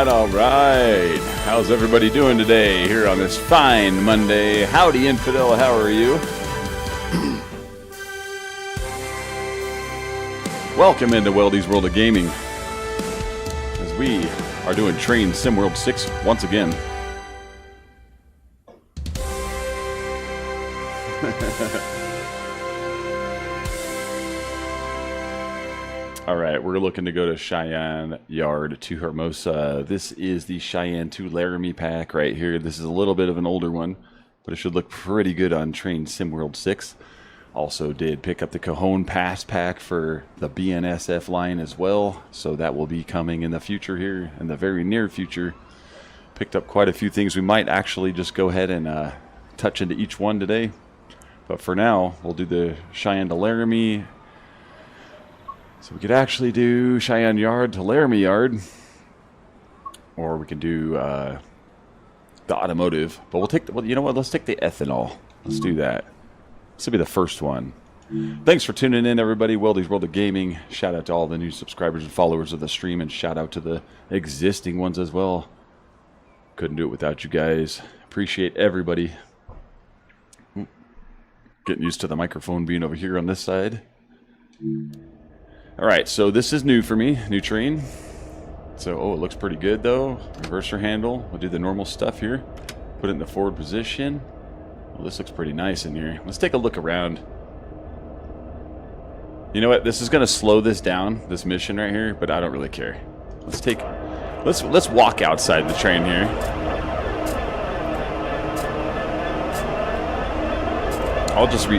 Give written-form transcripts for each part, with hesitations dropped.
All right. How's everybody doing today here on this fine Monday? Howdy, Infidel. How are you? Welcome into Weldy's World of Gaming, as we are doing Train Sim World 6 once again. Alright, we're looking to go to Cheyenne Yard to Hermosa. This is the Cheyenne to Laramie pack right here. This is a little bit of an older one, but it should look pretty good on Train Sim World 6. Also did pick up the Cajon Pass pack for the BNSF line as well, so that will be coming in the future here, in the very near future. Picked up quite a few things. We might actually just go ahead and touch into each one today, but for now we'll do the Cheyenne to Laramie. So we could actually do Cheyenne Yard to Laramie Yard, or we can do the automotive. But we'll take the, well, you know what? Let's take the ethanol. Let's do that. This will be the first one. Thanks for tuning in, everybody. Weldy's World of Gaming. Shout out to all the new subscribers and followers of the stream, and shout out to the existing ones as well. Couldn't do it without you guys. Appreciate everybody. Getting used to the microphone being over here on this side. Alright, so this is new for me. New train. So, oh, it looks pretty good though. Reverser handle. We'll do the normal stuff here. Put it in the forward position. Well, this looks pretty nice in here. Let's take a look around. You know what? This is going to slow this down, this mission right here, but I don't really care. Let's walk outside the train here.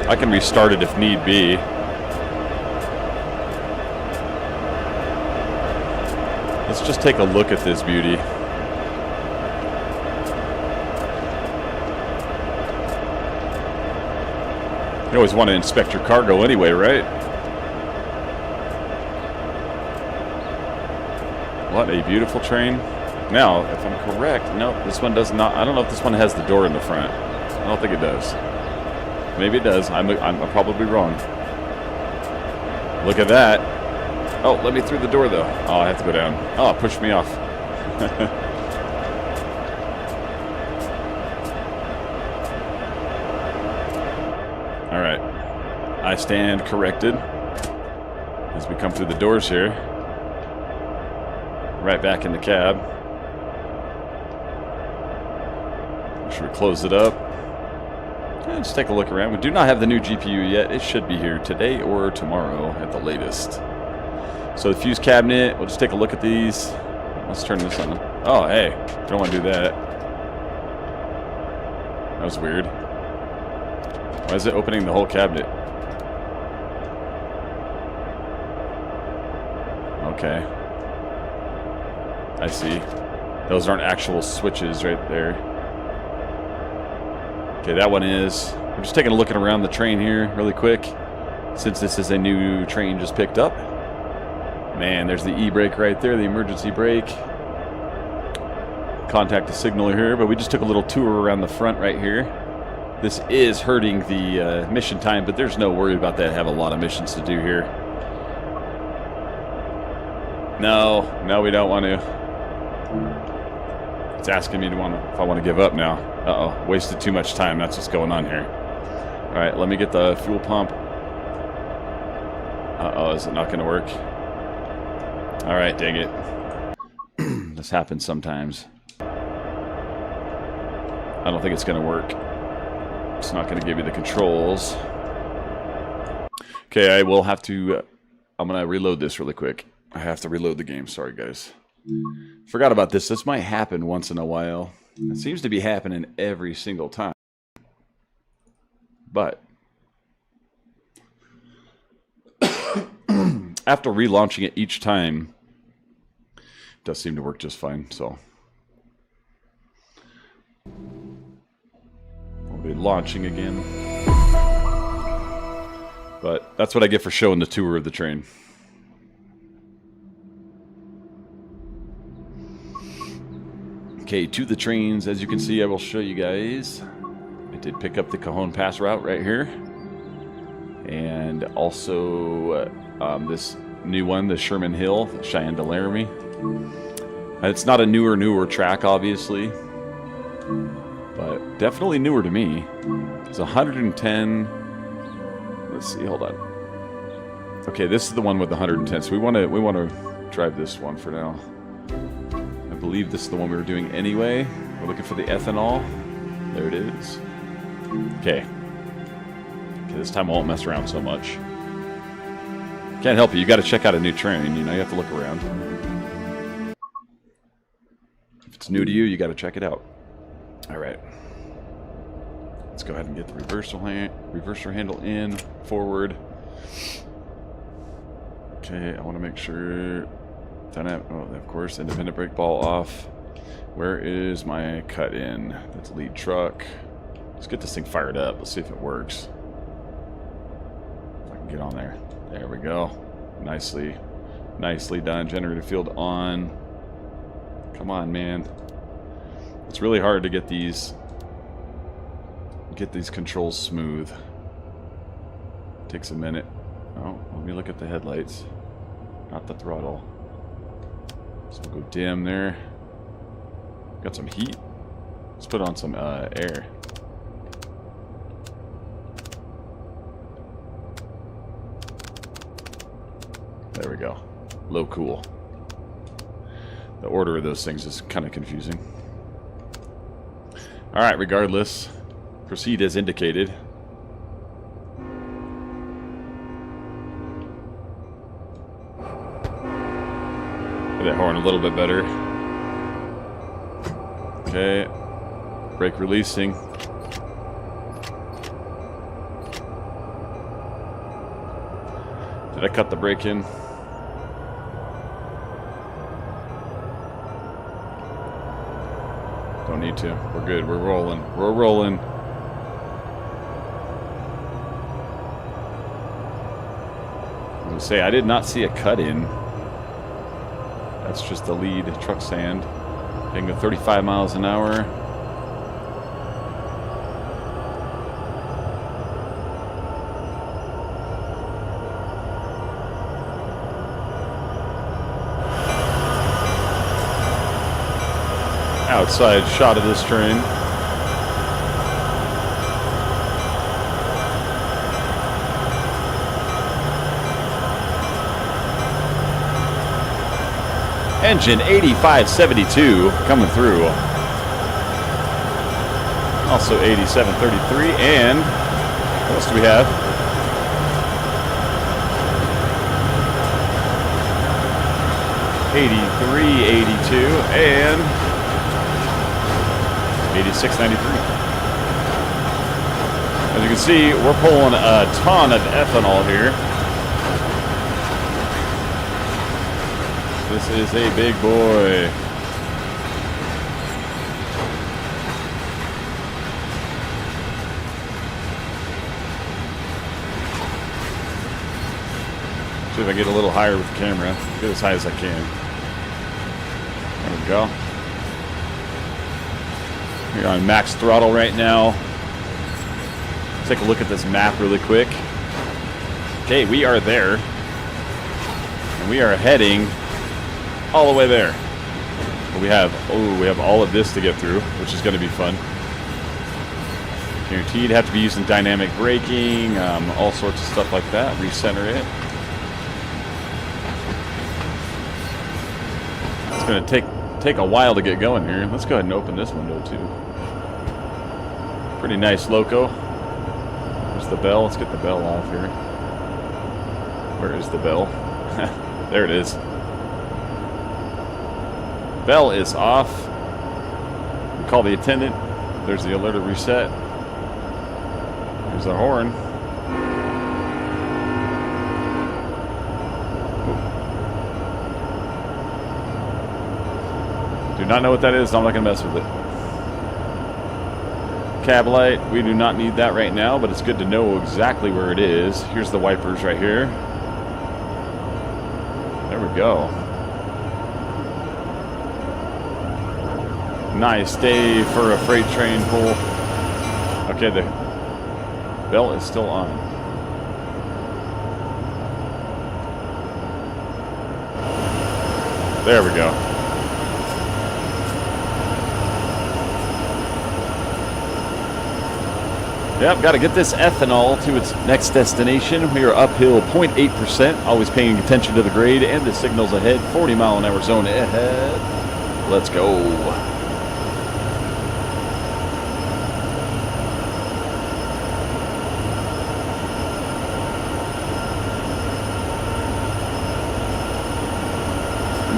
I can restart it if need be. Let's just take a look at this beauty. You always want to inspect your cargo anyway, right? What a beautiful train. Now, if I'm correct, no, this one does not. I don't know if this one has the door in the front. I don't think it does. Maybe it does. I'm probably wrong. Look at that. Oh, let me through the door, though. Oh, I have to go down. Oh, it pushed me off. All right. I stand corrected as we come through the doors here. Right back in the cab. Should we close it up? Let's take a look around. We do not have the new GPU yet. It should be here today or tomorrow at the latest. So the fuse cabinet, we'll just take a look at these. Let's turn this on. Oh, hey, don't want to do that. That was weird. Why is it opening the whole cabinet? Okay. I see. Those aren't actual switches right there. Okay, that one is. We're just taking a look around the train here really quick, since this is a new train just picked up. Man, there's the e-brake right there, the emergency brake. Contact the signal here, but we just took a little tour around the front right here. This is hurting the mission time, but there's no worry about that. I have a lot of missions to do here. No, we don't want to. It's asking me if I want to give up now. Uh-oh, wasted too much time. That's what's going on here. All right, let me get the fuel pump. Uh-oh, is it not going to work? All right, dang it. This happens sometimes. I don't think it's going to work. It's not going to give you the controls. Okay, I will have to... I'm going to reload this really quick. I have to reload the game. Sorry, guys. Forgot about this. This might happen once in a while. It seems to be happening every single time. But... after relaunching it each time, it does seem to work just fine, so. We'll be launching again. But that's what I get for showing the tour of the train. Okay, to the trains, as you can see, I will show you guys. I did pick up the Cajon Pass route right here. And also this new one, the Sherman Hill, the Cheyenne to Laramie. It's not a newer track, obviously, but definitely newer to me. It's 110. Let's see, hold on. Okay, this is the one with the 110. So we want to drive this one for now. I believe this is the one we were doing anyway. We're looking for the ethanol. There it is. Okay. Okay, this time I won't mess around so much. Can't help you. You got to check out a new train. You know, you have to look around. If it's new to you, you got to check it out. All right. Let's go ahead and get the reverser handle in, forward. Okay, I want to make sure. Oh, of course, independent brake ball off. Where is my cut in? That's lead truck. Let's get this thing fired up. Let's see if it works. If I can get on there. There we go. Nicely done. Generator field on. Come on, man. It's really hard to get these controls smooth. Takes a minute. Oh, let me look at the headlights, not the throttle. So we'll go dim there. Got some heat. Let's put on some air. There we go. Low cool. The order of those things is kind of confusing. All right, regardless, proceed as indicated. Get that horn a little bit better. Okay. Brake releasing. Did I cut the brake in? Don't need to. We're good. We're rolling. We're rolling. I was going to say, I did not see a cut in. That's just the lead truck stand. Hitting the 35 miles an hour. Outside shot of this train. Engine 8572 coming through. Also 8733, and what else do we have? '8382 and 8693. As you can see, we're pulling a ton of ethanol here. This is a big boy. See if I get a little higher with the camera. Get as high as I can. There we go. We're on max throttle right now. Let's take a look at this map really quick. Okay, we are there. And we are heading all the way there. We have all of this to get through, which is going to be fun. Guaranteed have to be using dynamic braking, all sorts of stuff like that. Recenter it. It's going to take a while to get going here. Let's go ahead and open this window too. Pretty nice loco. There's the bell. Let's get the bell off here. Where is the bell? There it is. Bell is off. We call the attendant. There's the alert reset. There's the horn. Do not know what that is. I'm not going to mess with it. Cab light. We do not need that right now, but it's good to know exactly where it is. Here's the wipers right here. There we go. Nice day for a freight train pull. Okay, the bell is still on. There we go. Yep, got to get this ethanol to its next destination. We are uphill 0.8%, always paying attention to the grade and the signals ahead. 40-mile-an-hour zone ahead. Let's go.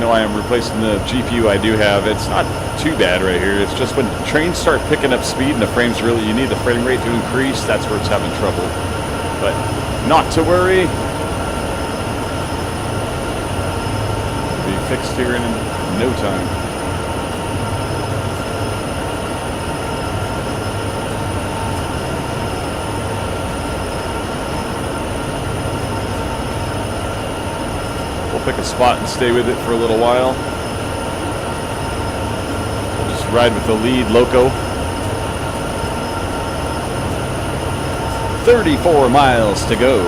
I am replacing the GPU I do have. It's not too bad right here. It's just when trains start picking up speed and the frames really, you need the frame rate to increase, that's where it's having trouble. But not to worry. It'll be fixed here in no time. Pick a spot and stay with it for a little while. We'll just ride with the lead loco. 34 miles to go.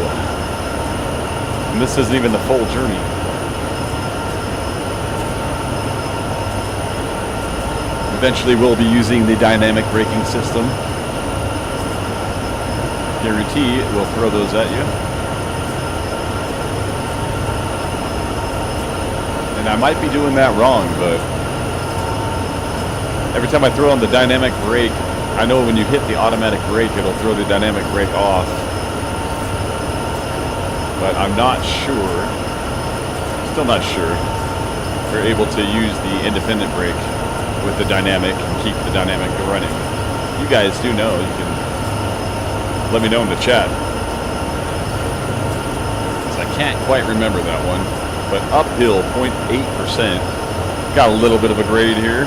And this isn't even the full journey. Eventually we'll be using the dynamic braking system. Guarantee it will throw those at you. And I might be doing that wrong, but every time I throw on the dynamic brake, I know when you hit the automatic brake, it'll throw the dynamic brake off. But I'm not sure, still not sure, if you're able to use the independent brake with the dynamic and keep the dynamic running. You guys do know, you can let me know in the chat. Because I can't quite remember that one. But uphill 0.8%. Got a little bit of a grade here.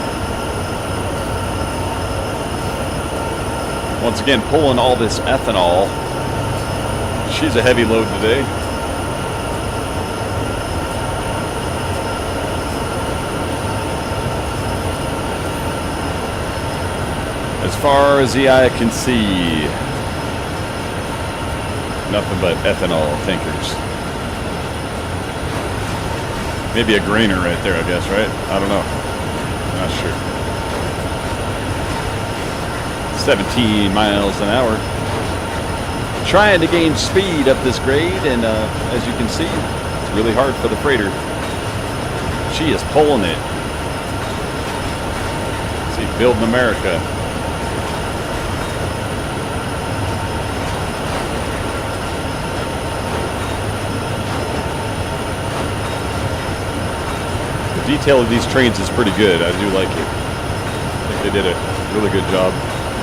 Once again, pulling all this ethanol. She's a heavy load today. As far as the eye can see, nothing but ethanol tankers. Maybe a grainer right there, I guess, right? I don't know. Not sure. 17 miles an hour. Trying to gain speed up this grade, and as you can see, it's really hard for the freighter. She is pulling it. Let's see, building America. Detail of these trains is pretty good. I do like it. I think they did a really good job.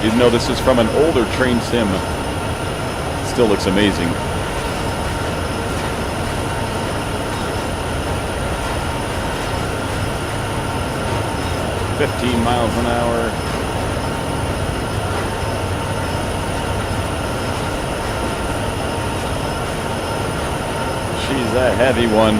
Even though this is from an older train sim, it still looks amazing. $15 miles an hour. She's a heavy one.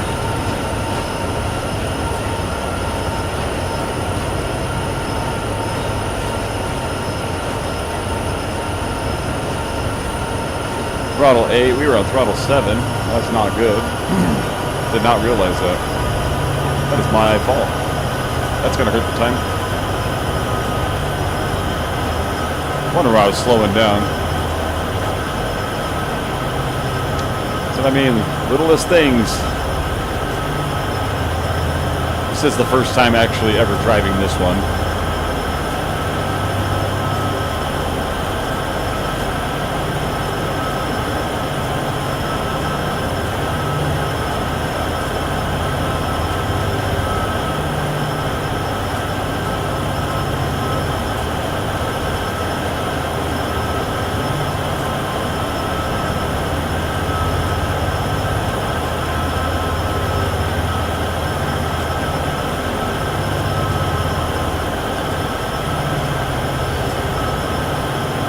Throttle 8, we were on throttle 7. That's not good. Did not realize that. That is my fault. That's going to hurt the time. Wonder why I was slowing down. So I mean, littlest things. This is the first time actually ever driving this one.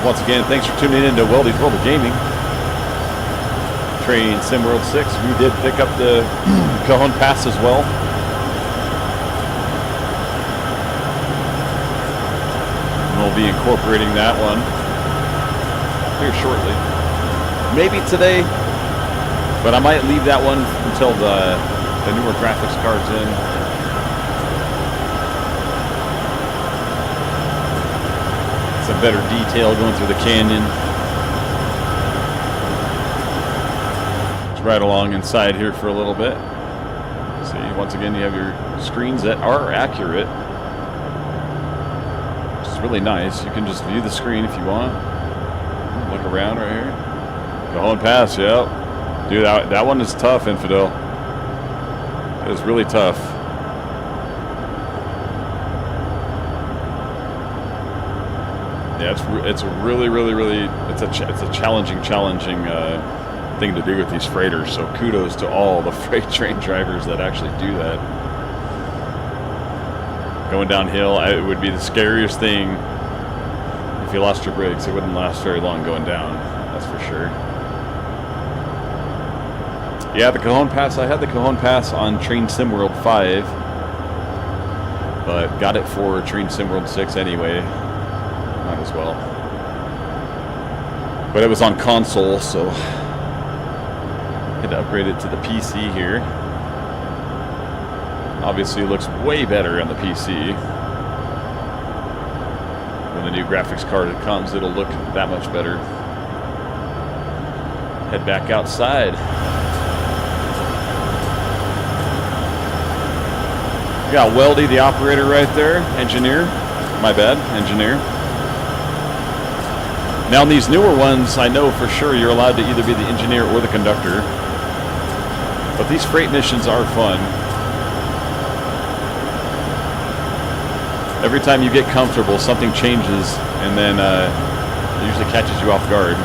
Once again, thanks for tuning in to Weldy's World of Gaming. Train SimWorld 6. We did pick up the Cajon Pass as well. And we'll be incorporating that one here shortly. Maybe today, but I might leave that one until the newer graphics card's in. Some better detail going through the canyon. ride along inside here for a little bit. See, once again, you have your screens that are accurate, which is really nice. You can just view the screen if you want. Look around right here. Cajon Pass, yep. Dude, that one is tough, Infidel. It is really tough. Yeah, it's a really it's a challenging thing to do with these freighters. So kudos to all the freight train drivers that actually do that. Going downhill, it would be the scariest thing if you lost your brakes. It wouldn't last very long going down. That's for sure. Yeah, the Cajon Pass. I had the Cajon Pass on Train Sim World 5, but got it for Train Sim World 6 anyway. Might as well. But it was on console, so had to upgrade it to the PC here. Obviously, it looks way better on the PC. When the new graphics card comes, it'll look that much better. Head back outside. We got Weldy, the operator, right there. Engineer. My bad, engineer. Now, in these newer ones, I know for sure you're allowed to either be the engineer or the conductor. But these freight missions are fun. Every time you get comfortable, something changes, and then it usually catches you off guard.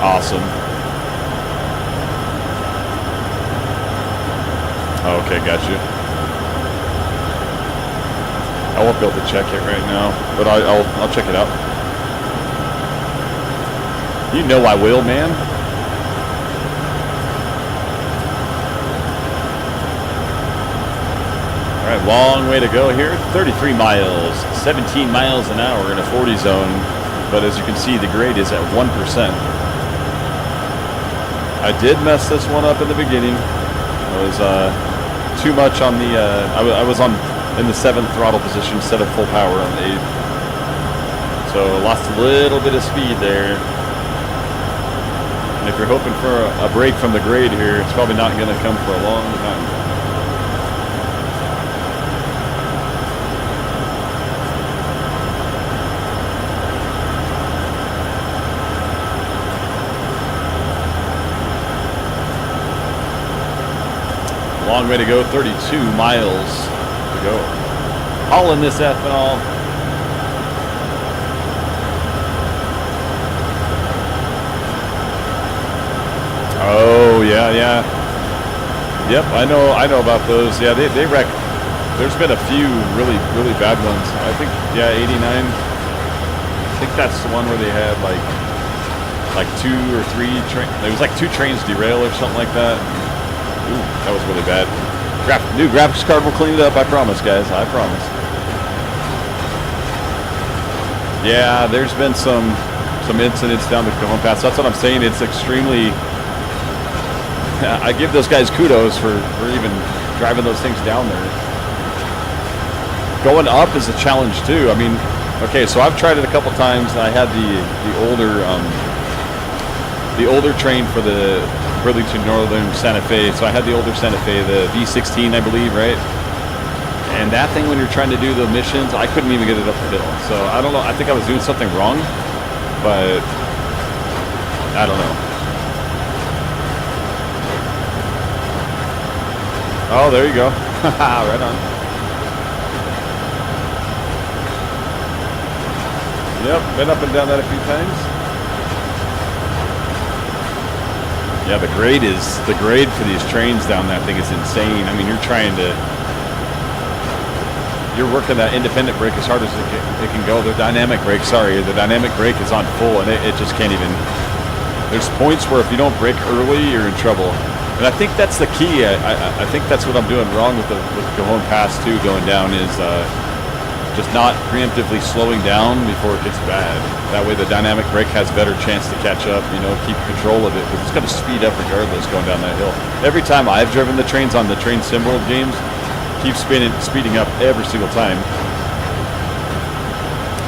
Awesome. Okay, got you. I won't be able to check it right now, but I'll check it out. You know I will, man. All right, long way to go here. 33 miles, 17 miles an hour in a 40 zone, but as you can see, the grade is at 1%. I did mess this one up in the beginning. I was too much on the. I was in the 7th throttle position instead of full power on the 8th, so lost a little bit of speed there. And if you're hoping for a break from the grade here, it's probably not going to come for a long time. Long way to go, 32 miles to go. All in this ethanol. Oh, yeah. Yep, I know about those. Yeah, they wreck. There's been a few really bad ones. I think, yeah, 89. I think that's the one where they had like 2 or 3 it was like 2 trains derail or something like that. Ooh, that was really bad. New graphics card will clean it up, I promise, guys. I promise. Yeah, there's been some incidents down the Cajon Pass. That's what I'm saying. It's extremely. I give those guys kudos for even driving those things down there. Going up is a challenge too. I mean, okay, so I've tried it a couple times. I had the older train for the Burlington Northern Santa Fe. So I had the older Santa Fe, the V16, I believe, right? And that thing, when you're trying to do the missions, I couldn't even get it up the hill. So I don't know. I think I was doing something wrong, but I don't know. Oh, there you go. Right on. Yep, been up and down that a few times. Yeah, the grade for these trains down that thing is insane. I mean, you're working that independent brake as hard as it can go. The dynamic brake is on full, and it just can't even. There's points where if you don't brake early, you're in trouble. And I think that's the key. I think that's what I'm doing wrong with the Cajon Pass too, going down, is just not preemptively slowing down before it gets bad. That way the dynamic brake has a better chance to catch up, you know, keep control of it, because it's going to speed up regardless going down that hill. Every time I've driven the trains on the Train Sim World games, keep speeding up every single time.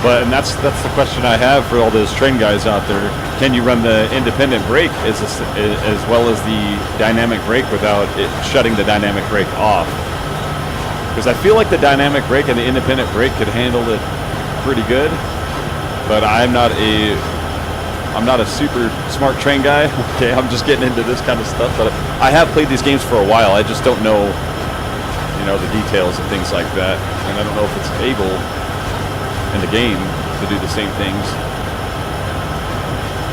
And that's the question I have for all those train guys out there. Can you run the independent brake as well as the dynamic brake without it shutting the dynamic brake off? Because I feel like the dynamic brake and the independent brake could handle it pretty good, but I'm not a super smart train guy. Okay, I'm just getting into this kind of stuff, but I have played these games for a while. I just don't know, you know, the details and things like that, and I don't know if it's able in the game to do the same things.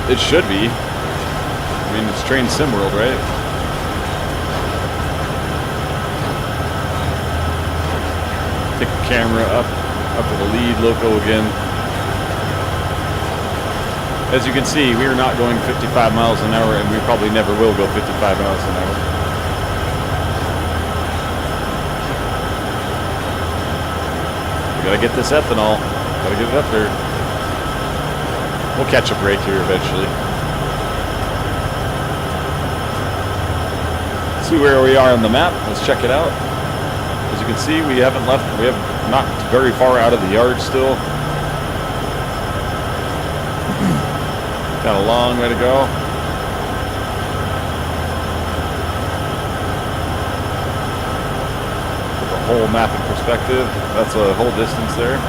It should be. I mean, it's Train Sim World, right? Take the camera up to the lead loco again. As you can see, we are not going 55 miles an hour, and we probably never will go 55 miles an hour. We gotta get this ethanol. Gotta get it up there. We'll catch a break here eventually. See where we are on the map. Let's check it out. As you can see, we have not very far out of the yard still. Got a long way to go. Put the whole map in perspective. That's a whole distance there.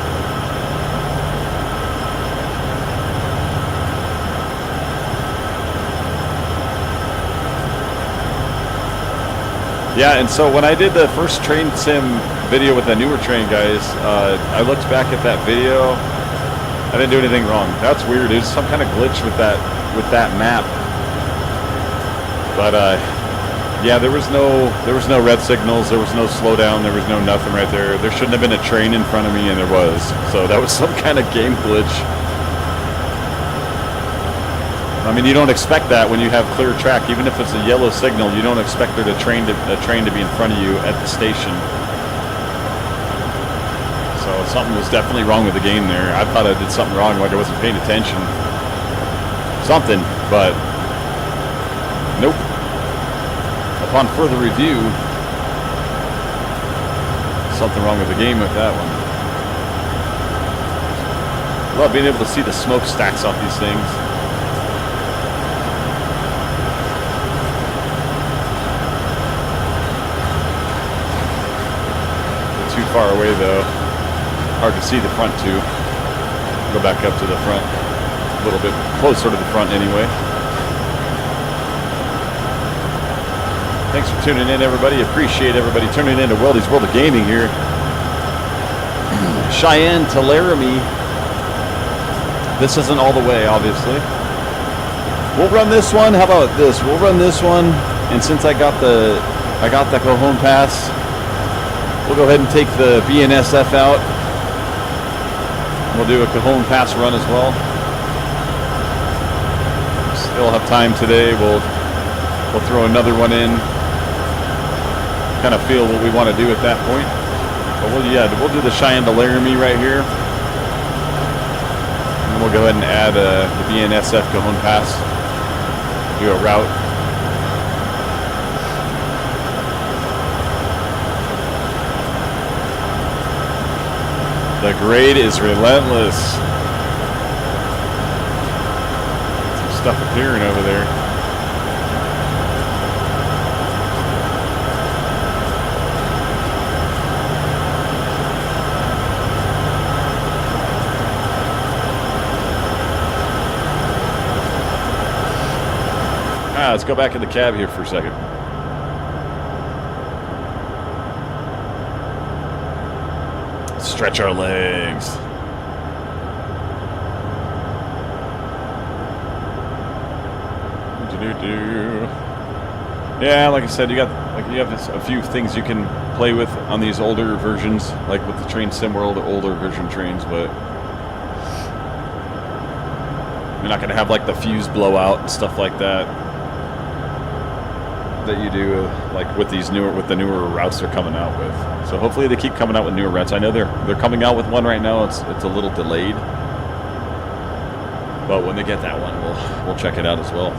Yeah, and so when I did the first Train Sim video with the newer train guys, I looked back at that video. I didn't do anything wrong. That's weird. There's some kind of glitch with that map. But yeah, there was no red signals. There was no slowdown. There was no nothing right there. There shouldn't have been a train in front of me, and there was. So that was some kind of game glitch. I mean, you don't expect that when you have clear track. Even if it's a yellow signal, you don't expect a train to be in front of you at the station. So something was definitely wrong with the game there. I thought I did something wrong, like I wasn't paying attention. Something, but nope. Upon further review, something wrong with the game with that one. I love being able to see the smokestacks off these things. Too far away though. Hard to see the front too. Go back up to the front. A little bit closer to the front anyway. Thanks for tuning in, everybody. Appreciate everybody tuning in to Weldy's World of Gaming here. Cheyenne to Laramie. This isn't all the way, obviously. We'll run this one. How about this? We'll run this one, and since I got the Cajon Pass, we'll go ahead and take the BNSF out. We'll do a Cajon Pass run as well. Still have time today. We'll throw another one in. Kind of feel what we want to do at that point. But we'll do the Cheyenne to Laramie right here. And we'll go ahead and add the BNSF Cajon Pass. Do a route. The grade is relentless. Some stuff appearing over there. Let's go back in the cab here for a second. Stretch our legs. Yeah, like I said, you have a few things you can play with on these older versions, like with the Train Sim World, the older version trains, but you're not going to have like the fuse blowout and stuff like that. that you do, like with these newer routes they're coming out with. So hopefully they keep coming out with newer routes. I know they're coming out with one right now. It's a little delayed, but when they get that one, we'll check it out as well.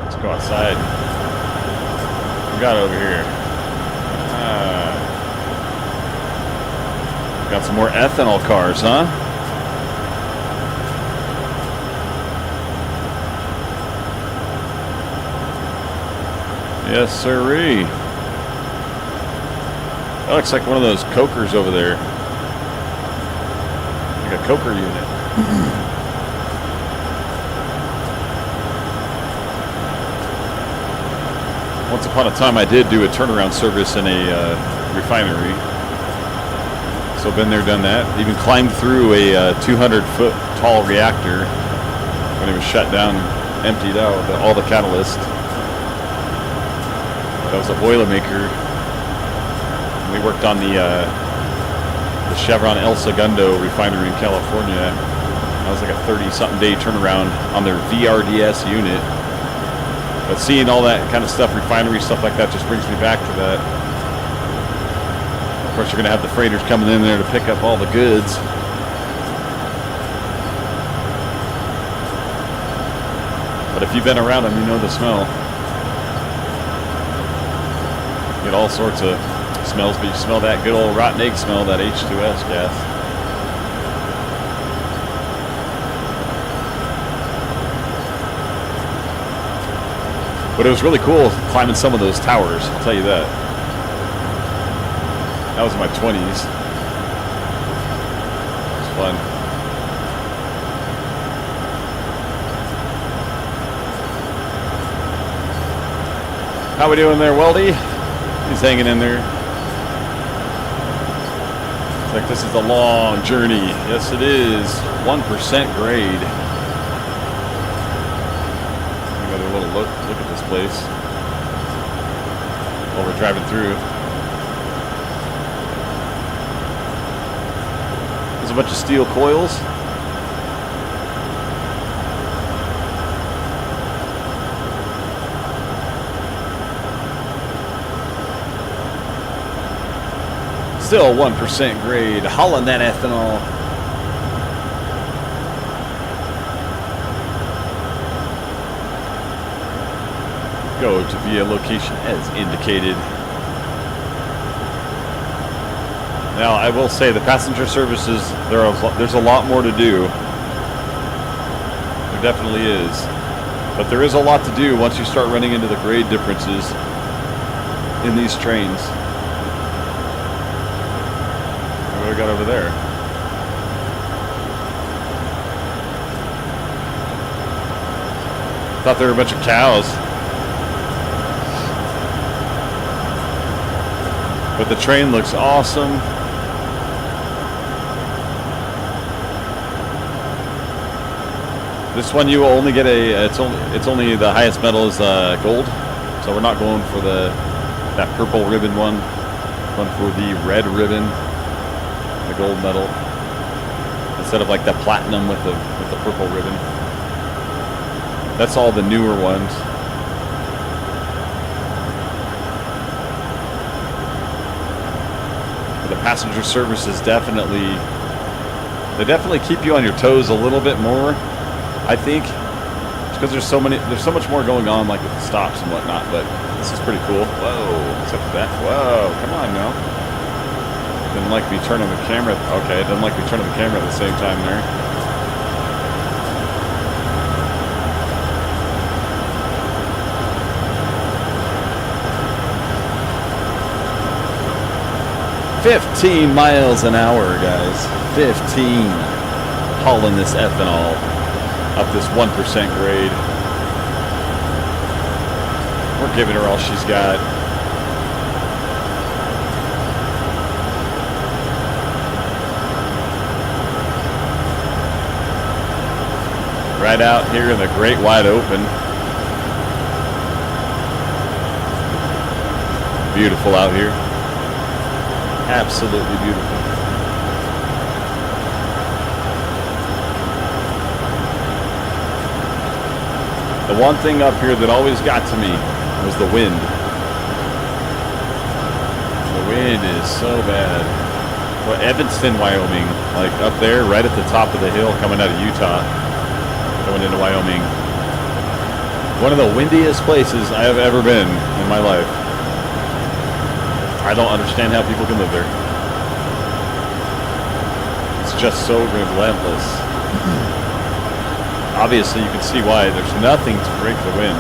Let's go outside. What we got over here? Got some more ethanol cars, huh? Yes, sirree. That looks like one of those cokers over there. Like a coker unit. Once upon a time, I did do a turnaround service in a refinery. So been there, done that. Even climbed through a 200-foot tall reactor when it was shut down, emptied out all the catalyst. That was a Boilermaker. We worked on the Chevron El Segundo refinery in California. That was like a 30-something day turnaround on their VRDS unit. But seeing all that kind of stuff, refinery stuff like that, just brings me back to that. Of course, you're going to have the freighters coming in there to pick up all the goods. But if you've been around them, you know the smell. Get all sorts of smells, but you smell that good old rotten egg smell, that H2S gas. But it was really cool climbing some of those towers, I'll tell you that. That was in my 20s. It was fun. How we doing there, Weldy? He's hanging in there. It's like this is a long journey. Yes, it is. 1% grade. Another little look at this place while we're driving through. There's a bunch of steel coils. Still 1% grade, hauling that ethanol. Go to via location as indicated. Now, I will say the passenger services, there's a lot more to do. There definitely is. But there is a lot to do once you start running into the grade differences in these trains. What do we got over there? Thought they were a bunch of cows. But the train looks awesome. This one you will only get it's only the highest metal is gold. So we're not going for that purple ribbon one. Going for the red ribbon. The gold medal instead of like the platinum with the purple ribbon. That's all the newer ones. But the passenger services definitely keep you on your toes a little bit more. I think it's because there's so much more going on, like with the stops and whatnot. But this is pretty cool. Whoa! What's up with that? Whoa! Come on now. Didn't like me turning the camera. Okay, didn't like me turning the camera at the same time there. "15 miles an hour, guys. 15. Hauling this ethanol up this 1% grade. We're giving her all she's got. Right out here in the great wide open. Beautiful out here. Absolutely beautiful. The one thing up here that always got to me was the wind. The wind is so bad. Well, Evanston, Wyoming, like up there, right at the top of the hill coming out of Utah, going into Wyoming. One of the windiest places I have ever been in my life. I don't understand how people can live there. It's just so relentless. Obviously, you can see why. There's nothing to break the wind.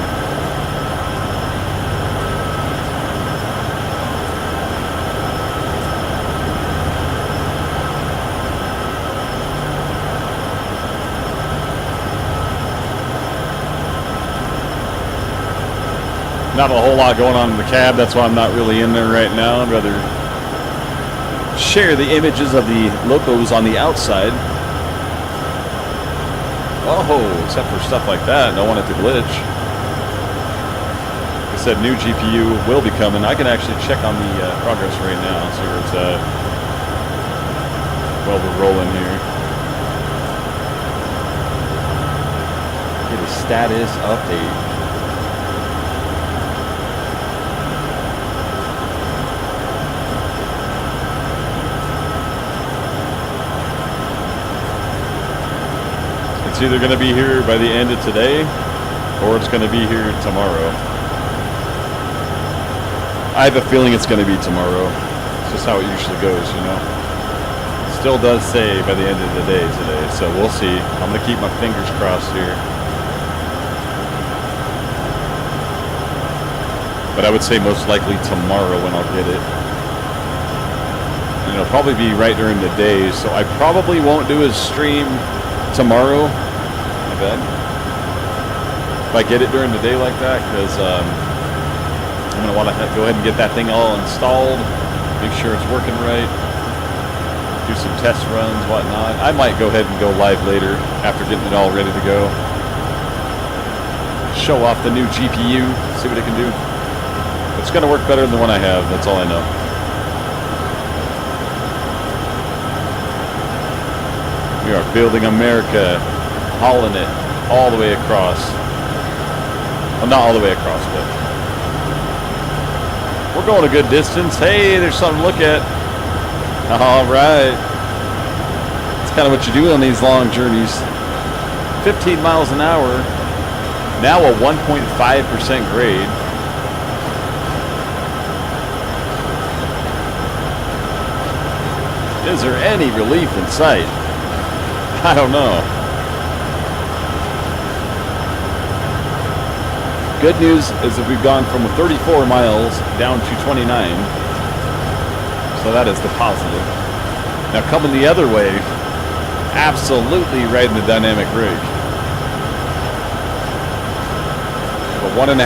Not a whole lot going on in the cab. That's why I'm not really in there right now. I'd rather share the images of the locos on the outside. Oh, except for stuff like that. Don't want it to glitch. Like I said, new GPU will be coming. I can actually check on the progress right now. See where it's at. While we're rolling here. Get a status update. It's either going to be here by the end of today, or it's going to be here tomorrow. I have a feeling it's going to be tomorrow. It's just how it usually goes, you know. It still does say by the end of the day today, so we'll see. I'm going to keep my fingers crossed here. But I would say most likely tomorrow when I'll get it. And it'll probably be right during the day, so I probably won't do a stream tomorrow. My bad. If I get it during the day like that, because I'm going to want to go ahead and get that thing all installed, make sure it's working right, do some test runs, whatnot. I might go ahead and go live later after getting it all ready to go. Show off the new GPU, see what it can do. It's going to work better than the one I have, that's all I know. We are building America, hauling it all the way across. Well, not all the way across, but we're going a good distance. Hey, there's something to look at. All right. It's kind of what you do on these long journeys. 15 miles an hour. Now a 1.5% grade. Is there any relief in sight? I don't know. Good news is that we've gone from 34 miles down to 29. So that is the positive. Now coming the other way, absolutely riding the dynamic rig. A 1.5%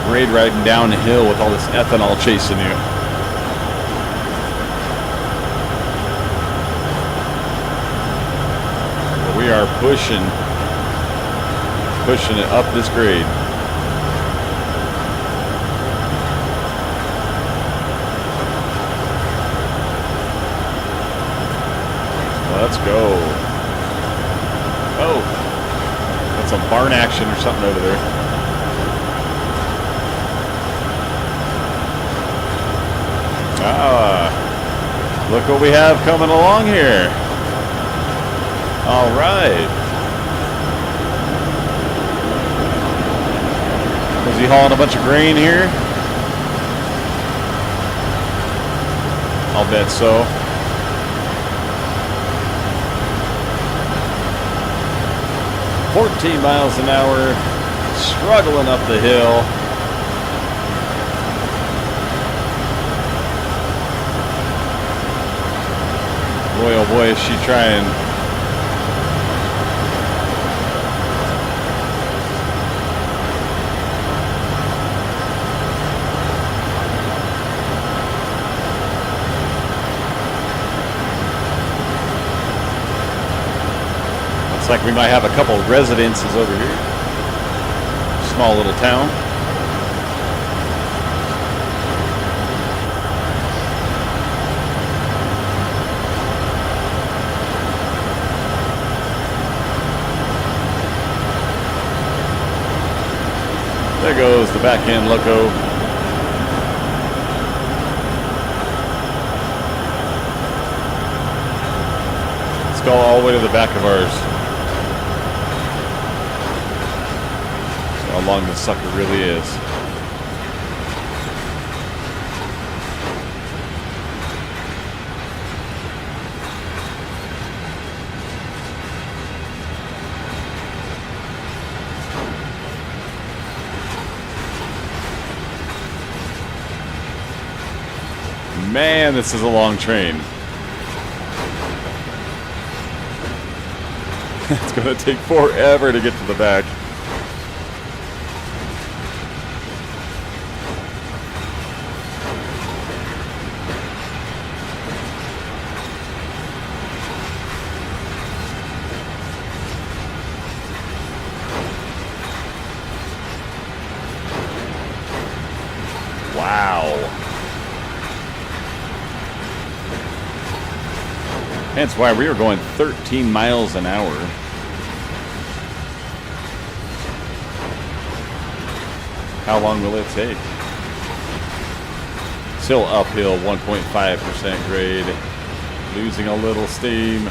grade riding downhill with all this ethanol chasing you. We are pushing it up this grade. Let's go. Oh, that's some barn action or something over there. Ah, look what we have coming along here. All right. Was he hauling a bunch of grain here? I'll bet so. "14 miles an hour, struggling up the hill. Boy, oh boy, is she trying. Looks like we might have a couple of residences over here. Small little town. There goes the back end loco. Let's go all the way to the back of ours. How long this sucker really is. Man, this is a long train. It's going to take forever to get to the back. Wow. That's why we were going 13 miles an hour. How long will it take? Still uphill, 1.5% grade. Losing a little steam.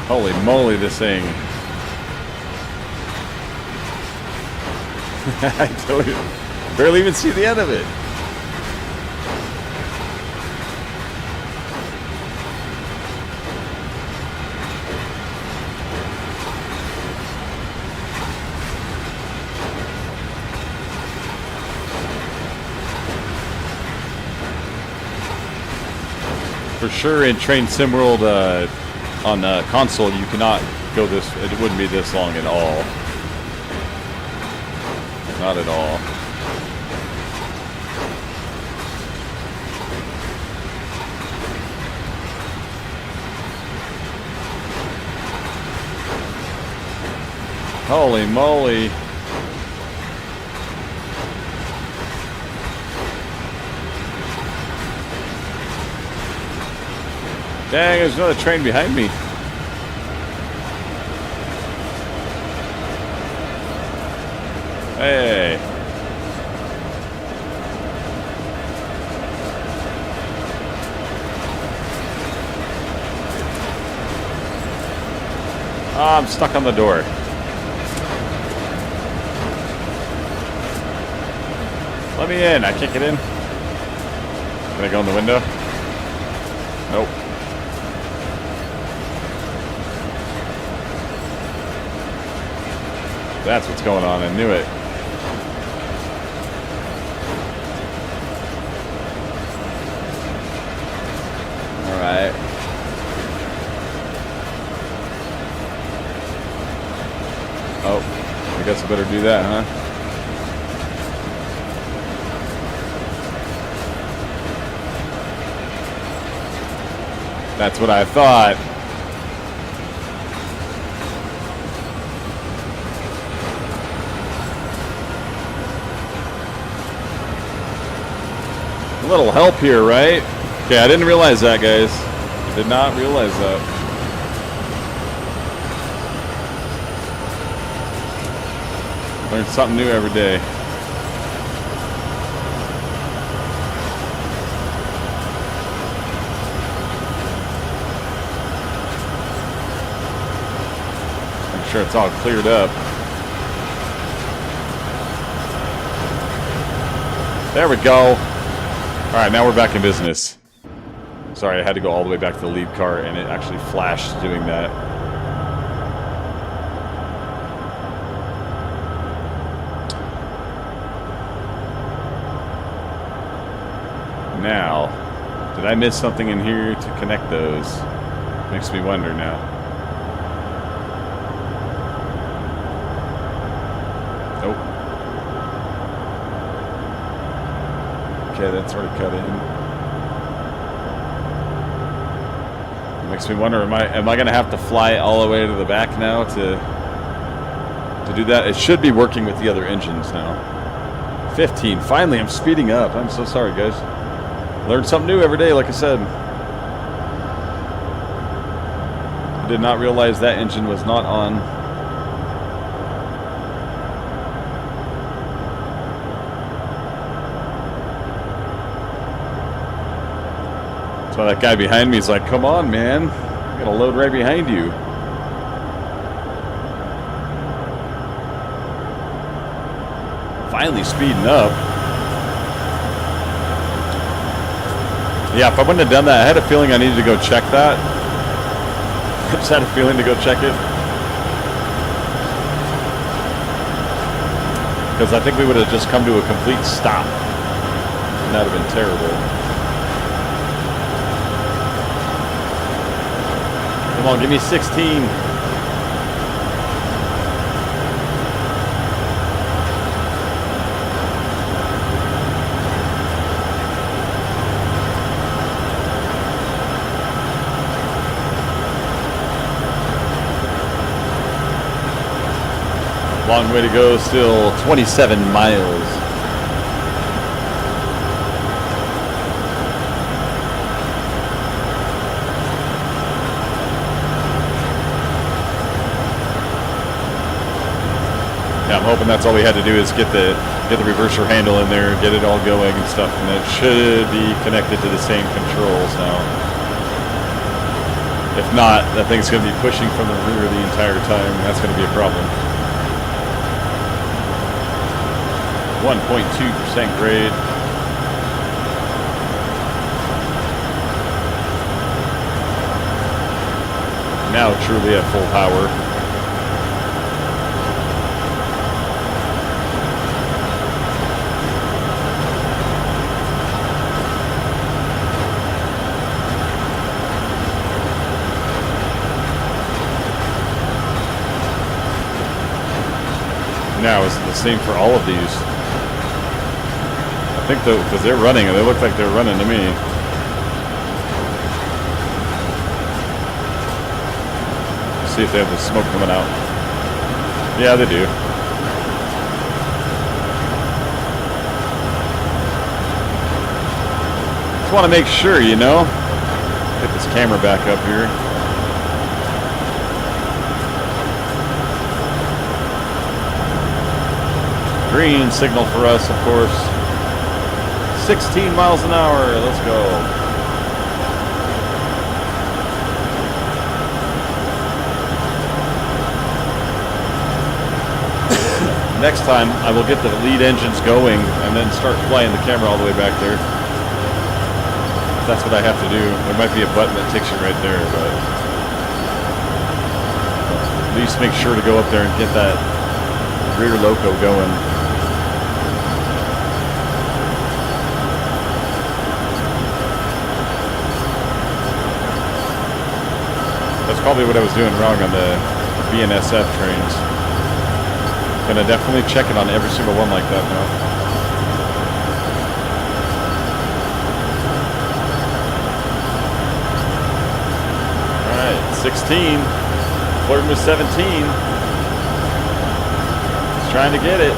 Holy moly, this thing. I barely even see the end of it. For sure in Train Sim World, on the console, you cannot go this. It wouldn't be this long at all. Not at all. Holy moly. Dang, there's another train behind me. Hey. Oh, I'm stuck on the door. Let me in. I can't get in. Can I go in the window? Nope. That's what's going on. I knew it. All right. Oh, I guess I better do that, huh? That's what I thought. A little help here, right? Okay, I didn't realize that, guys. Did not realize that. Learn something new every day. I'm sure it's all cleared up. There we go. All right, now we're back in business. Sorry, I had to go all the way back to the lead car, and it actually flashed doing that. Now, did I miss something in here to connect those? Makes me wonder now. Nope. Okay, that's already cut in. Am I Makes me wonder, am I going to have to fly all the way to the back now to do that? It should be working with the other engines now. 15. Finally, I'm speeding up. I'm so sorry, guys. Learn something new every day, like I said. I did not realize that engine was not on. So that guy behind me is like, come on, man. I'm going to load right behind you. Finally speeding up. Yeah, if I wouldn't have done that, I had a feeling I needed to go check that. I just had a feeling to go check it. Because I think we would have just come to a complete stop. And that would have been terrible. Come on, give me 16. Long way to go, still 27 miles. Yeah, I'm hoping that's all we had to do is get the reverser handle in there, get it all going and stuff, and it should be connected to the same controls now. If not, that thing's going to be pushing from the rear the entire time, and that's going to be a problem. 1.2% grade. Now truly at full power. Now is it the same for all of these? I think because they're running, and they look like they're running to me. See if they have the smoke coming out. Yeah, they do. Just want to make sure, you know. Get this camera back up here. Green signal for us, of course. 16 miles an hour. Let's go. Next time, I will get the lead engines going and then start flying the camera all the way back there. That's what I have to do. There might be a button that takes you right there, but at least make sure to go up there and get that rear loco going. That's probably what I was doing wrong on the BNSF trains. Gonna definitely check it on every single one like that now. Alright, 16. Flirting with 17. Just trying to get it.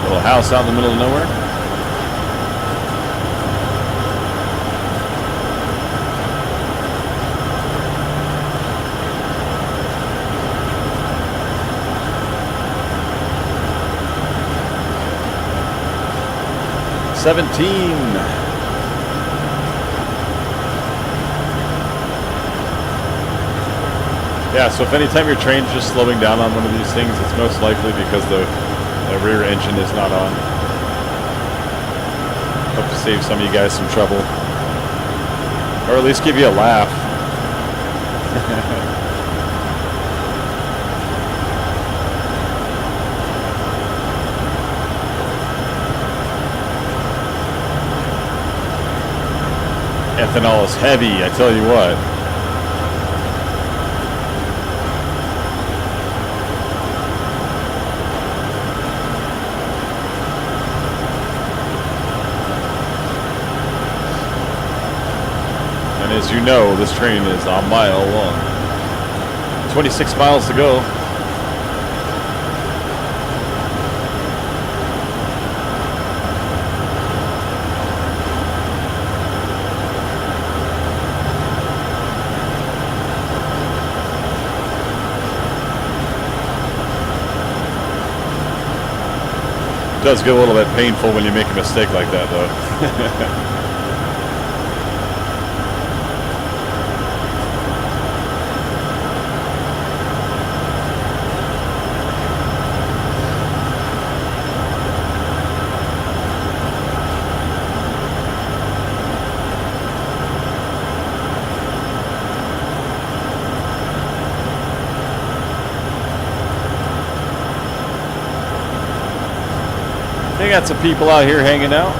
Little house out in the middle of nowhere. Yeah, so if anytime your train's just slowing down on one of these things, it's most likely because the rear engine is not on. Hope to save some of you guys some trouble. Or at least give you a laugh. Ethanol is heavy, I tell you what. And as you know, this train is a mile long. 26 miles to go. It does get a little bit painful when you make a mistake like that, though. They got some people out here hanging out.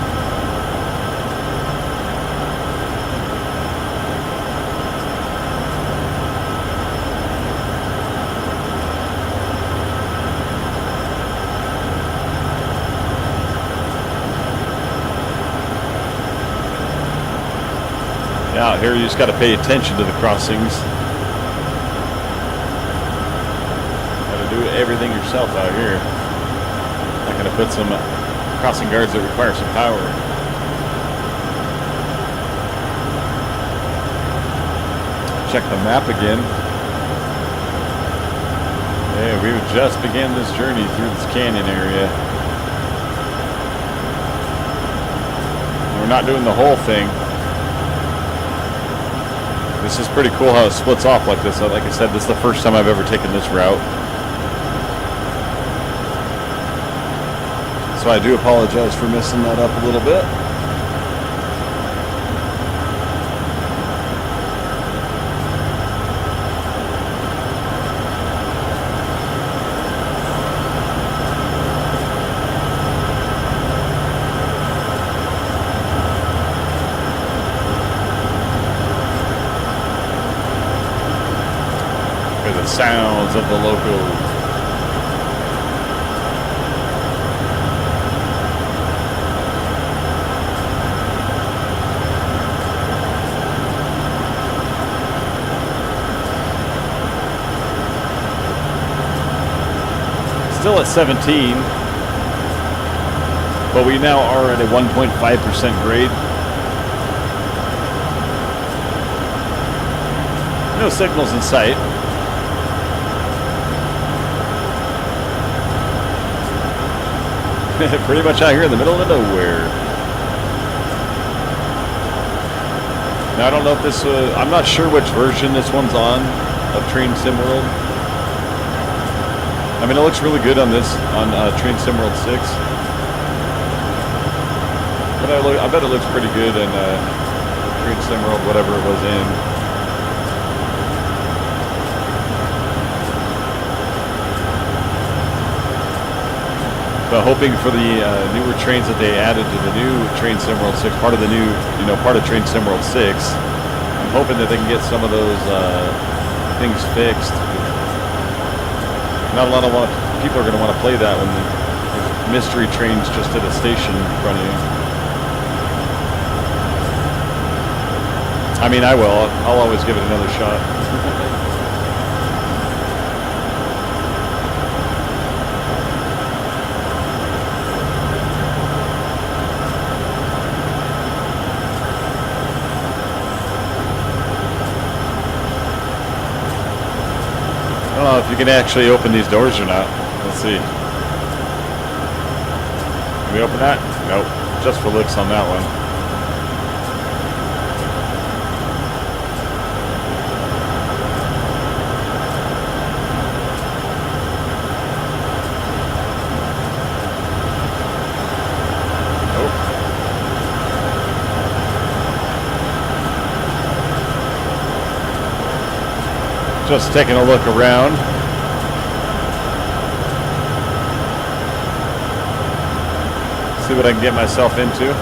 Out here, you just got to pay attention to the crossings. Got to do everything yourself out here. Not going to put some crossing guards that require some power. Check the map again. Yeah, we just began this journey through this canyon area. We're not doing the whole thing. This is pretty cool how it splits off like this. Like I said, this is the first time I've ever taken this route. So I do apologize for messing that up a little bit. Hear the sounds of the locals. Still at 17, but we now are at a 1.5% grade. No signals in sight. Pretty much out here in the middle of nowhere. Now I don't know if this, I'm not sure which version this one's on of Train Sim World. I mean, it looks really good on this, on Train Sim World 6. But I bet it looks pretty good in Train Sim World, whatever it was in. But hoping for the newer trains that they added to the new Train Sim World 6, part of the new, part of Train Sim World 6. I'm hoping that they can get some of those things fixed. Not a lot of people are going to want to play that when there's mystery trains just at a station in front of you. I mean, I will. I'll always give it another shot. I don't know if you can actually open these doors or not. Let's see. Can we open that? Nope. Just for looks on that one. Just taking a look around. See what I can get myself into.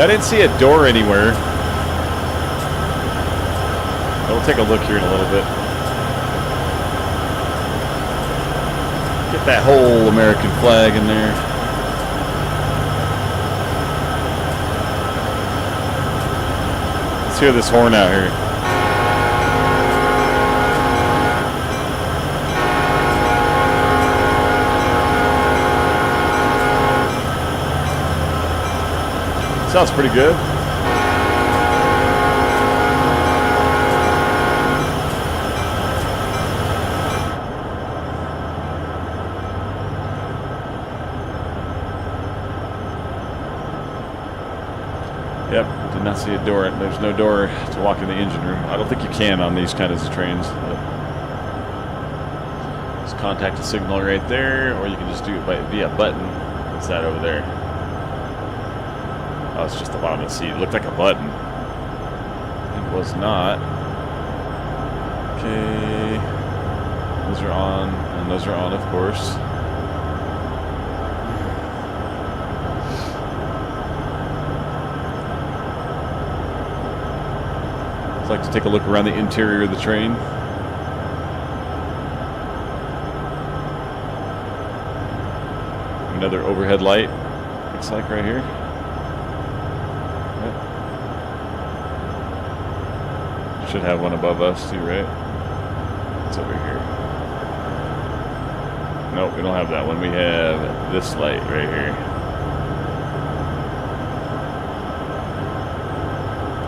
I didn't see a door anywhere. We'll take a look here in a little bit. Get that whole American flag in there. Let's hear this horn out here. Sounds pretty good. Yep, did not see a door. There's no door to walk in the engine room. I don't think you can on these kinds of trains. Just contact a signal right there, or you can just do it via button. What's that over there? Oh, it's just the bottom of the seat. It looked like a button. It was not. Okay. Those are on, and those are on, of course. I'd like to take a look around the interior of the train. Another overhead light, looks like right here. Should have one above us too, right? It's over here. Nope, we don't have that one. We have this light right here.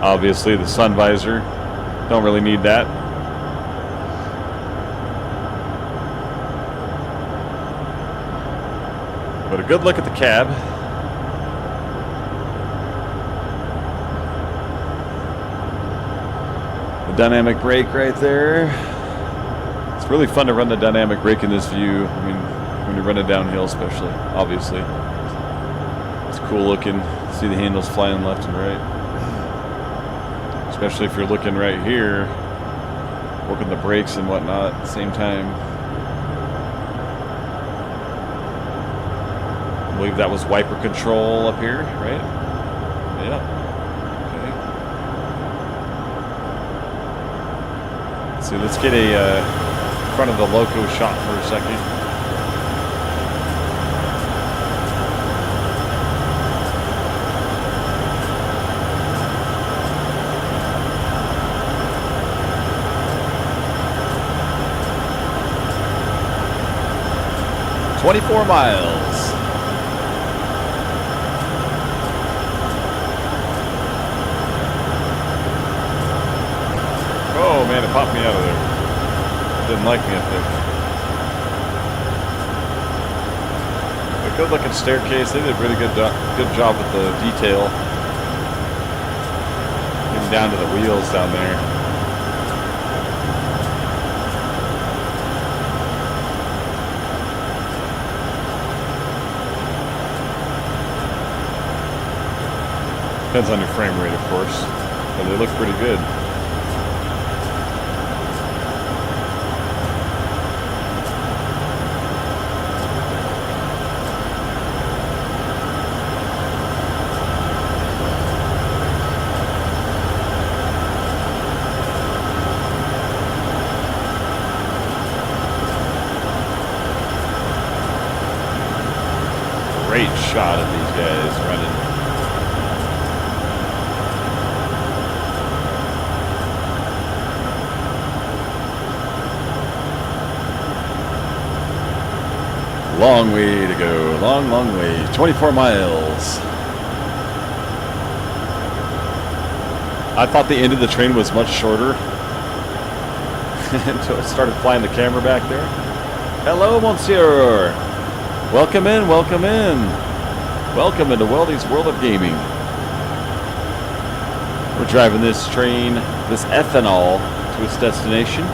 Obviously the sun visor. Don't really need that. But a good look at the cab. Dynamic brake right there. It's really fun to run the dynamic brake in this view. I mean, when you're running downhill especially, obviously. It's cool looking. See the handles flying left and right. Especially if you're looking right here, working the brakes and whatnot at the same time. I believe that was wiper control up here, right? Yeah. So let's get a front of the loco shot for a second. "24 miles. Oh man, it popped me out of there. Didn't like me up there. A good looking staircase. They did a really good job with the detail. Even down to the wheels down there. Depends on your frame rate, of course. But they look pretty good. Great shot of these guys running. Long way to go. Long, long way. 24 miles. I thought the end of the train was much shorter until it started flying the camera back there. Hello, monsieur. Welcome in, welcome in. Welcome into Weldy's World of Gaming. We're driving this train, this ethanol, to its destination.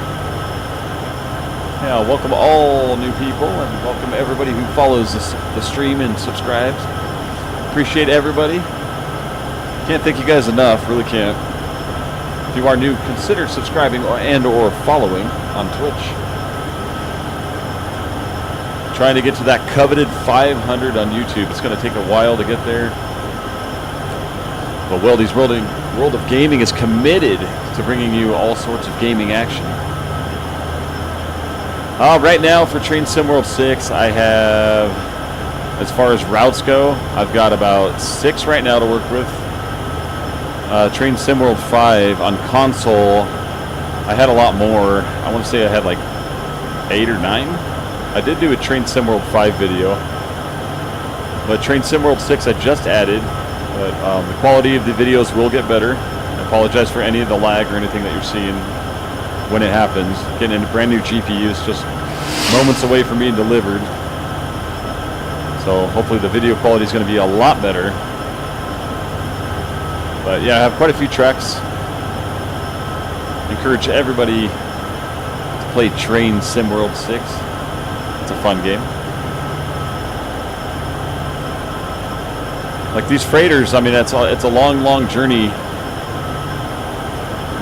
Yeah, welcome all new people, and welcome everybody who follows the stream and subscribes. Appreciate everybody. Can't thank you guys enough, really can't. If you are new, consider subscribing or following on Twitch. Trying to get to that coveted 500 on YouTube. It's going to take a while to get there. But Weldy's World of Gaming is committed to bringing you all sorts of gaming action. Right now for Train Sim World 6, I have, as far as routes go, I've got about 6 right now to work with. Train Sim World 5 on console, I had a lot more. I want to say I had like 8 or 9. I did do a Train Sim World 5 video. But Train Sim World 6 I just added. But the quality of the videos will get better. I apologize for any of the lag or anything that you're seeing when it happens. Getting a brand new GPU is just moments away from being delivered. So hopefully the video quality is going to be a lot better. But yeah, I have quite a few tracks. Encourage everybody to play Train Sim World 6. It's a fun game. Like these freighters, I mean, it's a long journey,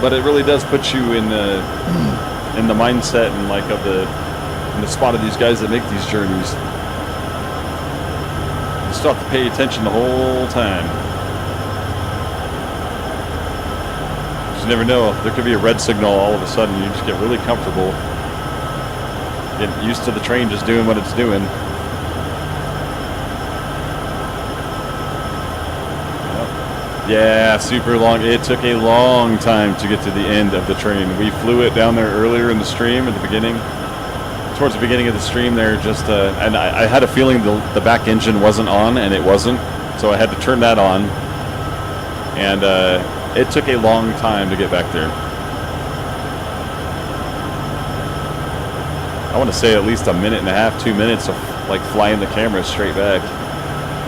but it really does put you in the mindset and like in the spot of these guys that make these journeys. You still have to pay attention the whole time. You never know. There could be a red signal all of a sudden. You just get really comfortable, get used to the train just doing what it's doing. Yeah, super long. It took a long time to get to the end of the train. We flew it down there earlier in the stream at the beginning. Towards the beginning of the stream there, just and I had a feeling the back engine wasn't on, and it wasn't. So I had to turn that on. And it took a long time to get back there. I want to say at least a minute and a half, 2 minutes of like flying the camera straight back.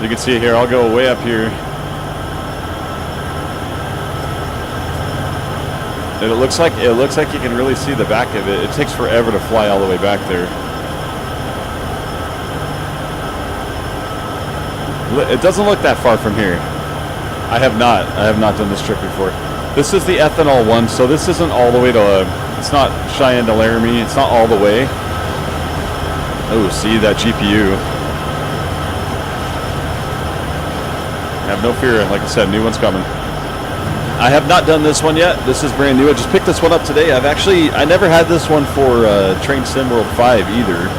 You can see here, I'll go way up here. And it looks like you can really see the back of it. It takes forever to fly all the way back there. It doesn't look that far from here. I have not done this trip before. This is the ethanol one, so this isn't all the way to. It's not Cheyenne to Laramie. It's not all the way. Oh, see that GPU. Have no fear. Like I said, new one's coming. I have not done this one yet. This is brand new. I just picked this one up today. I never had this one for Train Sim World 5 either.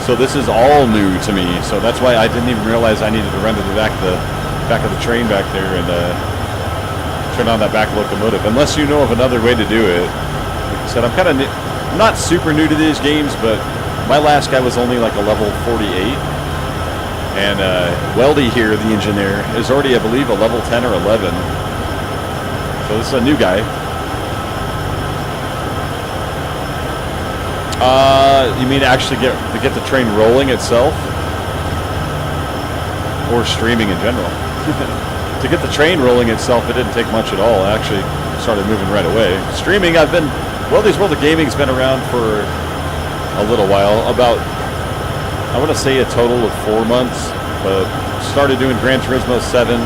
So this is all new to me. So that's why I didn't even realize I needed to run to the back of the train back there and turn on that back locomotive. Unless you know of another way to do it. Like I said, I'm kind of not super new to these games, but my last guy was only like a level 48. And Weldy here, the engineer, is already, I believe, a level 10 or 11. So this is a new guy. You mean actually get the train rolling itself? Or streaming in general? To get the train rolling itself, it didn't take much at all. It actually started moving right away. Streaming, Weldy's World of Gaming's been around for a little while. About, I want to say a total of 4 months, but started doing Gran Turismo 7,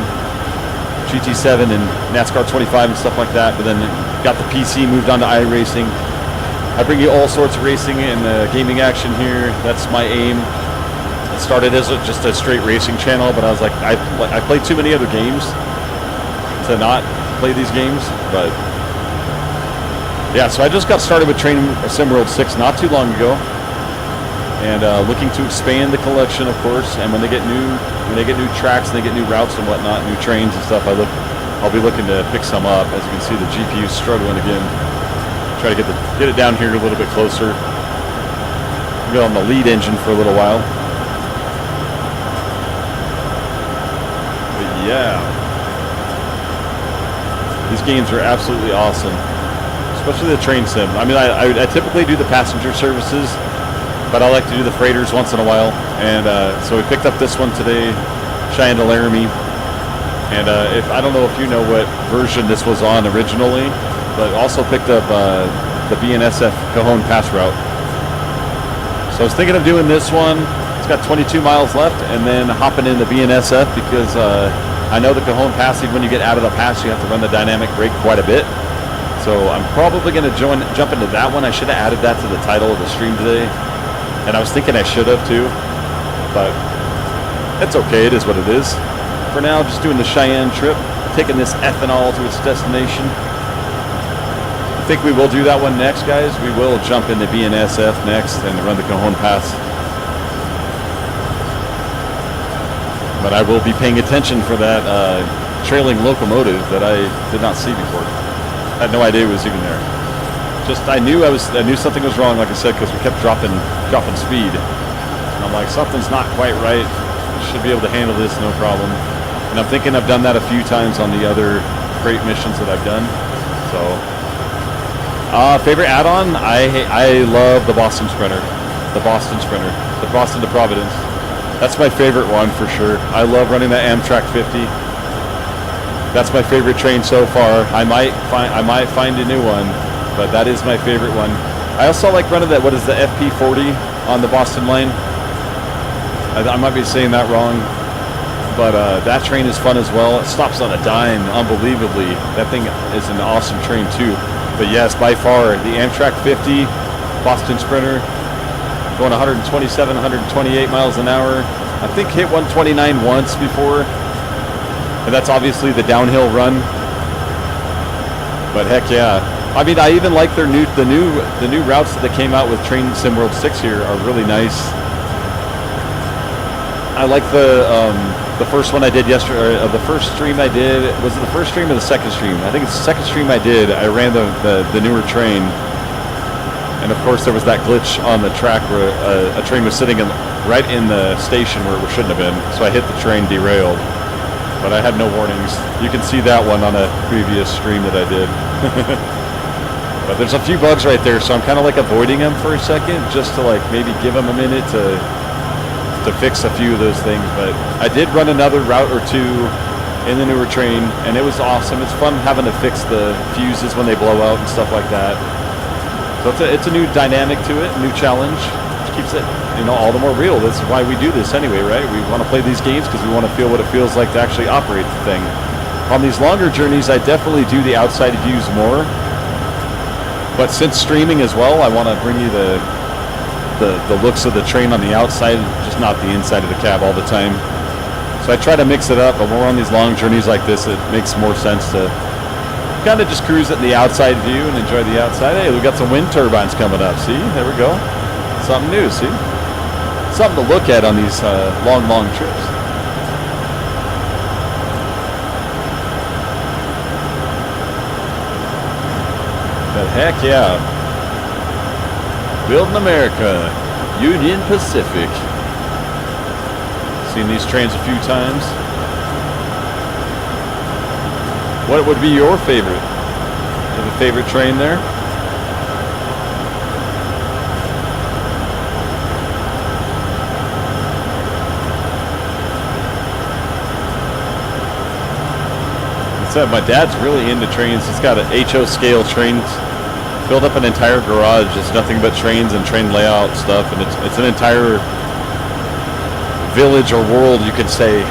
GT7, and NASCAR 25 and stuff like that, but then got the PC, moved on to iRacing. I bring you all sorts of racing and gaming action here. That's my aim. It started as just a straight racing channel, but I was like, I play too many other games to not play these games, but yeah, so I just got started with Train Sim World 6 not too long ago. And looking to expand the collection, of course. And when they get new tracks and they get new routes and whatnot, new trains and stuff, I'll be looking to pick some up. As you can see, the GPU is struggling again. Try to get it down here a little bit closer. Go on the lead engine for a little while. But yeah, these games are absolutely awesome, especially the train sim. I mean, I typically do the passenger services, but I like to do the freighters once in a while, and so we picked up this one today, Cheyenne to Laramie. And I don't know if you know what version this was on originally, but also picked up the BNSF Cajon Pass route. So I was thinking of doing this one. It's got 22 miles left, and then hopping in the BNSF because I know the Cajon Pass, even when you get out of the pass, you have to run the dynamic brake quite a bit. So I'm probably going to jump into that one. I should have added that to the title of the stream today. And I was thinking I should have too, but it's okay. It is what it is. For now, just doing the Cheyenne trip, taking this ethanol to its destination. I think we will do that one next, guys. We will jump into BNSF next and run the Cajon Pass. But I will be paying attention for that trailing locomotive that I did not see before. I had no idea it was even there. Just I knew something was wrong, like I said, because we kept dropping speed. And I'm like, something's not quite right. Should be able to handle this, no problem. And I'm thinking I've done that a few times on the other Frieght missions that I've done. So, favorite add-on? I love the Boston Sprinter. The Boston to Providence. That's my favorite one for sure. I love running that Amtrak 50. That's my favorite train so far. I might find a new one, but that is my favorite one. I also like running that. What is the FP40 on the Boston line? I might be saying that wrong, but that train is fun as well. It stops on a dime, unbelievably. That thing is an awesome train too. But yes, by far, the Amtrak 50, Boston Sprinter, going 127, 128 miles an hour. I think hit 129 once before, and that's obviously the downhill run. But heck yeah. I mean, I even like the new routes that came out with Train Sim World 6 here are really nice. I like the first one I did yesterday, the first stream I did. Was it the first stream or the second stream? I think it's the second stream I did. I ran the newer train, and of course there was that glitch on the track where a train was sitting right in the station where it shouldn't have been. So I hit the train, derailed, but I had no warnings. You can see that one on a previous stream that I did. But there's a few bugs right there, so I'm kind of like avoiding them for a second, just to like maybe give them a minute to fix a few of those things. But I did run another route or two in the newer train, and it was awesome. It's fun having to fix the fuses when they blow out and stuff like that. So it's a new dynamic to it, a new challenge, which keeps it, all the more real. That's why we do this anyway, right? We want to play these games because we want to feel what it feels like to actually operate the thing. On these longer journeys, I definitely do the outside views more. But since streaming as well, I want to bring you the looks of the train on the outside, just not the inside of the cab all the time. So I try to mix it up, but when we're on these long journeys like this, it makes more sense to kind of just cruise at the outside view and enjoy the outside. Hey, we got some wind turbines coming up. See, there we go. Something new, see? Something to look at on these long trips. But heck yeah. Building America, Union Pacific. Seen these trains a few times. What would be your favorite? You have a favorite train there? Said my dad's really into trains. He's got an HO scale trains, filled up an entire garage. It's nothing but trains and train layout stuff, and it's an entire village or world, you could say.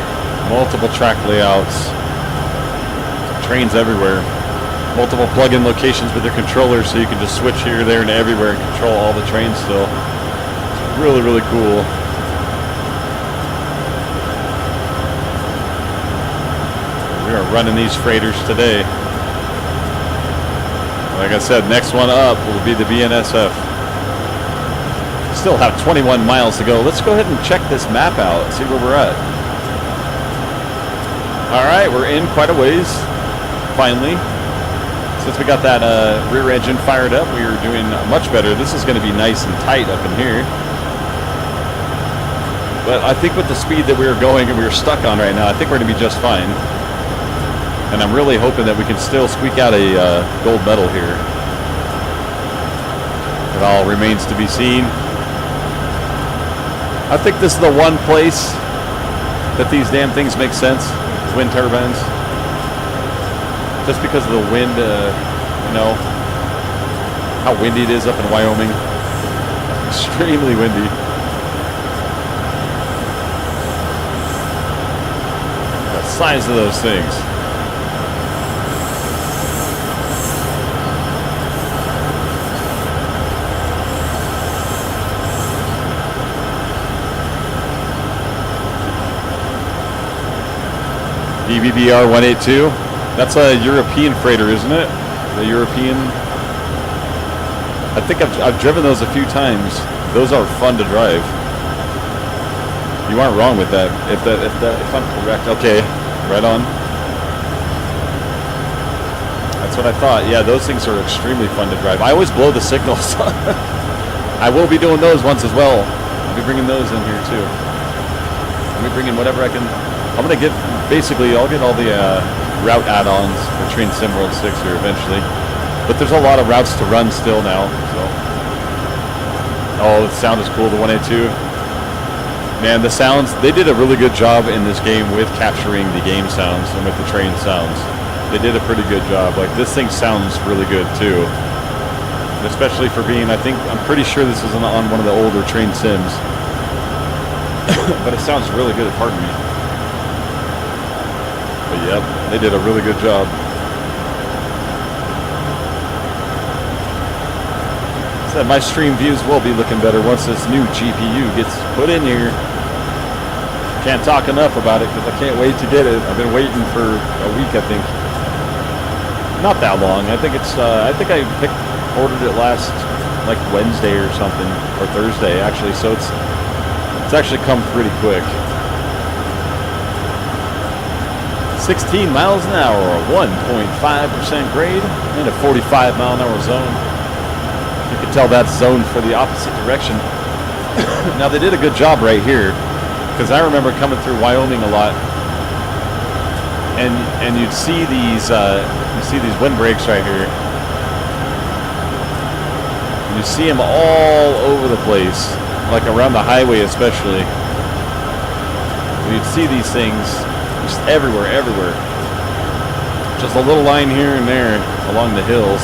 Multiple track layouts, trains everywhere, multiple plug-in locations with their controllers, so you can just switch here, there, and everywhere and control all the trains still. It's really, really cool. We are running these freighters today. Like I said, next one up will be the BNSF. Still have 21 miles to go. Let's go ahead and check this map out, see where we're at. All right, we're in quite a ways, finally. Since we got that rear engine fired up, we are doing much better. This is going to be nice and tight up in here. But I think with the speed that we were going and we were stuck on right now, I think we're going to be just fine. And I'm really hoping that we can still squeak out a gold medal here. It all remains to be seen. I think this is the one place that these damn things make sense, wind turbines. Just because of the wind, how windy it is up in Wyoming. Extremely windy. The size of those things. EBBR 182. That's a European freighter, isn't it? The European I think I've driven those a few times. Those are fun to drive. You aren't wrong with that. If I'm correct, okay, right on. That's what I thought. Yeah, those things are extremely fun to drive. I always blow the signals. I will be doing those once as well. I'll be bringing those in here too. I'll be bringing whatever I can. I'm gonna get basically. I'll get all the route add-ons for Train Sim World 6 here eventually. But there's a lot of routes to run still now. So. Oh, the sound is cool. The 182. Man, the sounds, they did a really good job in this game with capturing the game sounds and with the train sounds. They did a pretty good job. Like, this thing sounds really good, too. Especially for being, I'm pretty sure this is on one of the older train sims. But it sounds really good, pardon me. But yep, they did a really good job. Said my stream views will be looking better once this new GPU gets put in here. Can't talk enough about it because I can't wait to get it. I've been waiting for a week, I think. Not that long. I think it's. I think I ordered it last like Wednesday or something, or Thursday actually. So it's actually come pretty quick. 16 miles an hour, 1.5% grade, in a 45 mile an hour zone. You can tell that's zoned for the opposite direction. Now they did a good job right here. Because I remember coming through Wyoming a lot, and you'd see these windbreaks right here, and you see them all over the place, like around the highway especially. You'd see these things just everywhere. Just a little line here and there along the hills.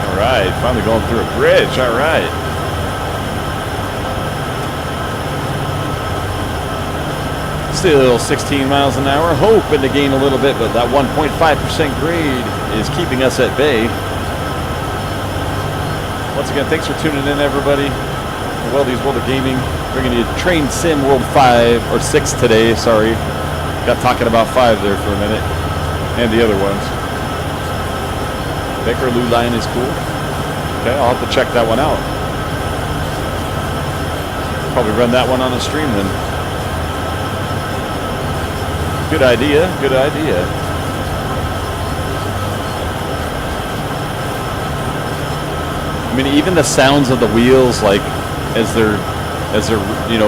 All right, finally going through a bridge. All right. Still 16 miles an hour, hoping to gain a little bit, but that 1.5% grade is keeping us at bay. Once again, thanks for tuning in, everybody. Weldy's World of Gaming, bringing you Train Sim World 5, or 6 today, sorry. Got talking about 5 there for a minute, and the other ones. Baker Lou Line is cool. Okay, I'll have to check that one out. Probably run that one on a stream then. Good idea, good idea. I mean, even the sounds of the wheels, like as they're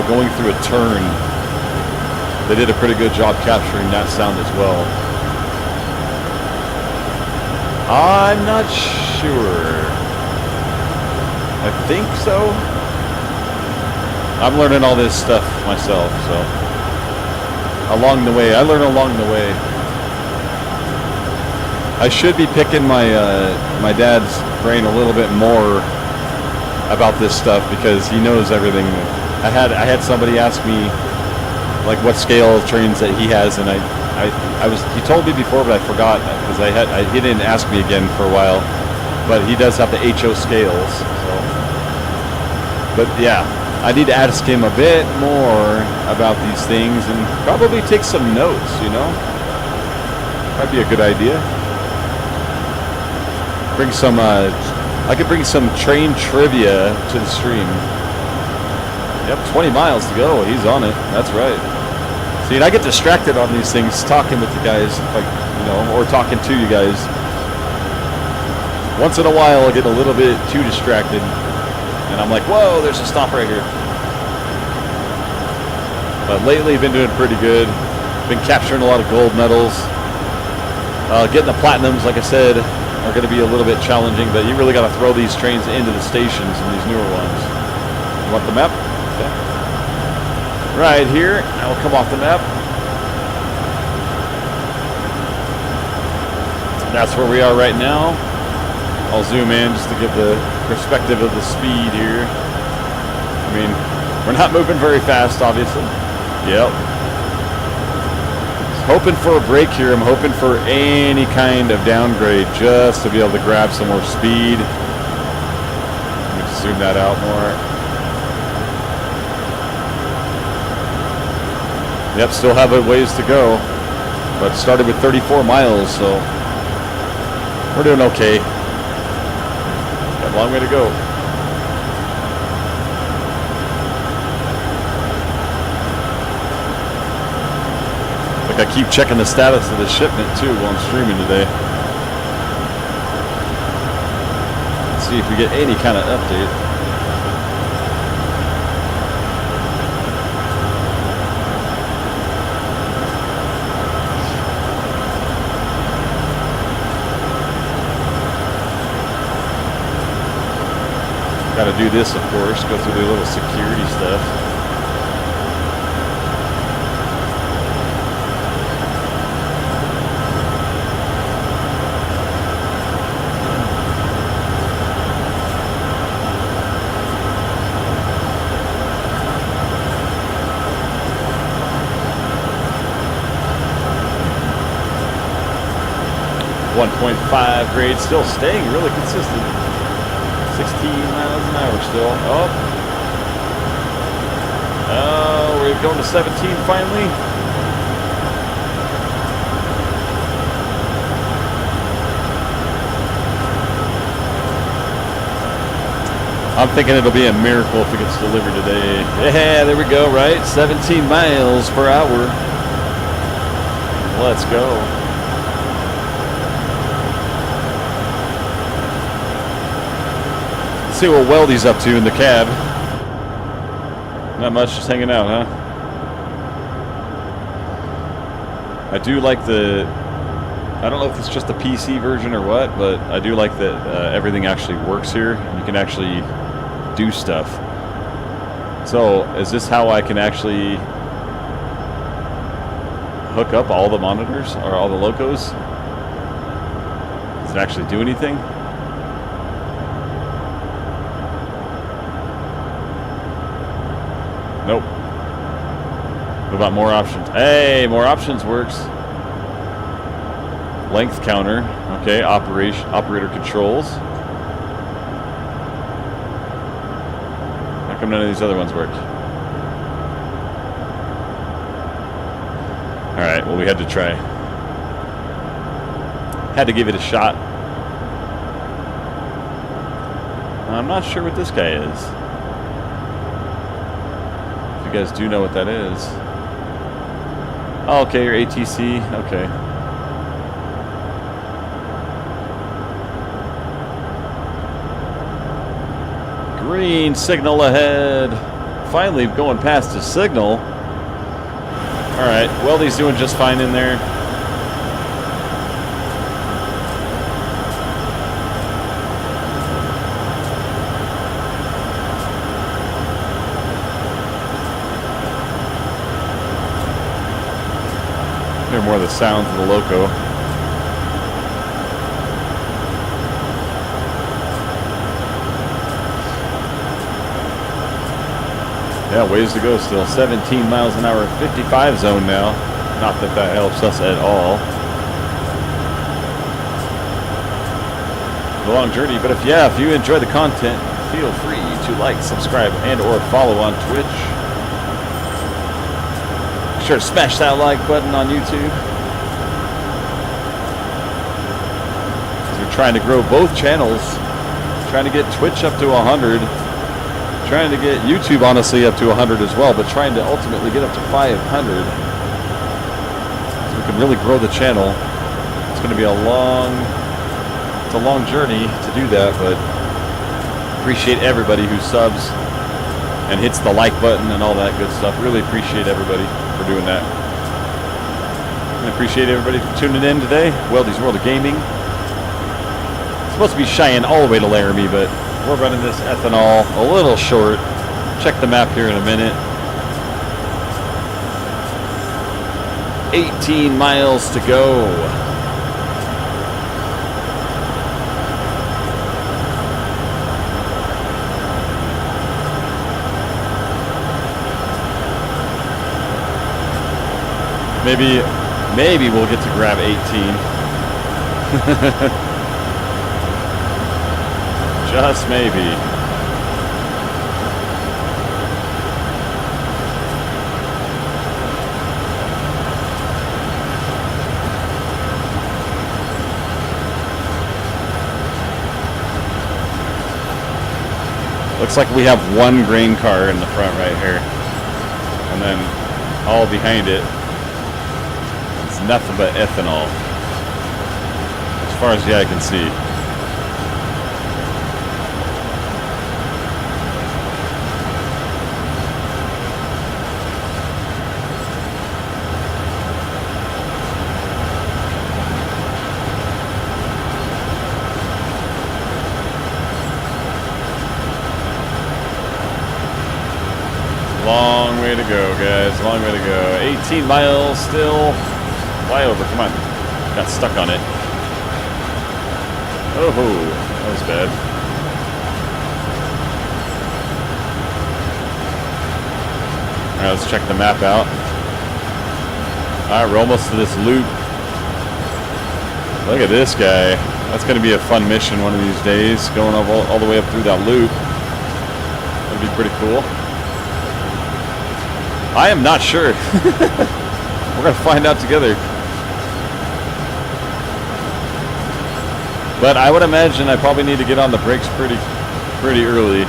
going through a turn, they did a pretty good job capturing that sound as well. I'm not sure. I think so. I'm learning all this stuff myself, so. Along the way, I learn along the way. I should be picking my my dad's brain a little bit more about this stuff because he knows everything. I had somebody ask me like what scale of trains that he has, and he told me before, but I forgot because he didn't ask me again for a while. But he does have the HO scales. So. But yeah. I need to ask him a bit more about these things and probably take some notes, you know? That'd be a good idea. Bring some, I could bring some train trivia to the stream. Yep, 20 miles to go. He's on it. That's right. See, and I get distracted on these things talking with the guys, like, or talking to you guys. Once in a while, I'll get a little bit too distracted. And I'm like, whoa, there's a stop right here. But lately, I've been doing pretty good. Been capturing a lot of gold medals. Getting the platinums, like I said, are going to be a little bit challenging, but you really got to throw these trains into the stations and these newer ones. You want the map? Okay. Right here, I will come off the map. That's where we are right now. I'll zoom in just to give the perspective of the speed here. I mean, we're not moving very fast, obviously. Yep. Hoping for a break here. I'm hoping for any kind of downgrade just to be able to grab some more speed. Let me zoom that out more. Yep, still have a ways to go. But started with 34 miles, so We're doing okay. Got a long way to go. Like I keep checking the status of the shipment too while I'm streaming today. Let's see if we get any kind of update. Got to do this, of course, go through the little security stuff. .5 grade, still staying really consistent. 16 miles an hour still. Oh, we're going to 17 finally. I'm thinking it'll be a miracle if it gets delivered today. Yeah, there we go, right? 17 miles per hour. Let's go. See what Weldy's up to in the cab. Not much, just hanging out, huh? I do like the... I don't know if it's just the PC version or what, but I do like that everything actually works here. You can actually do stuff. So, is this how I can actually hook up all the monitors or all the locos? Does it actually do anything? Nope. What about more options? Hey, more options works. Length counter. Okay, operator controls. How come none of these other ones worked? Alright, well we had to try. Had to give it a shot. I'm not sure what this guy is. You guys do know what that is. Oh, okay, your ATC. Okay. Green signal ahead. Finally going past the signal. Alright, Weldy's doing just fine in there. Hear more of the sounds of the loco. Yeah, ways to go still. 17 miles an hour, 55 zone now. Not that that helps us at all. A long journey, but if you enjoy the content, feel free to like, subscribe, and or follow on Twitch. Be sure to smash that like button on YouTube. We're trying to grow both channels. Trying to get Twitch up to 100. Trying to get YouTube, honestly, up to 100 as well, but trying to ultimately get up to 500. So we can really grow the channel. It's going to be a long journey to do that, but appreciate everybody who subs and hits the like button and all that good stuff. Really appreciate everybody for doing that. And appreciate everybody for tuning in today. Weldy's World of Gaming. It's supposed to be Cheyenne all the way to Laramie, but we're running this ethanol a little short. Check the map here in a minute. 18 miles to go. Maybe we'll get to grab 18. Just maybe. Looks like we have one grain car in the front right here. And then all behind it, it's nothing but ethanol. As far as the eye can see. Long way to go, guys. Long way to go. 18 miles still. Fly over. Come on. Got stuck on it. Oh, that was bad. All right, let's check the map out. All right, we're almost to this loop. Look at this guy. That's going to be a fun mission one of these days, going all the way up through that loop. That'd be pretty cool. I am not sure. We're going to find out together. But I would imagine I probably need to get on the brakes pretty early.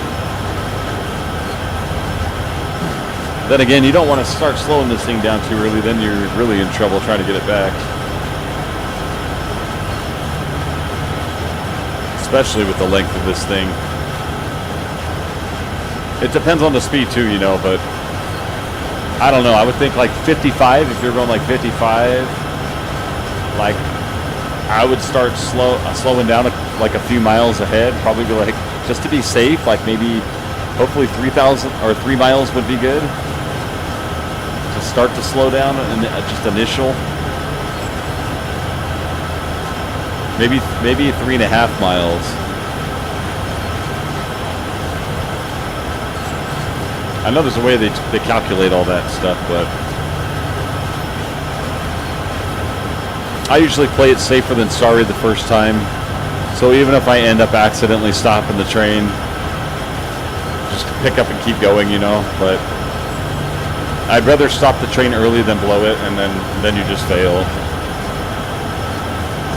Then again, you don't want to start slowing this thing down too early, then you're really in trouble trying to get it back. Especially with the length of this thing. It depends on the speed too, you know, but I don't know. I would think like 55, if you're going like 55, like I would start slowing down like a few miles ahead. Probably be like, just to be safe, like maybe hopefully 3,000 or 3 miles would be good. To start to slow down and just initial. Maybe 3.5 miles. I know there's a way they calculate all that stuff, but I usually play it safer than sorry the first time. So even if I end up accidentally stopping the train, just pick up and keep going, you know. But I'd rather stop the train early than blow it, and then you just fail.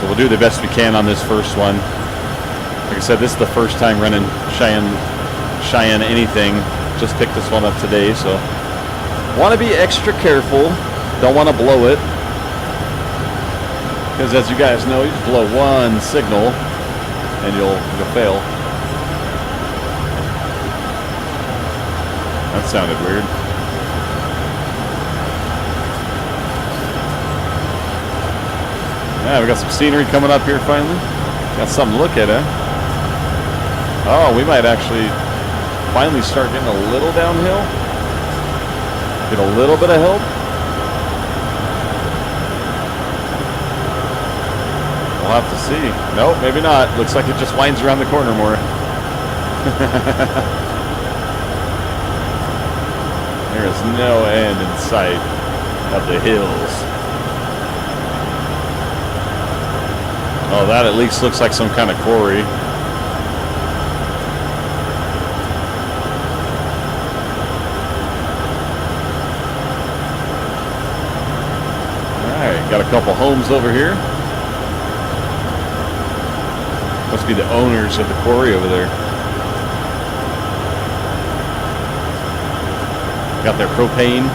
So we'll do the best we can on this first one. Like I said, this is the first time running Cheyenne anything. Just picked this one up today, so want to be extra careful. Don't want to blow it, because as you guys know, you just blow one signal and you'll fail. That sounded weird. Yeah, we got some scenery coming up here finally. Got something to look at, eh? Oh, we might actually finally start getting a little downhill. Get a little bit of help. We'll have to see. Nope, maybe not. Looks like it just winds around the corner more. There is no end in sight of the hills. Oh, that at least looks like some kind of quarry. Got a couple homes over here. Must be the owners of the quarry over there. Got their propane.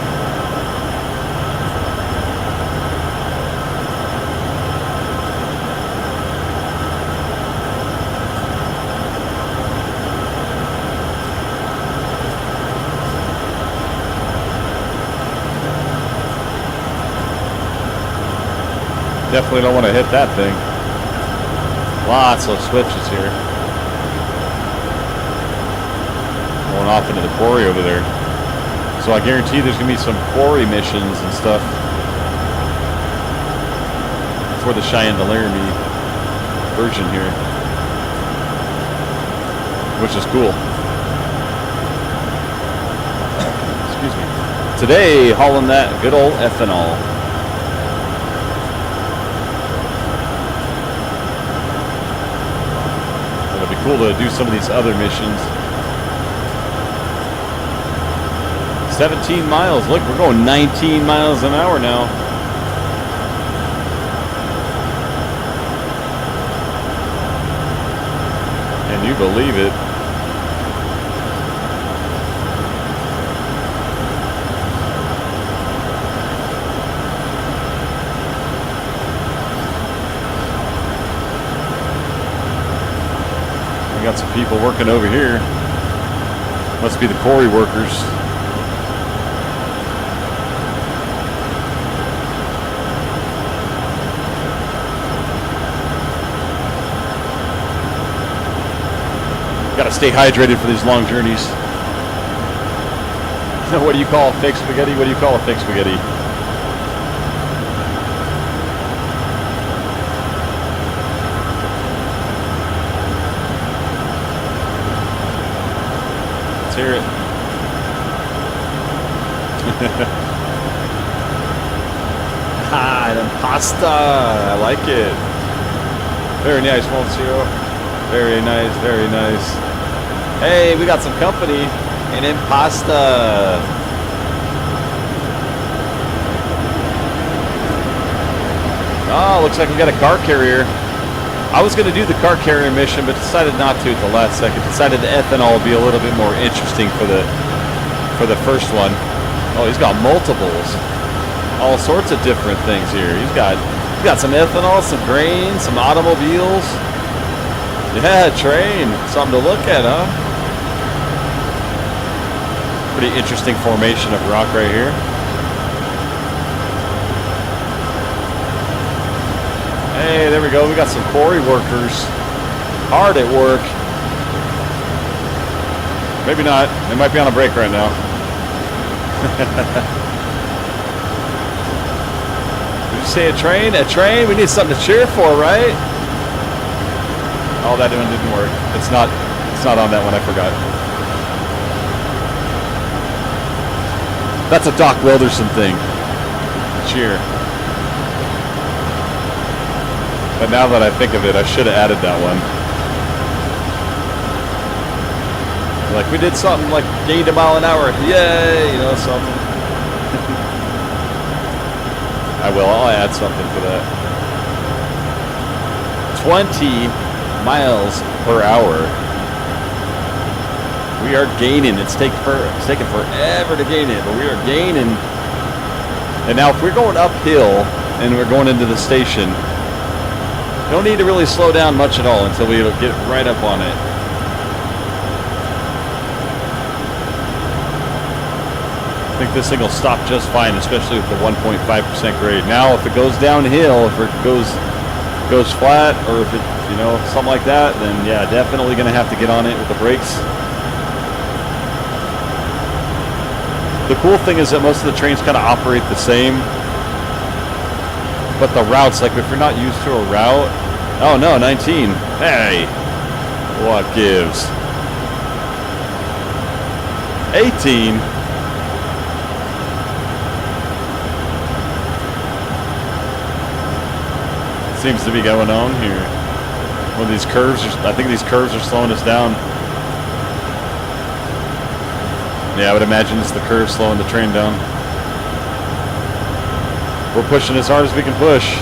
Definitely don't want to hit that thing. Lots of switches here. Going off into the quarry over there. So I guarantee there's going to be some quarry missions and stuff for the Cheyenne to Laramie version here, which is cool. Excuse me. Today, hauling that good old ethanol. It'll be cool to do some of these other missions. 17 miles. Look, we're going 19 miles an hour now. And you believe it. people working over here. Must be the quarry workers. Gotta stay hydrated for these long journeys. What do you call fake spaghetti? What do you call a fake spaghetti? Let's hear it. An impasta. I like it. Very nice, Monsieur. Very nice, very nice. Hey, we got some company. An impasta. Oh, looks like we got a car carrier. I was going to do the car carrier mission, but decided not to at the last second. Decided the ethanol would be a little bit more interesting for the first one. Oh, he's got multiples. All sorts of different things here. He's got some ethanol, some grain, some automobiles. Yeah, train. Something to look at, huh? Pretty interesting formation of rock right here. Hey, there we go. We got some quarry workers hard at work. Maybe not. They might be on a break right now. Did you say a train? A train? We need something to cheer for, right? Oh, that one didn't work. It's not on that one. I forgot. That's a Doc Wilderson thing. Cheer. But now that I think of it, I should have added that one. Like, we did something like gained a mile an hour. Yay! You know, something. I'll add something for that. 20 miles per hour. We are gaining. It's taking forever to gain it, but we are gaining. And now if we're going uphill and we're going into the station, don't need to really slow down much at all until we get right up on it. I think this thing will stop just fine, especially with the 1.5% grade. Now, if it goes downhill, if it goes flat, or if it, something like that, then yeah, definitely going to have to get on it with the brakes. The cool thing is that most of the trains kind of operate the same. But the routes, like if you're not used to a route, oh no, 19. Hey, what gives? 18. Seems to be going on here. Well, these curves I think these curves are slowing us down. Yeah, I would imagine it's the curve slowing the train down. We're pushing as hard as we can push.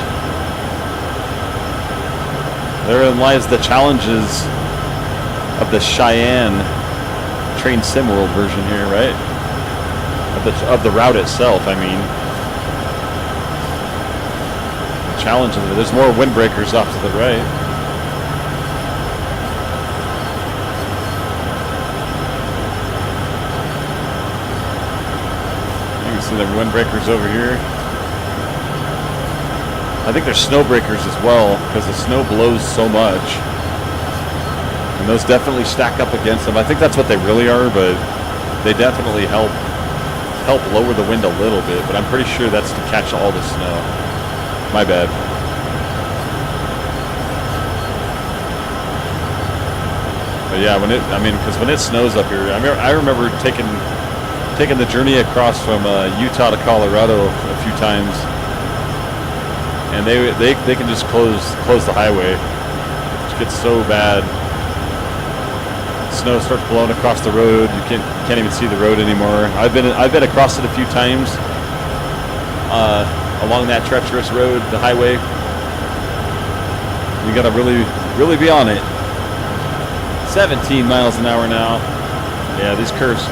Therein lies the challenges of the Cheyenne Train Sim World version here, right? Of the route itself, I mean. The challenges of it. There's more windbreakers off to the right. You can see the windbreakers over here. I think there's snow breakers as well, because the snow blows so much. And those definitely stack up against them. I think that's what they really are, but they definitely help lower the wind a little bit, but I'm pretty sure that's to catch all the snow. My bad. But yeah, because when it snows up here, I remember taking the journey across from Utah to Colorado a few times. And they can just close the highway. It gets so bad. Snow starts blowing across the road. You can't even see the road anymore. I've been across it a few times along that treacherous road, the highway. You gotta really be on it. 17 miles an hour now. Yeah, these curves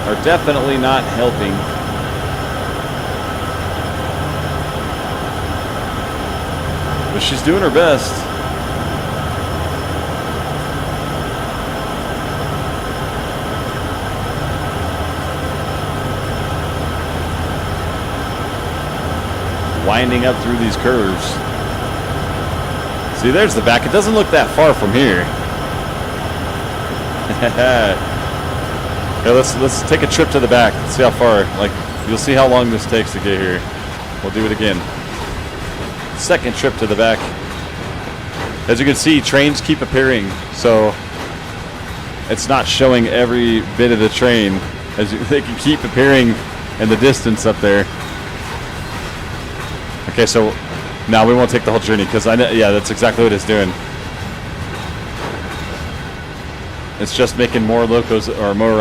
are definitely not helping. But she's doing her best. winding up through these curves. See, there's the back. It doesn't look that far from here. Yeah, let's take a trip to the back. Let's see how far. Like, you'll see how long this takes to get here. We'll do it again. Second trip to the back. As you can see, trains keep appearing, so it's not showing every bit of the train. They can keep appearing in the distance up there. Okay, so now we won't take the whole journey because I know, yeah, that's exactly what it's doing. It's just making more locos or more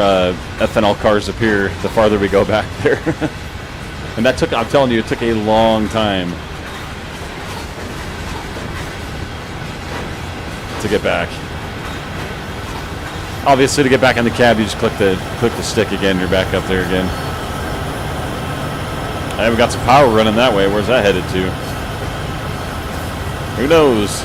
ethanol cars appear the farther we go back there. And that took, I'm telling you, it took a long time to get back. Obviously, to get back in the cab, you just click the stick again. You're back up there again. I haven't got some power running that way. Where's that headed to? Who knows?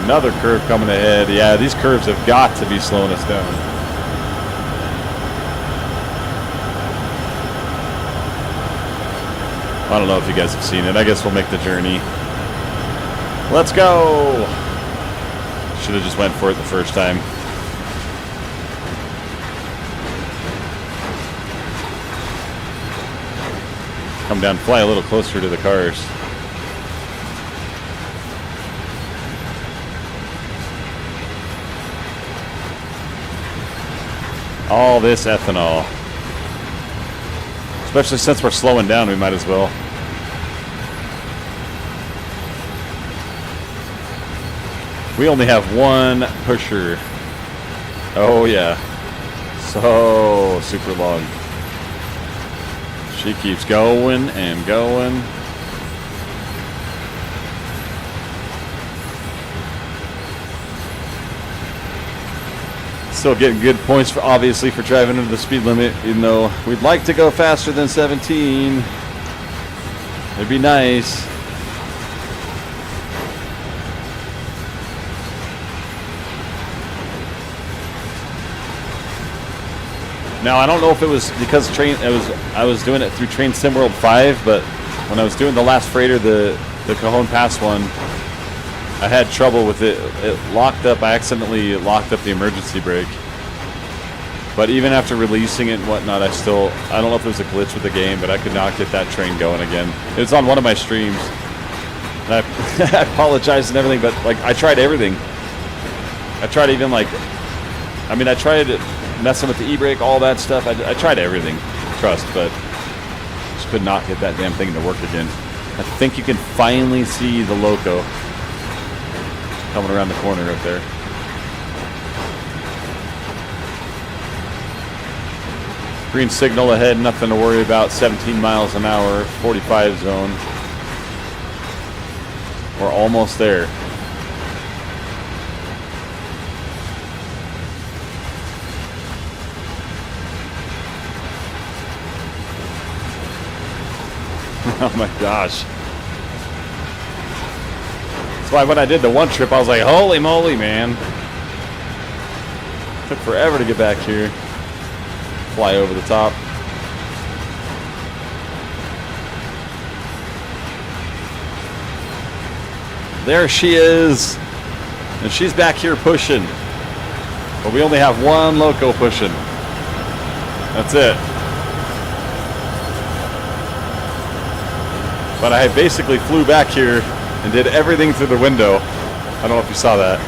Another curve coming ahead. Yeah, these curves have got to be slowing us down. I don't know if you guys have seen it. I guess we'll make the journey. Let's go! Should have just went for it the first time. Come down, fly a little closer to the cars. All this ethanol. Especially since we're slowing down, we might as well. We only have one pusher. Oh yeah. So super long. She keeps going and going. Still getting good points, for obviously, for driving under the speed limit, even though we'd like to go faster than 17. It'd be nice. Now, I don't know if it was because I was doing it through Train Sim World 5, but when I was doing the last freighter, the Cajon Pass one, I had trouble with it. It locked up. I accidentally locked up the emergency brake. But even after releasing it and whatnot, I don't know if it was a glitch with the game, but I could not get that train going again. It was on one of my streams. And I apologize and everything, but like I tried everything. I tried even like, I tried messing with the e-brake, all that stuff. I tried everything, trust, but just could not get that damn thing to work again. I think you can finally see the loco coming around the corner up there. Green signal ahead, nothing to worry about. 17 miles an hour, 45 zone. We're almost there. Oh my gosh. That's why when I did the one trip, I was like, holy moly, man. Took forever to get back here. Fly over the top. There she is. And she's back here pushing. But we only have one loco pushing. That's it. But I basically flew back here and did everything through the window. I don't know if you saw that.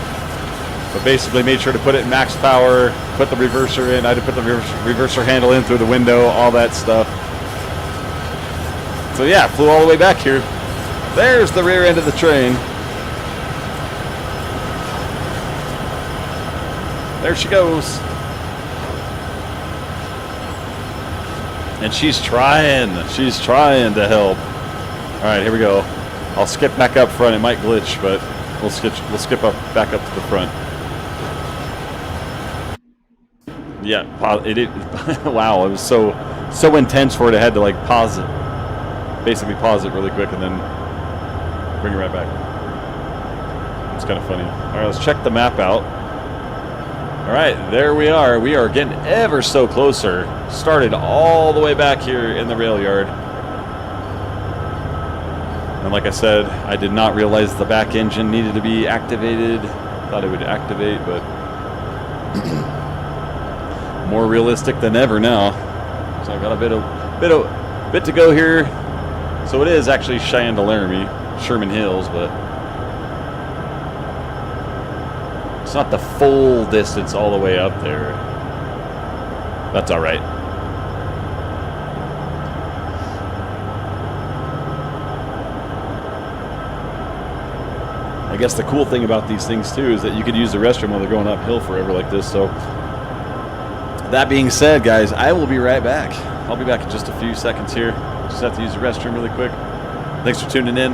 But basically made sure to put it in max power, put the reverser in. I had to put the reverser handle in through the window, all that stuff. So yeah, flew all the way back here. There's the rear end of the train. There she goes. And she's trying to help. All right, here we go. I'll skip back up front. It might glitch, but we'll skip up back up to the front. Yeah, wow, it was so intense for it. I had to like pause it, basically pause it really quick, and then bring it right back. It's kind of funny. All right, let's check the map out. All right, there we are. We are getting ever so closer. Started all the way back here in the rail yard. And like I said, I did not realize the back engine needed to be activated. Thought it would activate, but more realistic than ever now. So I got a bit to go here. So it is actually Cheyenne to Laramie, Sherman Hills, but it's not the full distance all the way up there. That's all right. I guess the cool thing about these things too is that you could use the restroom while they're going uphill forever like this. So that being said, guys, I will be right back. I'll be back in just a few seconds here. Just have to use the restroom really quick. Thanks for tuning in.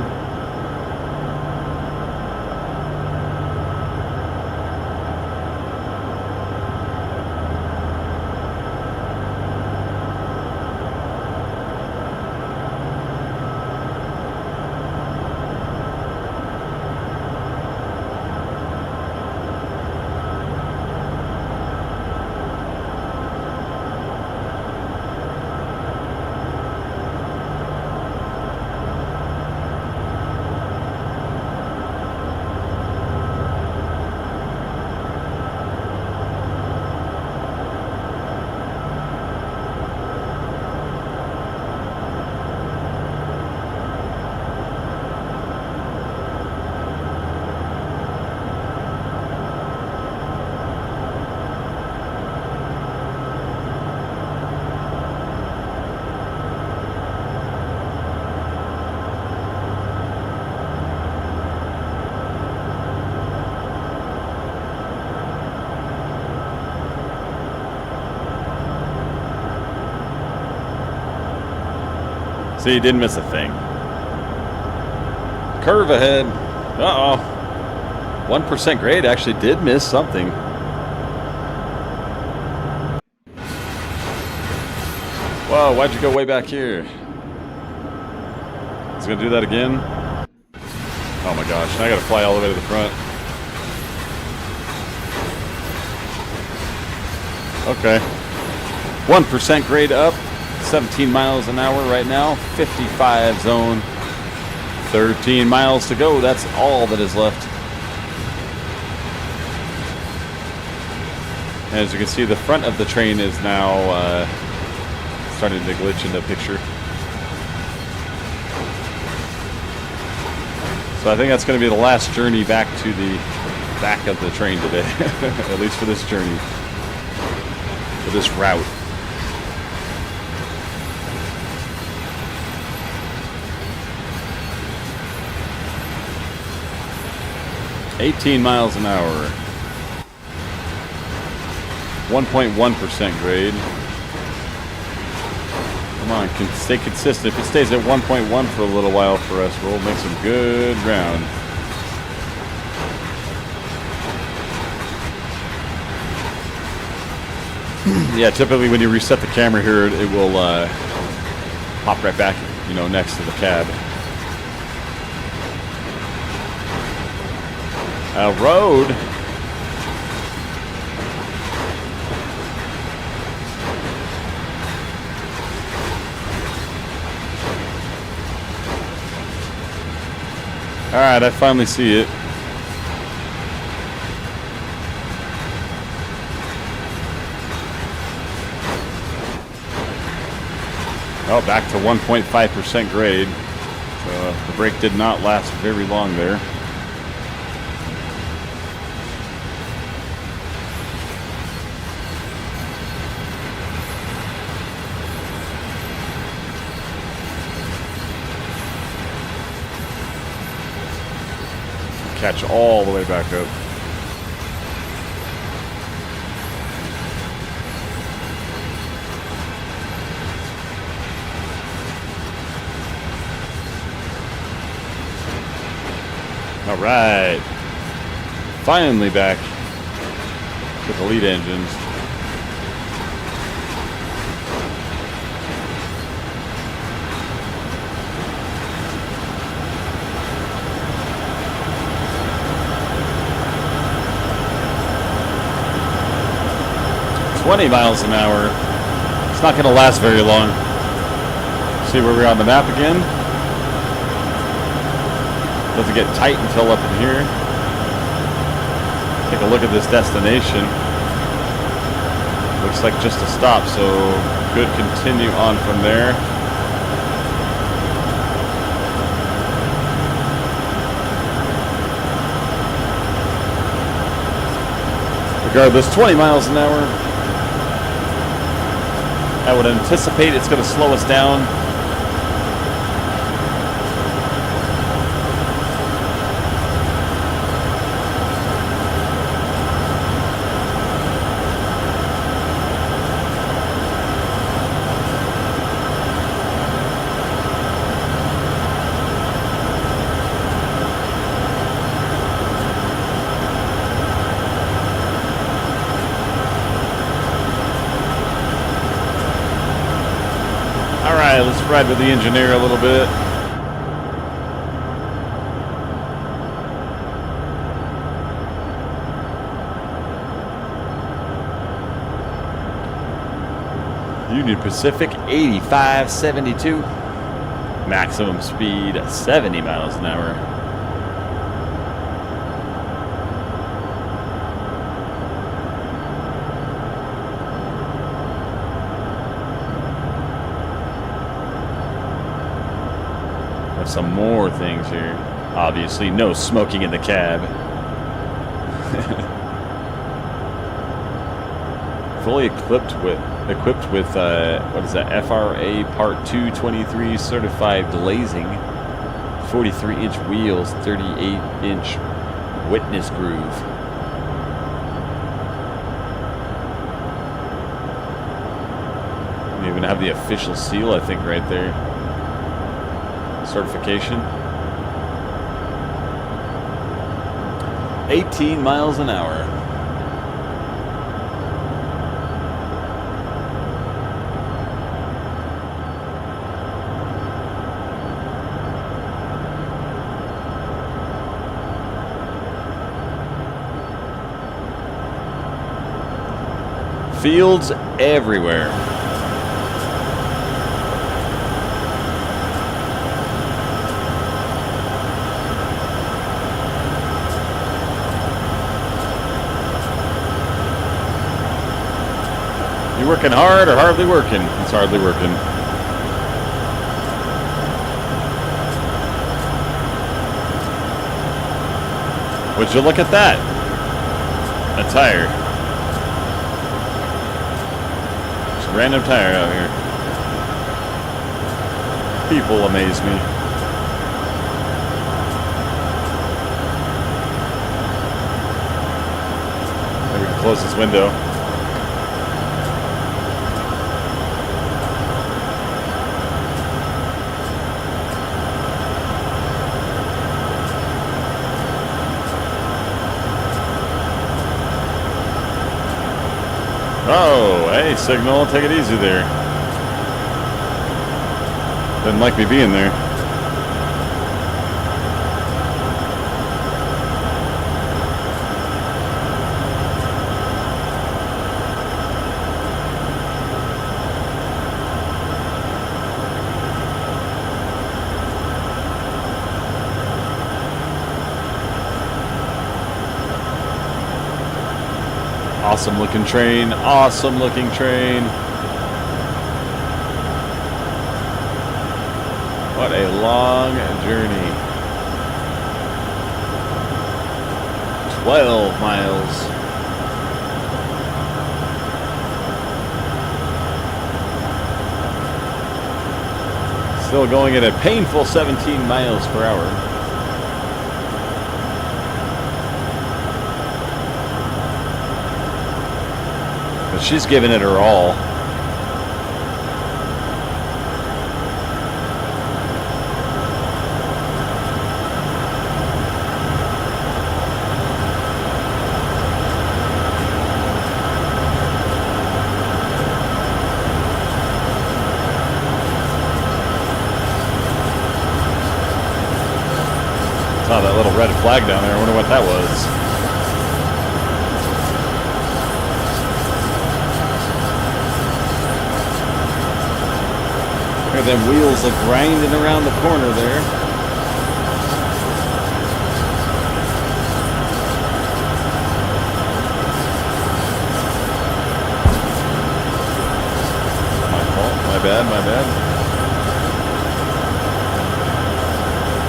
See, you didn't miss a thing. Curve ahead. Uh-oh. 1% grade actually did miss something. Whoa, why'd you go way back here? It's gonna do that again? Oh my gosh, now I gotta fly all the way to the front. Okay. 1% grade up. 17 miles an hour right now, 55 zone, 13 miles to go. That's all that is left. And as you can see, the front of the train is now starting to glitch into picture. So I think that's going to be the last journey back to the back of the train today, at least for this journey, for this route. $18 miles an hour. 1.1% grade. Come on, stay consistent. If it stays at 1.1 for a little while for us, we'll make some good ground. Yeah, typically when you reset the camera here, it will pop right back, you know, next to the cab. Road. All right, I finally see it. Oh, back to 1.5% grade. So the brake did not last very long there. Catch all the way back up. All right. Finally back with the lead engines. 20 miles an hour. It's not going to last very long. See where we're on the map again. Doesn't get tight until up in here. Take a look at this destination. Looks like just a stop, so could continue on from there. Regardless, 20 miles an hour. I would anticipate it's going to slow us down. Let's ride with the engineer a little bit. Union Pacific 8572. Maximum speed 70 miles an hour. Some more things here. Obviously, no smoking in the cab. Fully equipped with what is that? FRA Part 223 certified glazing. 43-inch wheels, 38-inch witness groove. We even have the official seal, I think, right there. Certification. 18 miles an hour. Fields everywhere. Working hard or hardly working? It's hardly working. Would you look at that? A tire. Just a random tire out here. People amaze me. Maybe we can close this window. Oh, hey, signal, take it easy there. Didn't like me being there. Awesome looking train, awesome looking train. What a long journey. 12 miles. Still going at a painful 17 miles per hour. But she's giving it her all. Saw that little red flag down there. I wonder what that was. Look at them wheels like grinding around the corner there. My fault. My bad.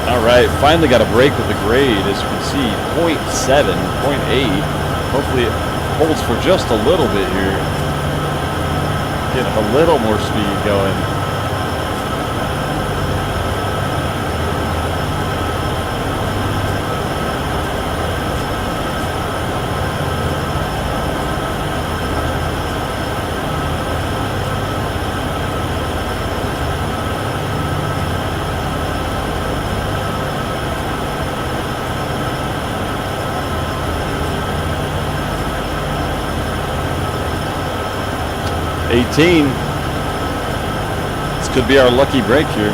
All right, finally got a break with the grade, as you can see, 0.7, 0.8. Hopefully it holds for just a little bit here. Getting a little more speed going. This could be our lucky break here.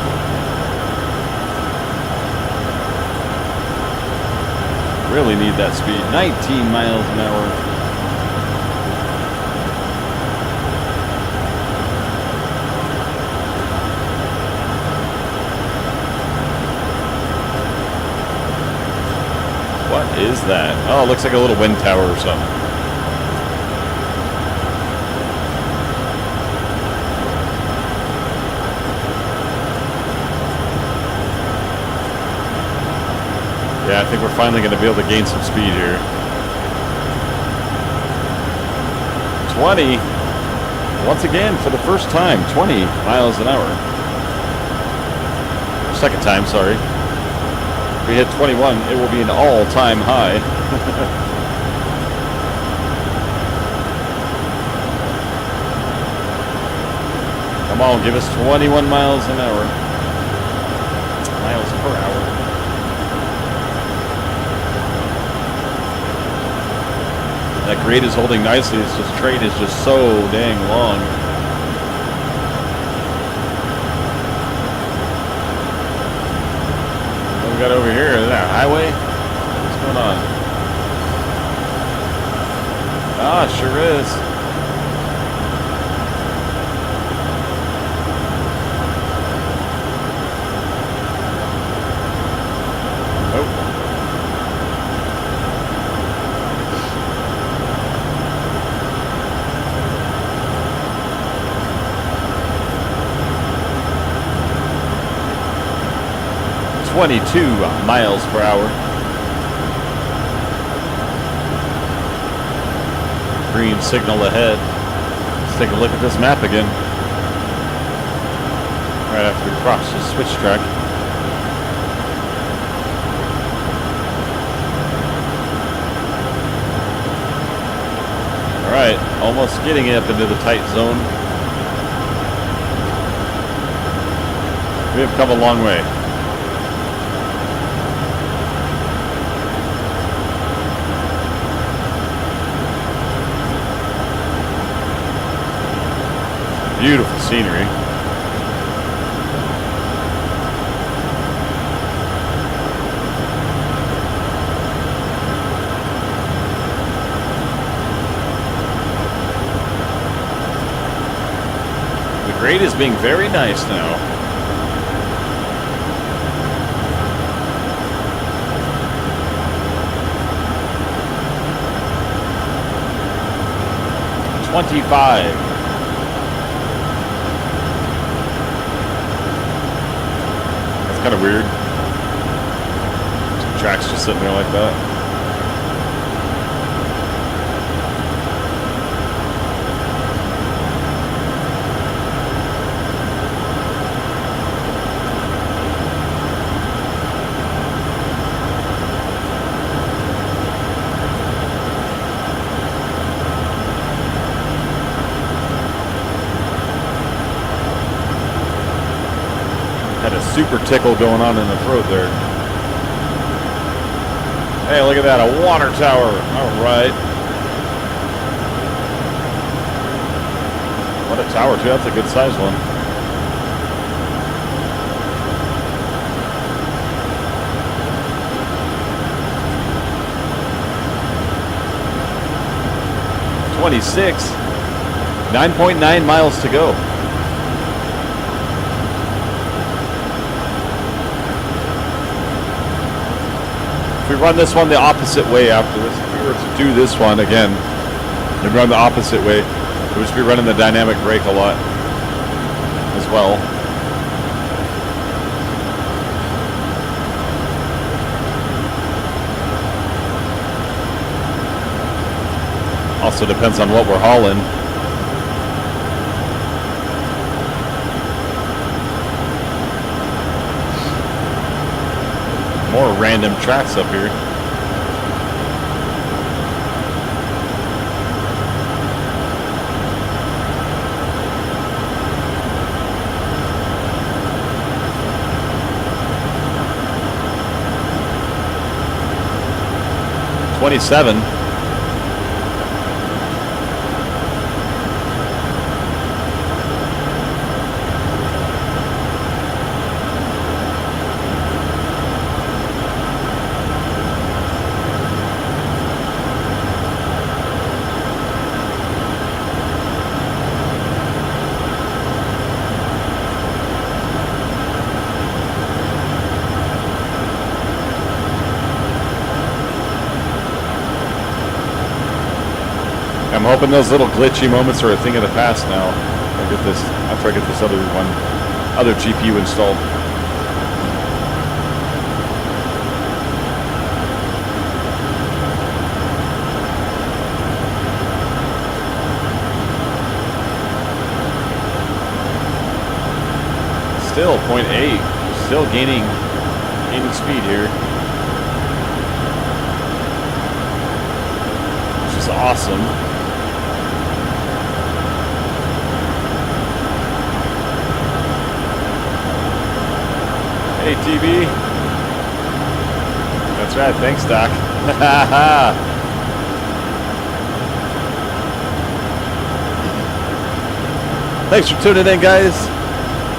Really need that speed. 19 miles an hour. What is that? Oh, it looks like a little wind tower or something. Yeah, I think we're finally going to be able to gain some speed here. 20. Once again, for the first time, 20 miles an hour. Second time, sorry. If we hit 21, it will be an all-time high. Come on, give us 21 miles an hour. Miles per hour. That grade is holding nicely. It's just straight is just so dang long. What we got over here? Is that a highway? What's going on? Ah, sure is. Oh. miles per hour. Green signal ahead. Let's take a look at this map again. Right after we cross the switch track. All right, almost getting up into the tight zone. We have come a long way. Beautiful scenery. The grade is being very nice now. $25. Kind of weird. Some tracks just sitting there like that. Had a super tickle going on in the throat there. Hey, look at that, a water tower. All right. What a tower, too. That's a good size one. $26. 9.9 miles to go. If we run this one the opposite way after this, if we were to do this one again and run the opposite way, we'll just be running the dynamic brake a lot as well. Also depends on what we're hauling. More random tracks up here. '27. I'm hoping those little glitchy moments are a thing of the past now. After I get this other GPU installed. Still 0.8. Still gaining speed here, which is awesome. Hey, TV. That's right. Thanks, Doc. Thanks for tuning in, guys.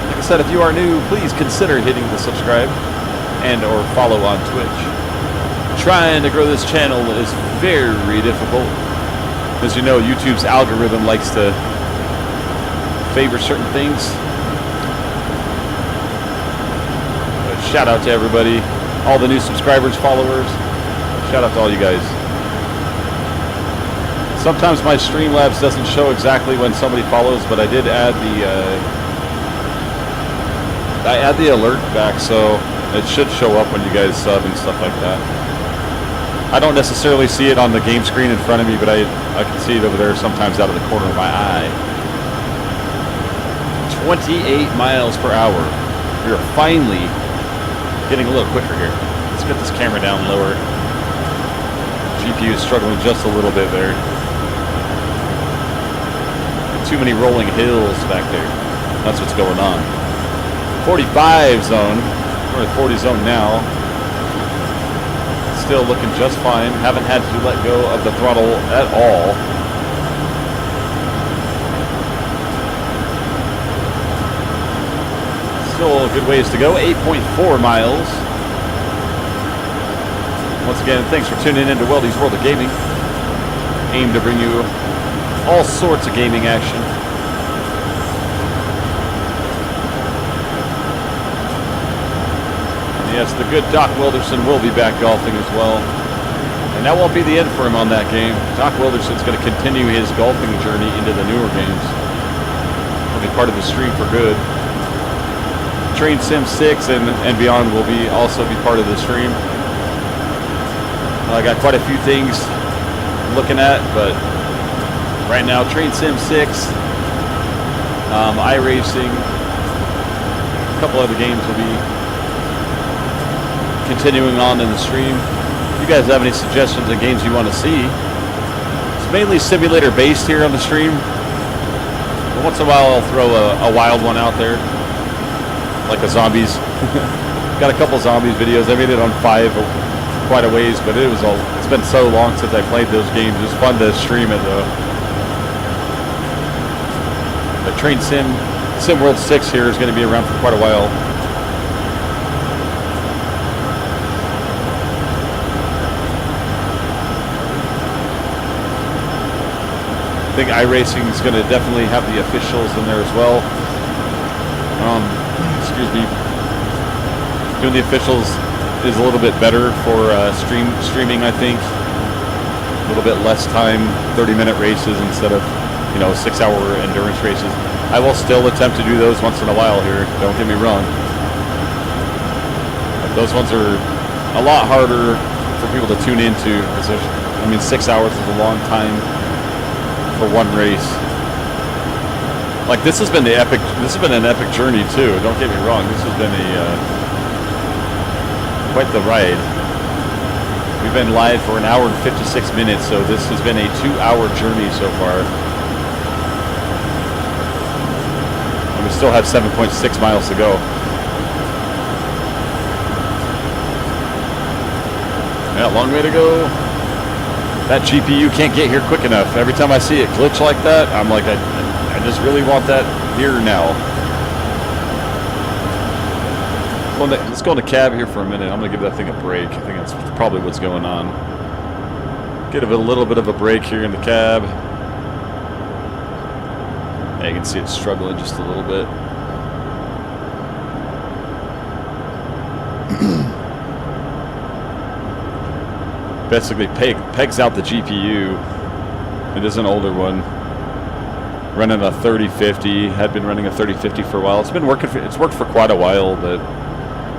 Like I said, if you are new, please consider hitting the subscribe and or follow on Twitch. Trying to grow this channel is very difficult. As you know, YouTube's algorithm likes to favor certain things. Shout out to everybody, all the new subscribers, followers. Shout out to all you guys. Sometimes my Streamlabs doesn't show exactly when somebody follows, but I did add the alert back, so it should show up when you guys sub and stuff like that. I don't necessarily see it on the game screen in front of me, but I can see it over there sometimes out of the corner of my eye. 28 miles per hour. We are finally getting a little quicker here. Let's get this camera down lower. GPU is struggling just a little bit there. Too many rolling hills back there. That's what's going on. 45 zone. We're in the 40 zone now. Still looking just fine. Haven't had to let go of the throttle at all. Still a good ways to go. 8.4 miles. Once again, thanks for tuning in to Weldy's World of Gaming. Aim to bring you all sorts of gaming action. And yes, the good Doc Wilderson will be back golfing as well. And that won't be the end for him on that game. Doc Wilderson's going to continue his golfing journey into the newer games. He'll be part of the stream for good. Train Sim 6 and beyond will also be part of the stream. I got quite a few things I'm looking at, but right now Train Sim 6, iRacing, a couple other games will be continuing on in the stream. If you guys have any suggestions of games you want to see, it's mainly simulator based here on the stream. But once in a while I'll throw a wild one out there. Like a zombies. Got a couple zombies videos. I made it on 5 quite a ways, but it's been so long since I played those games. It's fun to stream it though. The Train Sim World 6 here is going to be around for quite a while. I think iRacing is going to definitely have the officials in there as well. Excuse me, doing the officials is a little bit better for streaming, I think. A little bit less time, 30-minute races instead of, 6-hour endurance races. I will still attempt to do those once in a while here, don't get me wrong. But those ones are a lot harder for people to tune into. 6 hours is a long time for one race. Like, this has been an epic journey too, don't get me wrong. This has been quite the ride. We've been live for 1 hour and 56 minutes, so this has been a 2-hour journey so far. And we still have 7.6 miles to go. Yeah, long way to go. That GPU can't get here quick enough. Every time I see it glitch like that, I'm like, I just really want that here now. Let's go in the cab here for a minute. I'm going to give that thing a break. I think that's probably what's going on. Get a little bit of a break here in the cab. Yeah, you can see it struggling just a little bit. Basically pegs out the GPU. It is an older one. Running a 3050. Had been running a 3050 for a while. It's been working. It's worked for quite a while, but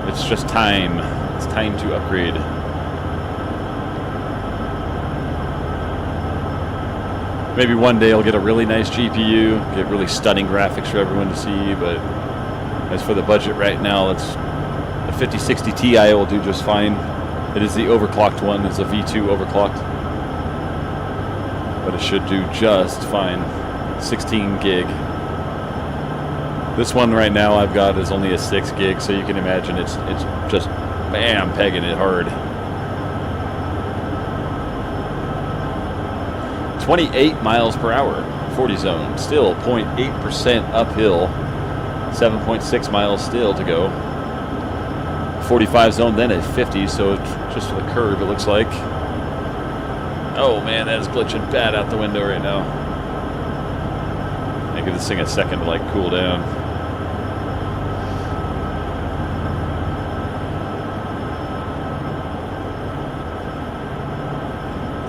it's just time. It's time to upgrade. Maybe one day I'll get a really nice GPU, get really stunning graphics for everyone to see, but as for the budget right now, it's a 5060 Ti will do just fine. It is the overclocked one. It's a V2 overclocked. But it should do just fine. 16 gig. This one right now I've got is only a 6 gig, so you can imagine it's just bam, pegging it hard. 28 miles per hour, 40 zone, still 0.8% uphill, 7.6 miles still to go. 45 zone, then at 50, so just for the curve it looks like. Oh man, that is glitching bad out the window right now. I give this thing a second to like cool down.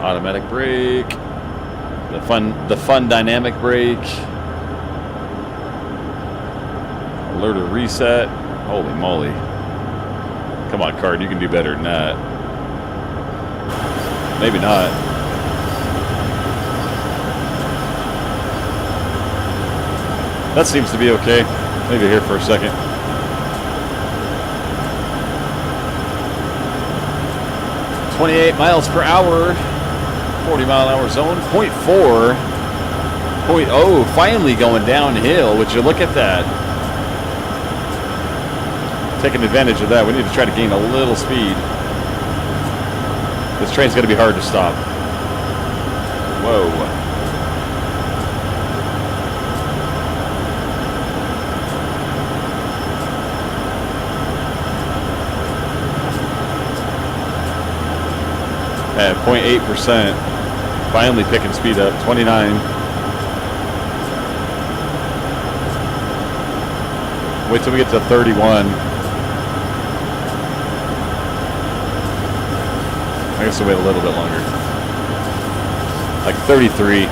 Automatic brake. The fun dynamic brake. Alerter reset. Holy moly. Come on, card, you can do better than that. Maybe not. That seems to be okay. Leave it here for a second. .28 miles per hour. 40-mile-an-hour zone. 0.4. 0.0. Finally going downhill. Would you look at that? Taking advantage of that. We need to try to gain a little speed. This train's going to be hard to stop. Whoa. At 0.8%. Finally picking speed up. 29. Wait till we get to 31. I guess we'll wait a little bit longer. Like 33.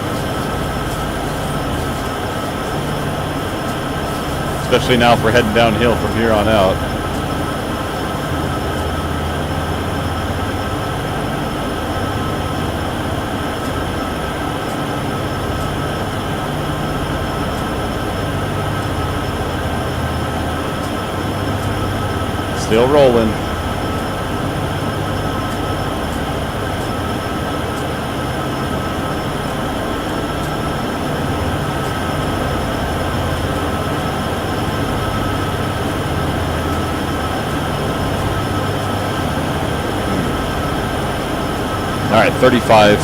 Especially now if we're heading downhill from here on out. Still rolling. All right, 35.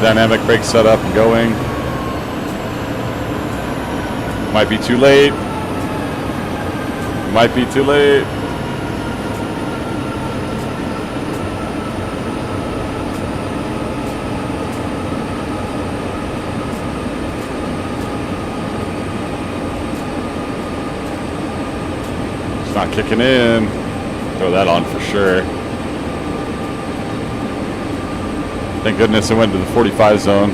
Dynamic brake set up and going. Might be too late. Might be too late. not kicking in. Throw that on for sure. Thank goodness it went to the 45 zone.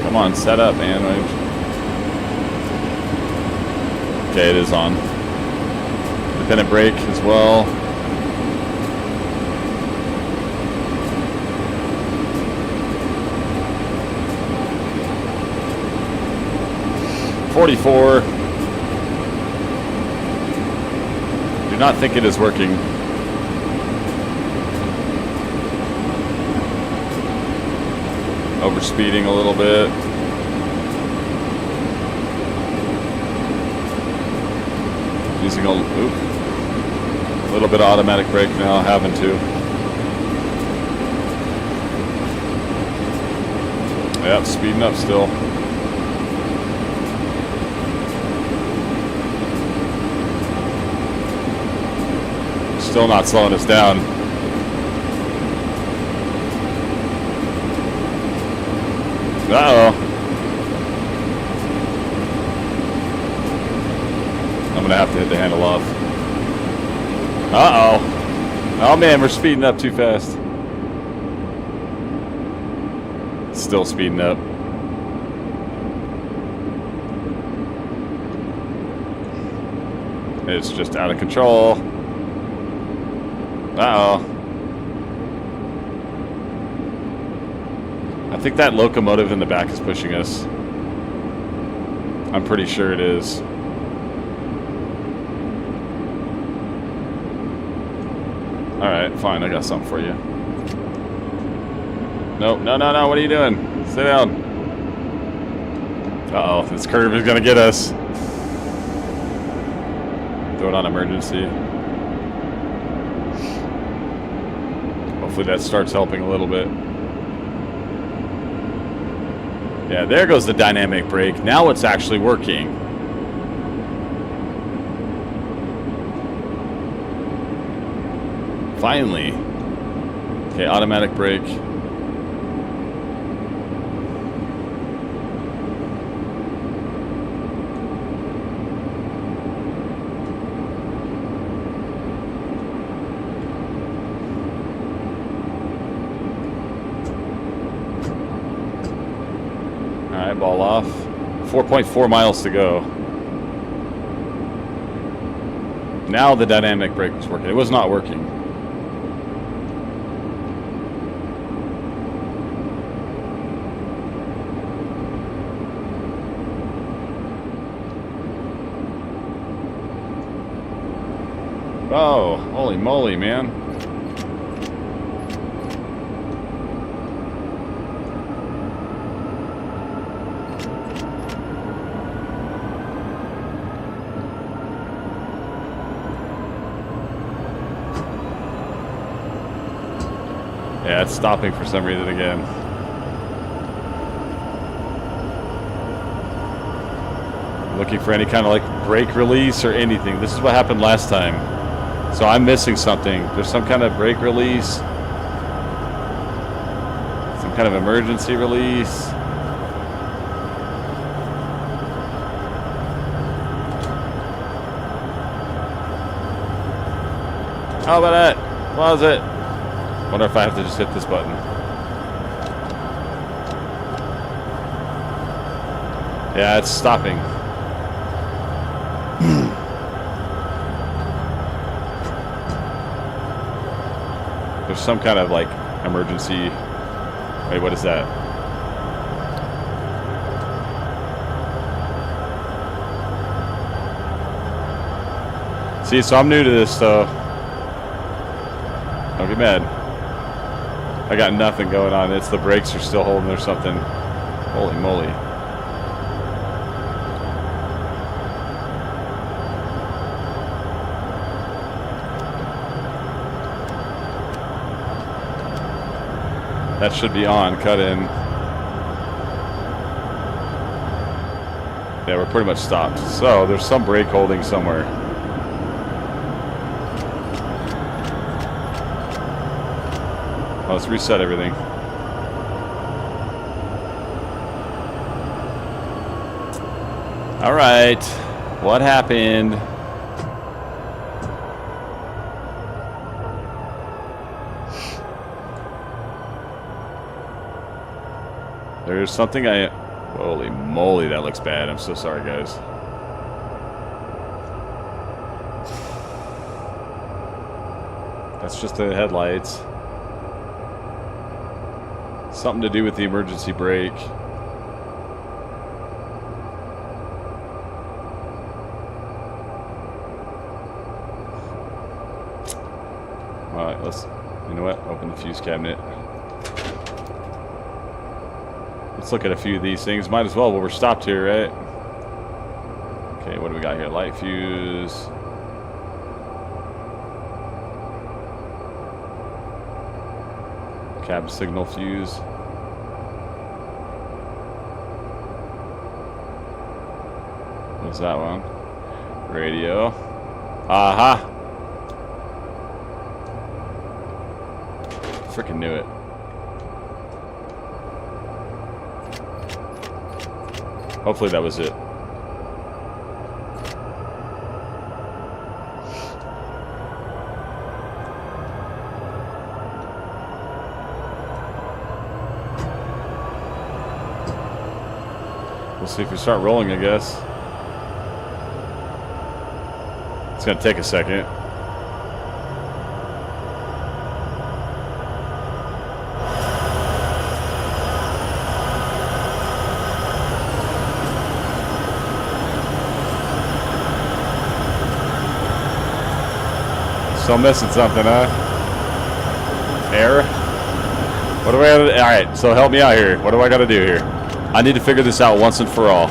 Come on, set up, man. Okay, it is on. Independent brake as well. .44. Do not think it is working. Overspeeding a little bit. Using a little bit of automatic brake now, having to. Yep, speeding up still. Still not slowing us down. Uh-oh. I'm gonna have to hit the handle off. Uh-oh. Oh man, we're speeding up too fast. Still speeding up. It's just out of control. Uh-oh. I think that locomotive in the back is pushing us. I'm pretty sure it is. Alright, fine. I got something for you. Nope. No, no, no. What are you doing? Sit down. Uh-oh. This curve is going to get us. Throw it on emergency. Hopefully that starts helping a little bit. Yeah, there goes the dynamic brake. Now it's actually working. Finally. Okay, automatic brake. Alright, ball off. 4.4 miles to go. Now the dynamic brake was working. It was not working. Oh, holy moly, man. Yeah, it's stopping for some reason again. Looking for any kind of like brake release or anything. This is what happened last time. So I'm missing something. There's some kind of brake release. Some kind of emergency release. How about that? Pause it. Wonder if I have to just hit this button. Yeah, it's stopping. There's some kind of like emergency. Wait, what is that? See, so I'm new to this, so don't get mad. I got nothing going on. It's the brakes are still holding or something. Holy moly. That should be on, cut in. Yeah, we're pretty much stopped. So there's some brake holding somewhere. Oh, let's reset everything. All right. What happened? There's something Holy moly, that looks bad. I'm so sorry, guys. That's just the headlights. Something to do with the emergency brake. Alright, you know what? Open the fuse cabinet. Let's look at a few of these things. Might as well while we're stopped here, right? Okay, what do we got here? Light fuse. Cab signal fuse. What's that one? Radio. Aha! Freaking knew it. Hopefully that was it. We'll see if we start rolling, I guess. It's gonna take a second. So I'm missing something, huh? Air? What do I gotta do? Alright, so help me out here. What do I gotta do here? I need to figure this out once and for all.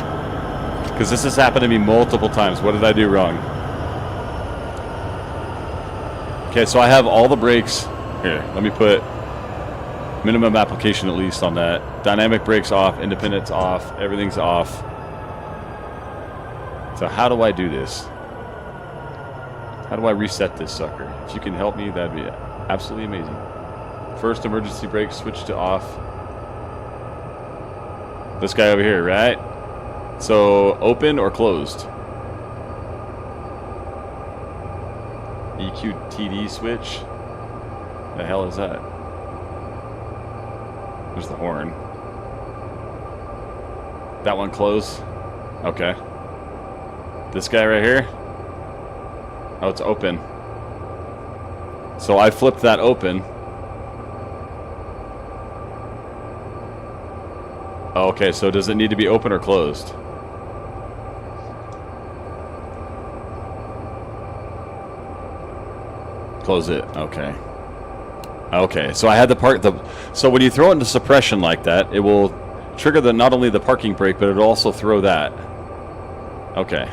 Because this has happened to me multiple times. What did I do wrong? Okay, so I have all the brakes. Here, let me put minimum application at least on that. Dynamic brakes off, independence off, everything's off. So how do I do this? How do I reset this sucker? If you can help me, that'd be absolutely amazing. First emergency brake, switch to off. This guy over here, right? So open or closed? EQTD switch? The hell is that? There's the horn. That one close? Okay. This guy right here? Oh, it's open. So I flipped that open. Oh, okay, so does it need to be open or closed? Close it. Okay. Okay, so I had to park so when you throw it into suppression like that, it will trigger not only the parking brake, but it'll also throw that. Okay.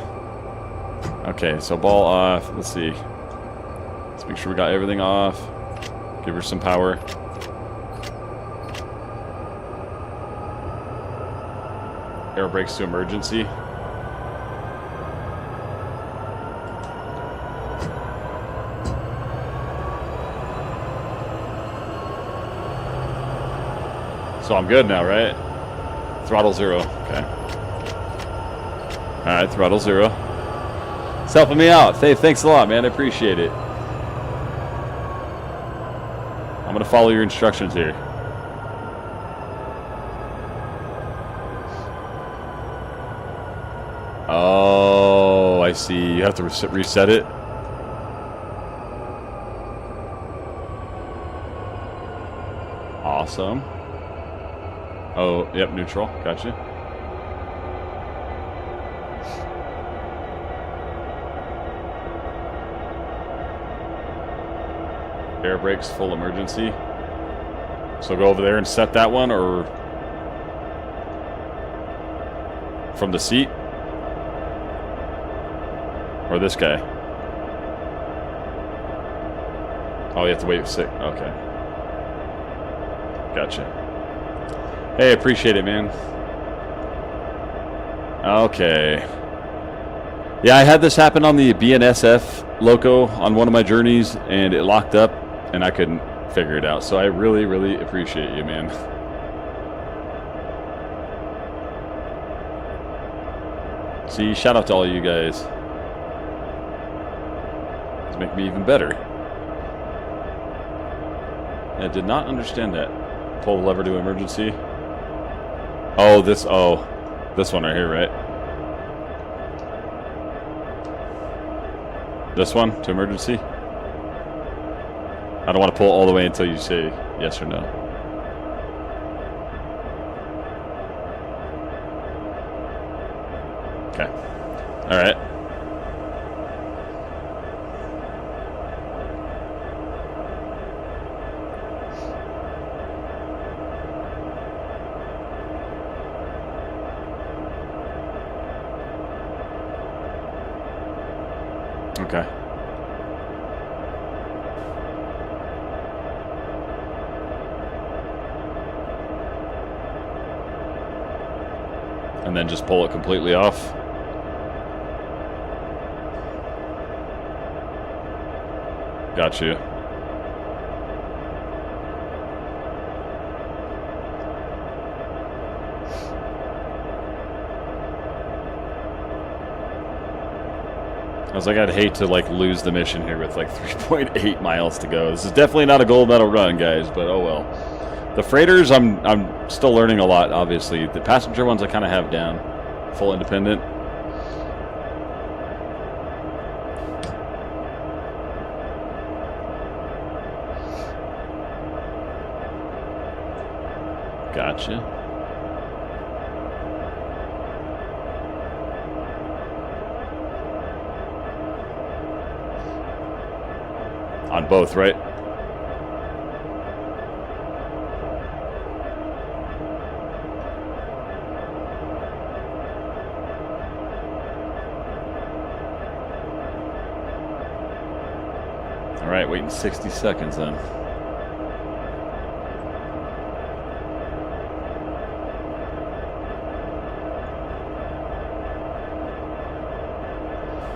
Okay, so ball off. Let's see. Let's make sure we got everything off. Give her some power. Air brakes to emergency. So I'm good now, right? Throttle 0. Okay. Alright, throttle 0. It's helping me out. Hey, thanks a lot, man. I appreciate it. I'm going to follow your instructions here. Oh, I see. You have to reset it. Awesome. Oh, yep, neutral. Gotcha. Air brakes, full emergency. So go over there and set that one, or from the seat, or this guy. Oh, you have to wait 6. Okay. Gotcha. Hey, appreciate it, man. Okay. Yeah, I had this happen on the BNSF loco on one of my journeys, and it locked up, and I couldn't figure it out. So I really, really appreciate you, man. See, shout out to all you guys. It's making me even better. I did not understand that. Pull the lever to emergency. Oh, this one right here, right? This one to emergency? I don't want to pull all the way until you say yes or no. Okay. All right. Okay. And then just pull it completely off. Got you. I was like, I'd hate to like lose the mission here with like 3.8 miles to go. This is definitely not a gold medal run, guys, but oh well. The freighters, I'm still learning a lot, obviously. The passenger ones I kind of have down. Full independent. Gotcha. On both, right? All right, waiting 60 seconds then.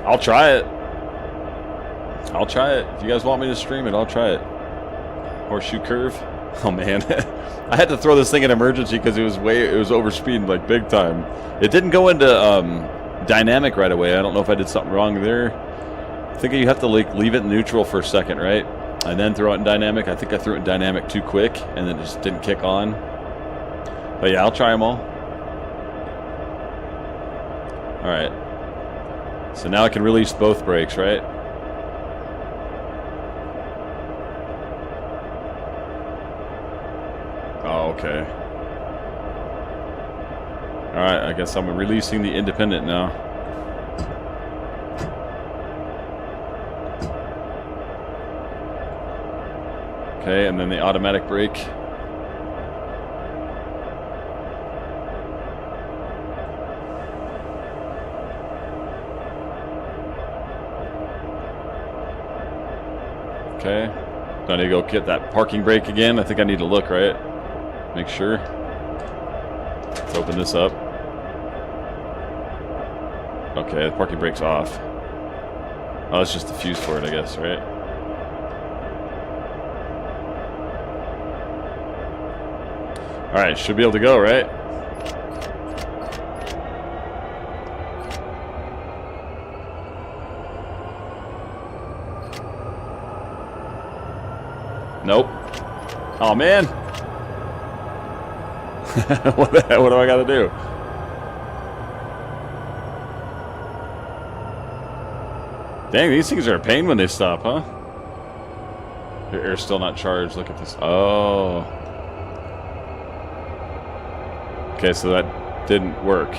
I'll try it. I'll try it. If you guys want me to stream it, I'll try it. Horseshoe curve. Oh man, I had to throw this thing in emergency because it was overspeeding like big time. It didn't go into dynamic right away. I don't know if I did something wrong there. I think you have to like leave it in neutral for a second, right? And then throw it in dynamic. I think I threw it in dynamic too quick and then it just didn't kick on. But yeah, I'll try them all. All right. So now I can release both brakes, right? Oh, okay. All right, I guess I'm releasing the independent now. Okay, and then the automatic brake. Okay. Do I need to go get that parking brake again? I think I need to look, right? Make sure. Let's open this up. Okay, the parking brake's off. Oh, it's just the fuse for it, I guess, right? Alright, should be able to go, right? Nope. Oh man. What the hell? What do I got to do? Dang, these things are a pain when they stop, huh? Your air's still not charged. Look at this. Oh. Okay, so that didn't work.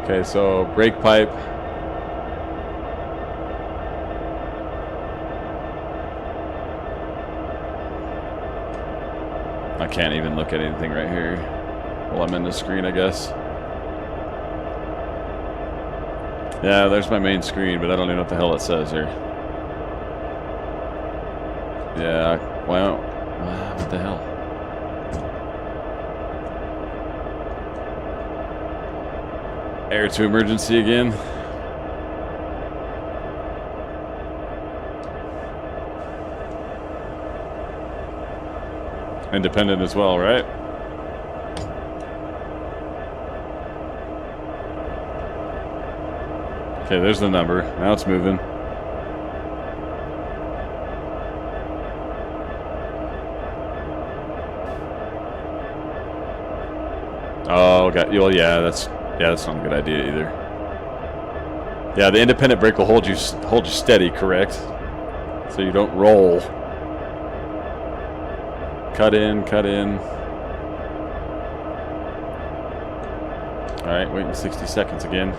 Okay, so brake pipe. I can't even look at anything right here while I'm in the screen, I guess. Yeah, there's my main screen, but I don't even know what the hell it says here. Yeah, well, what the hell? Air to emergency again. Independent as well, right? Okay, there's the number. Now it's moving. Oh, okay. Well, yeah, that's not a good idea either. Yeah, the independent brake will hold you steady, correct? So you don't roll. Cut in, cut in. All right, waiting 60 seconds again.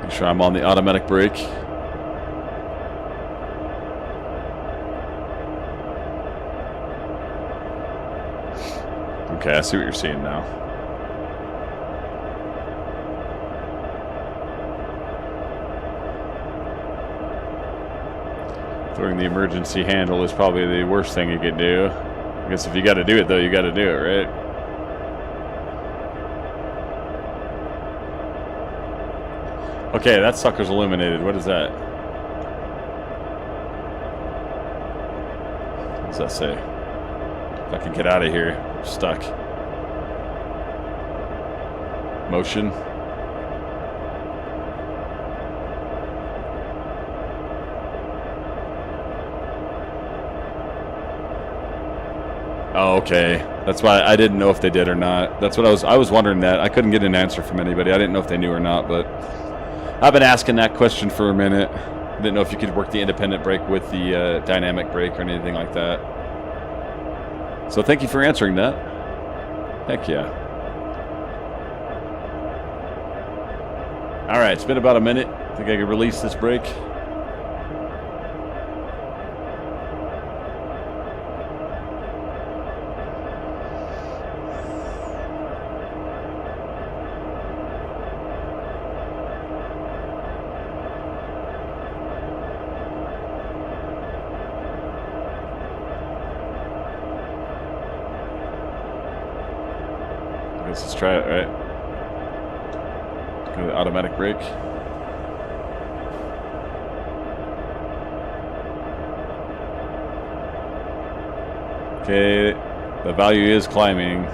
Make sure I'm on the automatic brake. Okay, I see what you're seeing now. Throwing the emergency handle is probably the worst thing you could do. I guess if you got to do it, though, you got to do it, right? Okay, that sucker's illuminated. What is that? What does that say? If I can get out of here. I'm stuck. Motion. Oh, okay. That's why I didn't know if they did or not. That's what I was wondering that. I couldn't get an answer from anybody. I didn't know if they knew or not, but I've been asking that question for a minute. I didn't know if you could work the independent brake with the dynamic brake or anything like that. So thank you for answering that. Heck yeah. All right, it's been about a minute. I think I can release this brake. Let's try it, right? Go to the automatic brake. Okay, the value is climbing.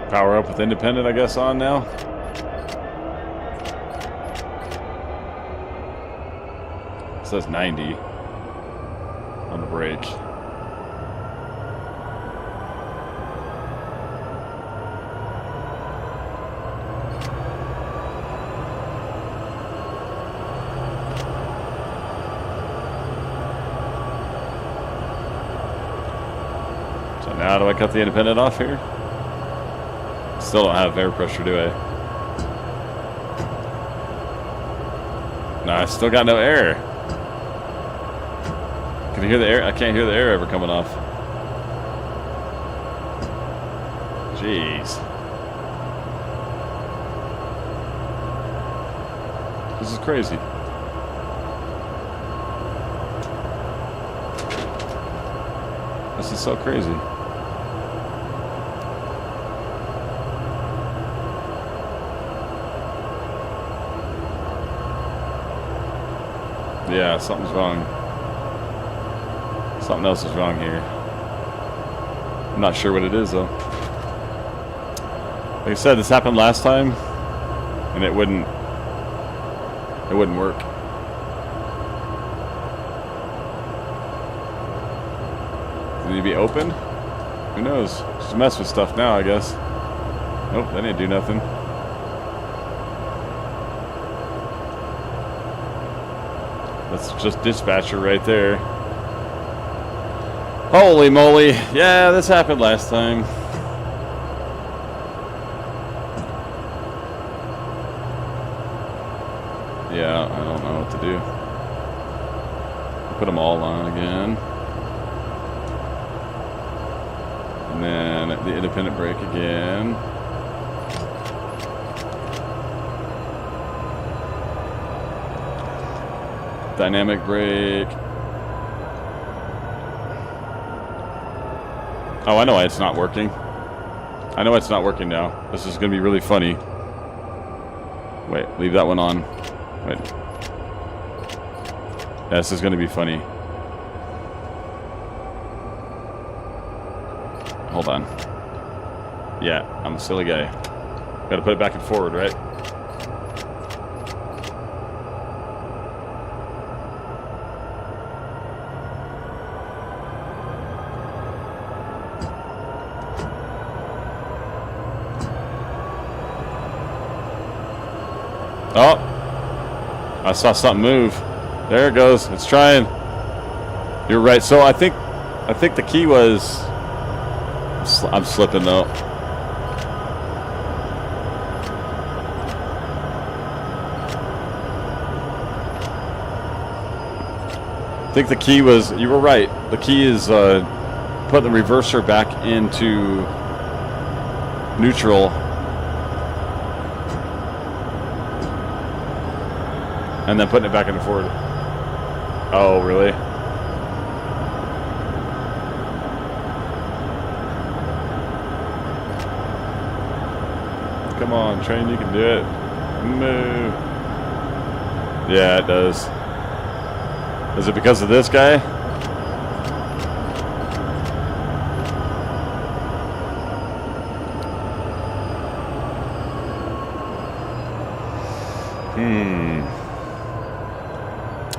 Power up with independent, I guess, on now. It says 90 on the brake. So now do I cut the independent off here? Still don't have air pressure, do I? No, I still got no air. Can you hear the air? I can't hear the air ever coming off. Jeez. This is crazy. This is so crazy. Yeah, something's wrong. Something else is wrong here. I'm not sure what it is, though. Like I said, this happened last time, and it wouldn't work. Did it be open? Who knows? Just mess with stuff now, I guess. Nope, that didn't do nothing. That's just dispatcher right there. Holy moly. Yeah, this happened last time. Yeah, I don't know what to do. Put them all on again. And then the independent brake again. Dynamic brake. Oh, I know why it's not working. I know it's not working now. This is going to be really funny. Wait, leave that one on. Wait. Yeah, this is going to be funny. Hold on. Yeah, I'm a silly guy. Gotta put it back and forward, right? Oh, I saw something move. There it goes. It's trying. You're right. So I think the key was. I'm slipping though. I think the key was. You were right. The key is putting the reverser back into neutral. And then putting it back into forward. Oh, really? Come on, train, you can do it. Move. Yeah, it does. Is it because of this guy?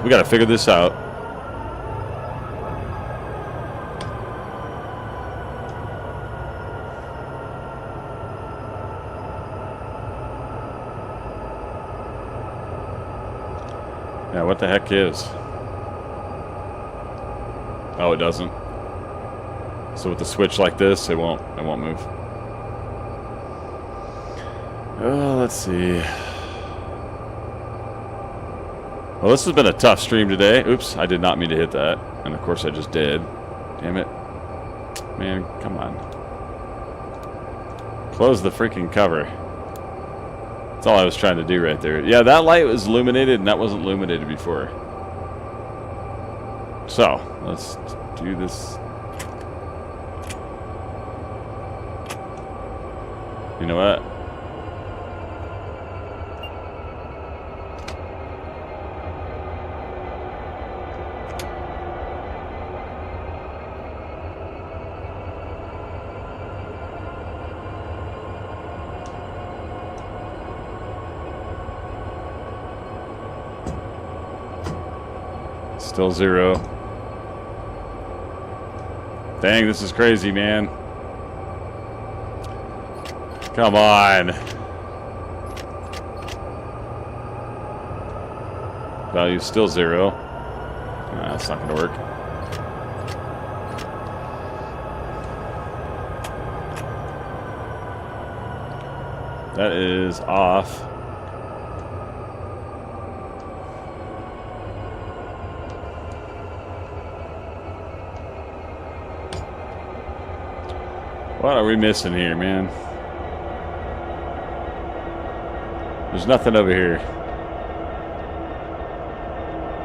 We gotta figure this out. Yeah, what the heck is? Oh, it doesn't. So with the switch like this, it won't move. Oh, let's see. Well, this has been a tough stream today. Oops, I did not mean to hit that. And of course I just did. Damn it. Man, come on. Close the freaking cover. That's all I was trying to do right there. Yeah, that light was illuminated and that wasn't illuminated before. So, let's do this. You know what? Still 0. Dang, this is crazy, man. Come on. Value's still 0. Nah, that's not gonna work. That is off. What are we missing here, man? There's nothing over here.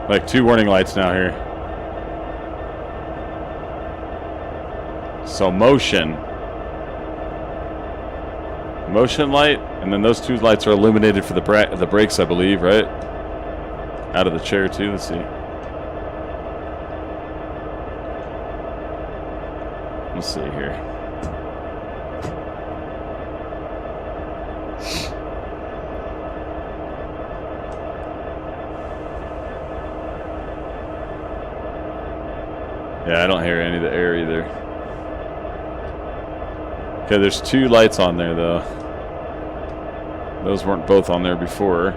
Like 2 warning lights now here. So motion light, and then those 2 lights are illuminated for the brakes, I believe, right? Out of the chair too. Let's see. Let's see here. Yeah, I don't hear any of the air either. Okay, there's 2 lights on there though. Those weren't both on there before.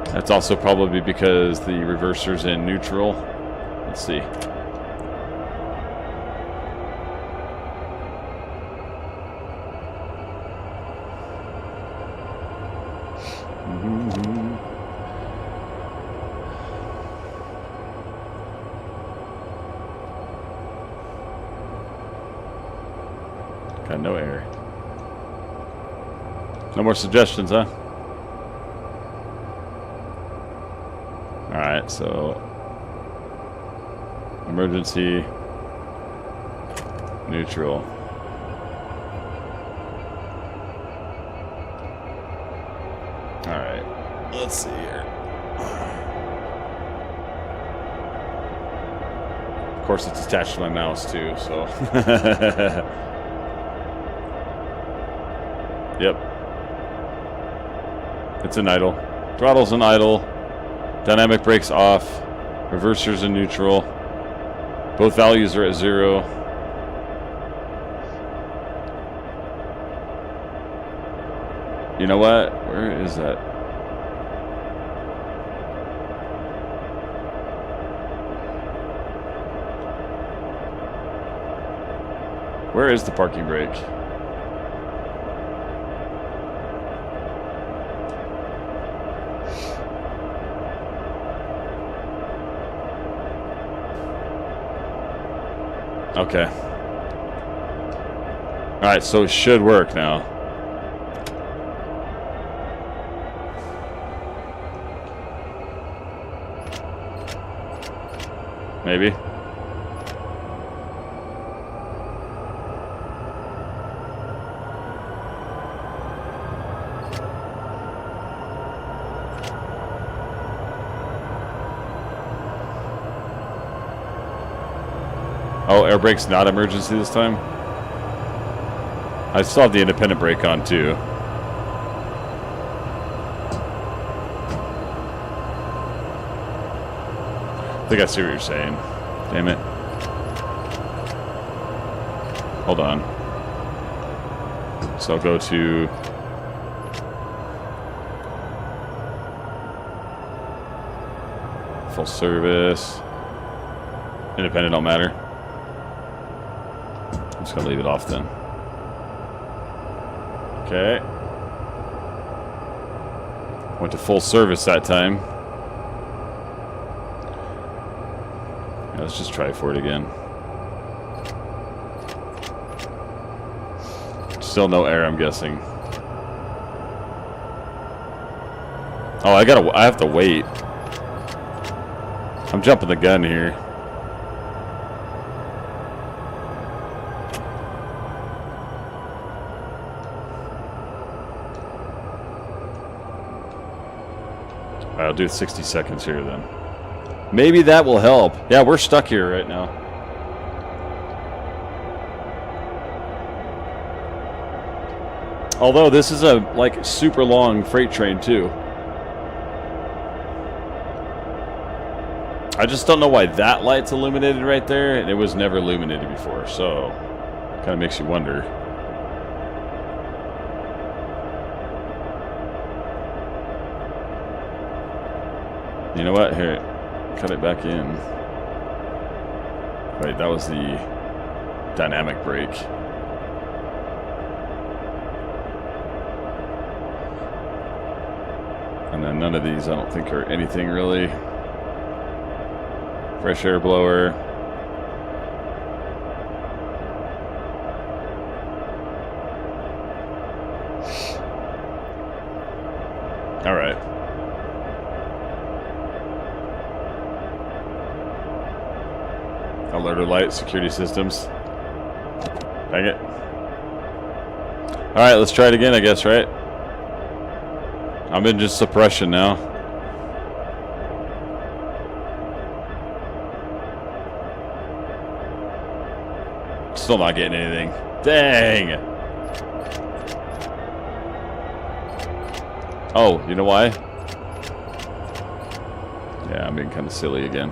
That's also probably because the reverser's in neutral. Let's see. Got no air. No more suggestions, huh? Alright, so emergency neutral. Alright, let's see here. Of course, it's attached to my mouse too, so. Yep. It's an idle. Throttle's an idle. Dynamic brakes off. Reversers in neutral. Both values are at 0. You know what? Where is that? Where is the parking brake? Okay. Alright, so it should work now. Maybe. Oh, air brake's not emergency this time? I still have the independent brake on too. I think I see what you're saying. Damn it. Hold on. So I'll go to full service. Independent don't matter. I'm just gonna leave it off then. Okay. Went to full service that time. Yeah, let's just try for it again. Still no air, I'm guessing. Oh, I have to wait. I'm jumping the gun here. I'll do 60 seconds here then. Maybe that will help. Yeah, we're stuck here right now. Although this is a like super long freight train too. I just don't know why that light's illuminated right there and it was never illuminated before, so kind of makes you wonder. You know what? Here, cut it back in. Wait, that was the dynamic brake. And then none of these I don't think are anything really. Fresh air blower. All right. Alerter light, security systems. Dang it. Alright, let's try it again, I guess, right? I'm in just suppression now. Still not getting anything. Dang! Oh, you know why? Yeah, I'm being kind of silly again.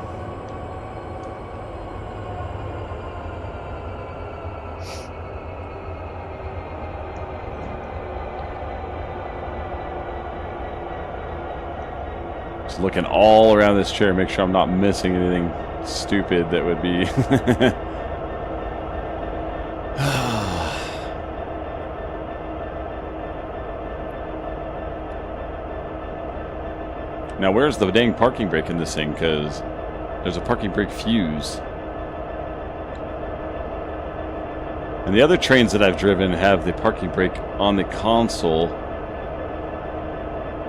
Looking all around this chair, make sure I'm not missing anything stupid that would be. Now, where's the dang parking brake in this thing? Because there's a parking brake fuse. And And the other trains that I've driven have the parking brake on the console.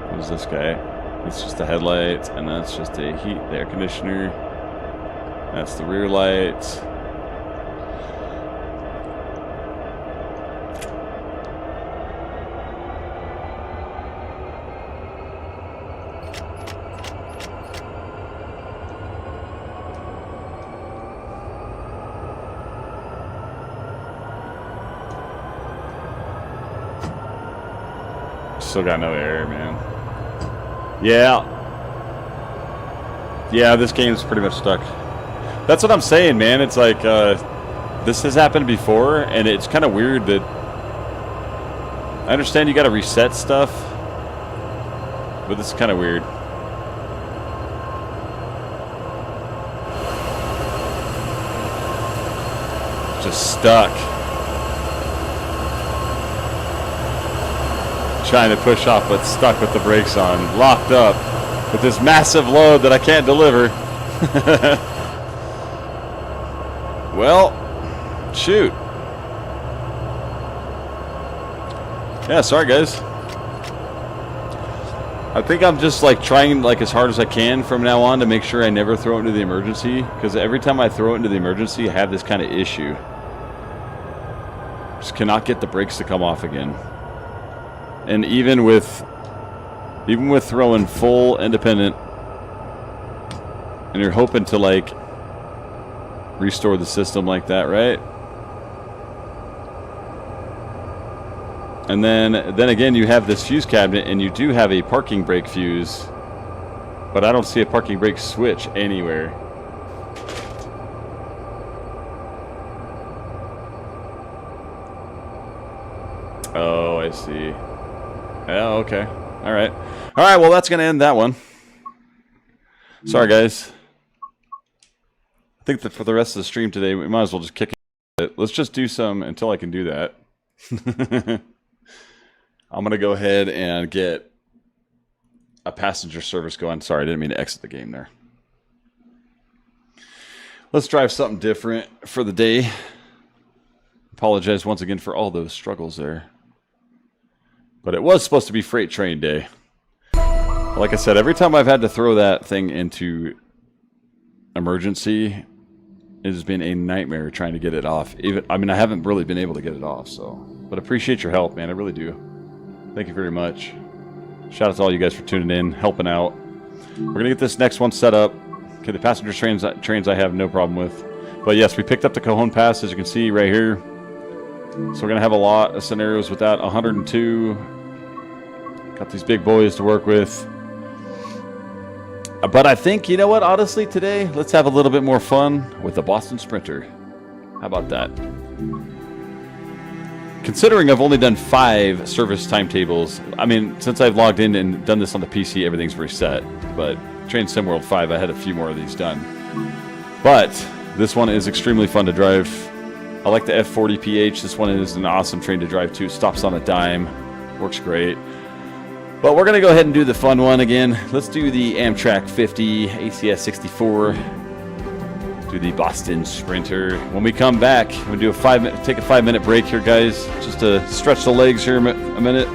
What is this guy? It's just the headlights, and that's just the air conditioner. That's the rear lights. Still got no air, man. Yeah. Yeah, this game's pretty much stuck. That's what I'm saying, man. It's like, this has happened before, and it's kind of weird that... I understand you got to reset stuff, but this is kind of weird. Just stuck. Trying to push off, but stuck with the brakes on, locked up with this massive load that I can't deliver. Well, shoot. Yeah, sorry guys. I think I'm just like trying like as hard as I can from now on to make sure I never throw it into the emergency, because every time I throw it into the emergency I have this kind of issue. Just cannot get the brakes to come off again. And even with throwing full independent, and you're hoping to like restore the system like that, right? And then again you have this fuse cabinet, and you do have a parking brake fuse, but I don't see a parking brake switch anywhere. Oh, I see. Oh, okay. All right. All right, well, that's going to end that one. Sorry, guys. I think that for the rest of the stream today, we might as well just kick it. Let's just do some until I can do that. I'm going to go ahead and get a passenger service going. Sorry, I didn't mean to exit the game there. Let's drive something different for the day. Apologize once again for all those struggles there. But it was supposed to be freight train day. Like I said, every time I've had to throw that thing into emergency, it has been a nightmare trying to get it off. I mean, I haven't really been able to get it off, so. But appreciate your help, man. I really do. Thank you very much. Shout out to all you guys for tuning in, helping out. We're going to get this next one set up. Okay, the passenger trains I have no problem with. But yes, we picked up the Cajon Pass, as you can see right here. So we're going to have a lot of scenarios with that. 102. Got these big boys to work with. But I think, you know what, honestly, today, let's have a little bit more fun with the Boston Sprinter. How about that? Considering I've only done 5 service timetables, I mean, since I've logged in and done this on the PC, everything's reset. But Train Sim World 5, I had a few more of these done. But this one is extremely fun to drive. I like the F40PH. This one is an awesome train to drive too. Stops on a dime. Works great. But we're going to go ahead and do the fun one again. Let's do the Amtrak 50 ACS 64. Do the Boston Sprinter. When we come back, we'll do take a 5-minute break here, guys, just to stretch the legs here a minute.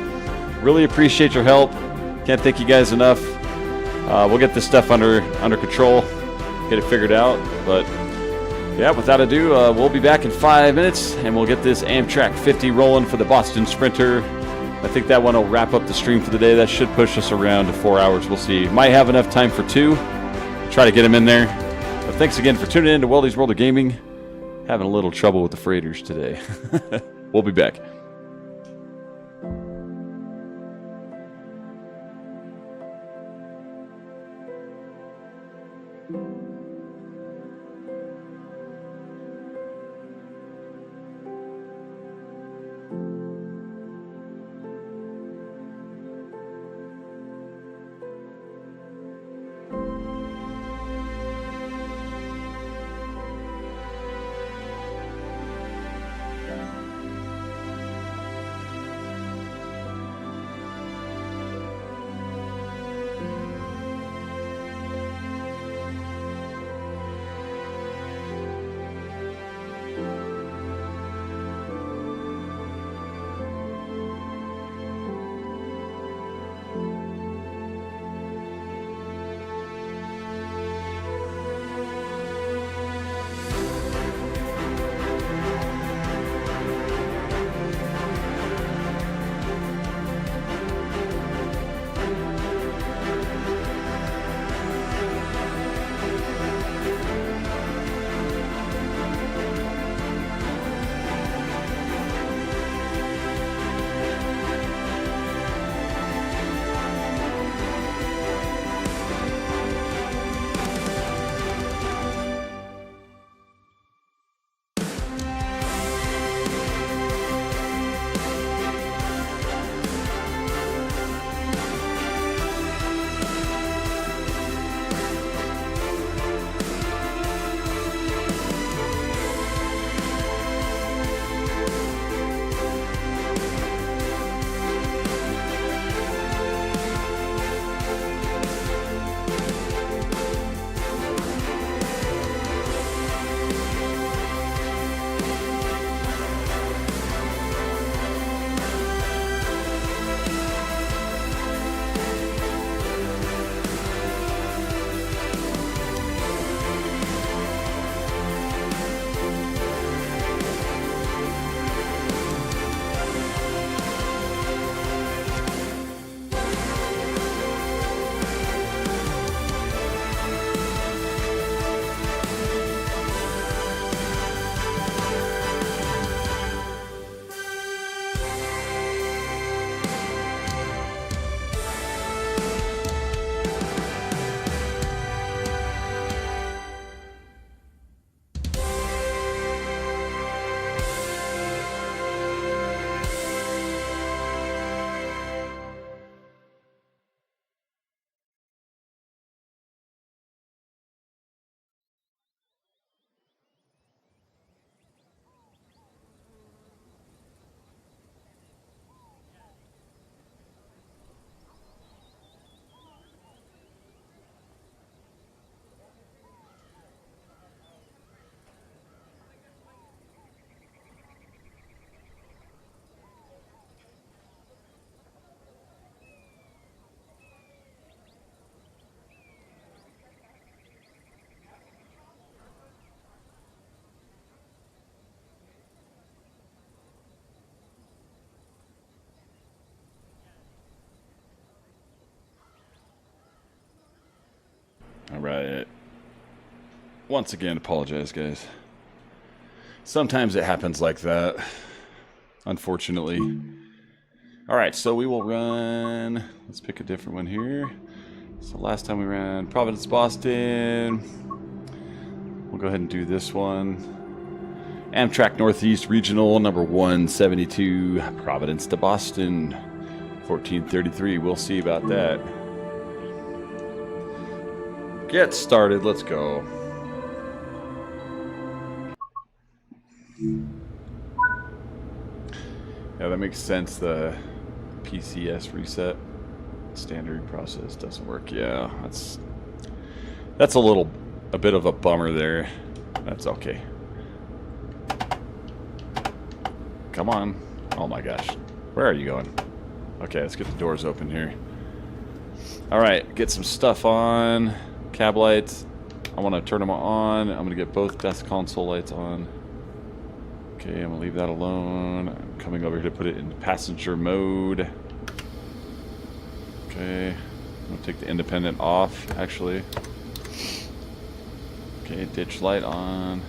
Really appreciate your help. Can't thank you guys enough. We'll get this stuff under control, get it figured out. But yeah, without ado, we'll be back in 5 minutes, and we'll get this Amtrak 50 rolling for the Boston Sprinter. I think that one will wrap up the stream for the day. That should push us around to 4 hours. We'll see. Might have enough time for 2. Try to get them in there. But thanks again for tuning in to Weldy's World of Gaming. Having a little trouble with the freighters today. We'll be back. All right. Once again, apologize, guys. Sometimes it happens like that, unfortunately. All right, so we will run. Let's pick a different one here. So last time we ran Providence, Boston. We'll go ahead and do this one. Amtrak Northeast Regional number 172, Providence to Boston, 1433. We'll see about that. Get started. Let's go. Yeah, that makes sense. The PCS reset standard process doesn't work. Yeah, that's a bit of a bummer there. That's okay. Come on. Oh my gosh. Where are you going? Okay, let's get the doors open here. All right, get some stuff on. Cab lights. I want to turn them on. I'm going to get both desk console lights on. Okay, I'm going to leave that alone. I'm coming over here to put it in passenger mode. Okay. I'm going to take the independent off, actually. Okay, ditch light on.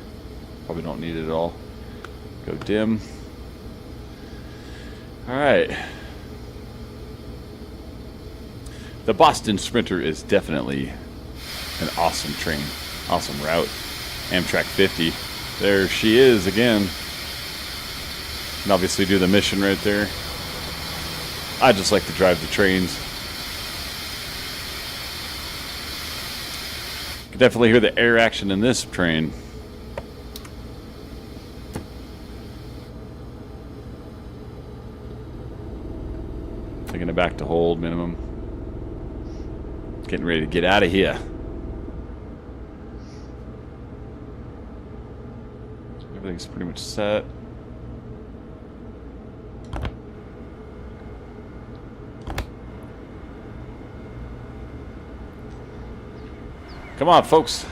Probably don't need it at all. Go dim. Alright. The Boston Sprinter is definitely an awesome train. Awesome route. Amtrak 50. There she is again. Can obviously do the mission right there. I just like to drive the trains. You can definitely hear the air action in this train. Taking it back to hold minimum. Getting ready to get out of here. Everything's pretty much set. Come on, folks.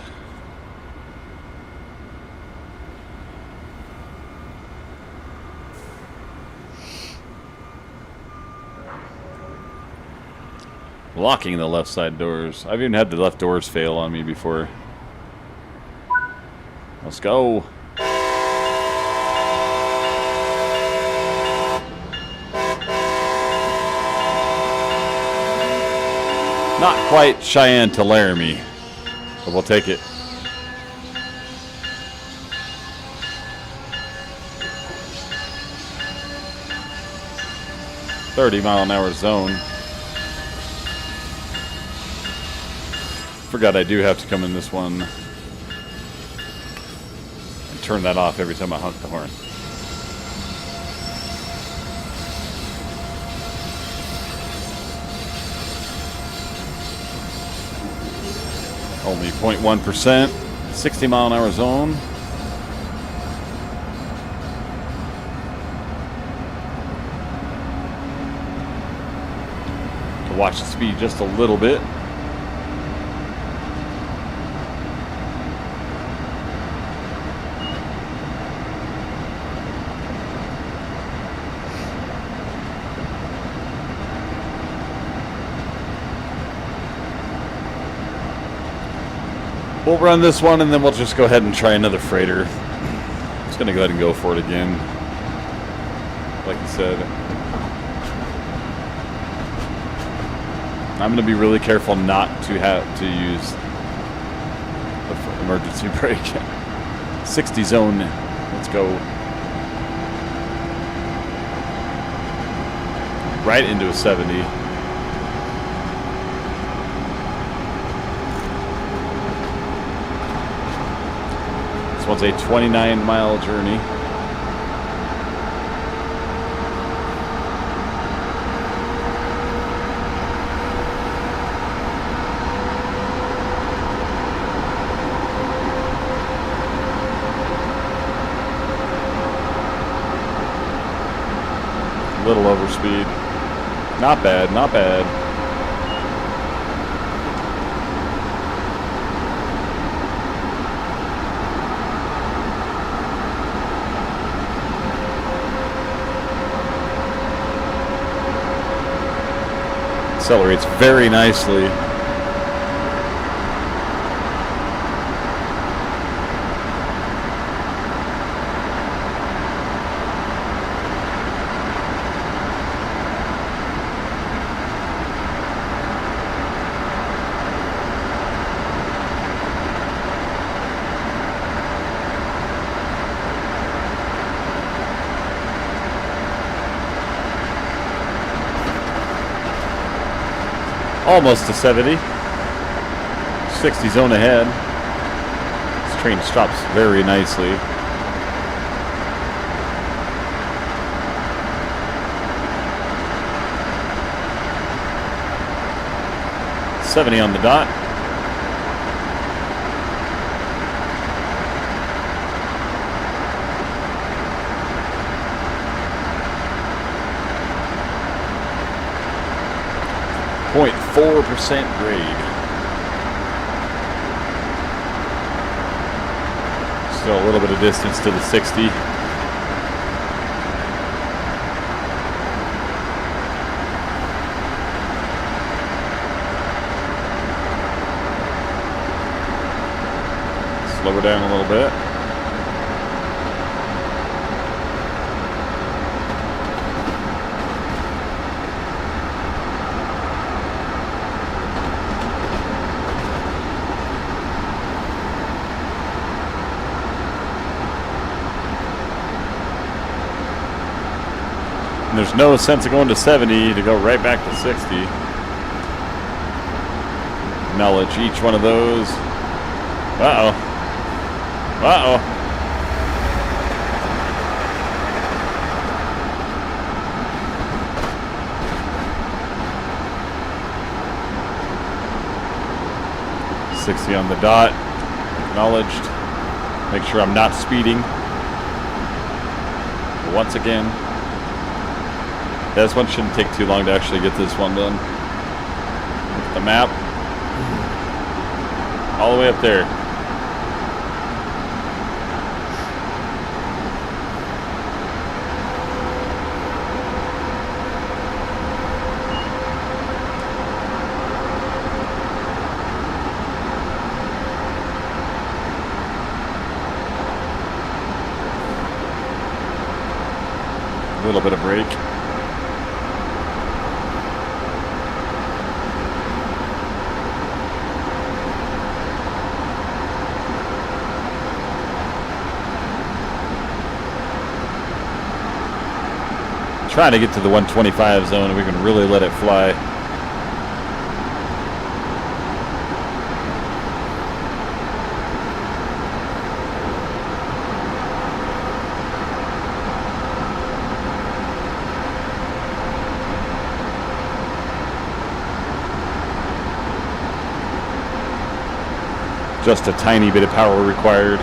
Locking the left side doors. I've even had the left doors fail on me before. Let's go. Not quite Cheyenne to Laramie, but we'll take it. .30-mile-an-hour zone. Forgot I do have to come in this one and turn that off every time I honk the horn. Only 0.1%, 60-mile-an-hour zone. To watch the speed just a little bit. We'll run this one and then we'll just go ahead and try another freighter. I'm just going to go ahead and go for it again. Like I said. I'm going to be really careful not to have to use the emergency brake. 60 zone. Let's go. Right into a 70. This one's a 29-mile journey. A little overspeed. Not bad, not bad. Accelerates very nicely. Almost to 70. 60 zone ahead. This train stops very nicely. .70 on the dot. .4% grade. Still a little bit of distance to the 60. Slow her down a little bit. And there's no sense of going to 70 to go right back to 60. Acknowledge each one of those. Uh-oh. Uh-oh. .60 on the dot. Acknowledged. Make sure I'm not speeding. Once again. This one shouldn't take too long to actually get this one done. Look at the map. All the way up there. A little bit of brake. Trying to get to the 125 zone and we can really let it fly. Just a tiny bit of power required.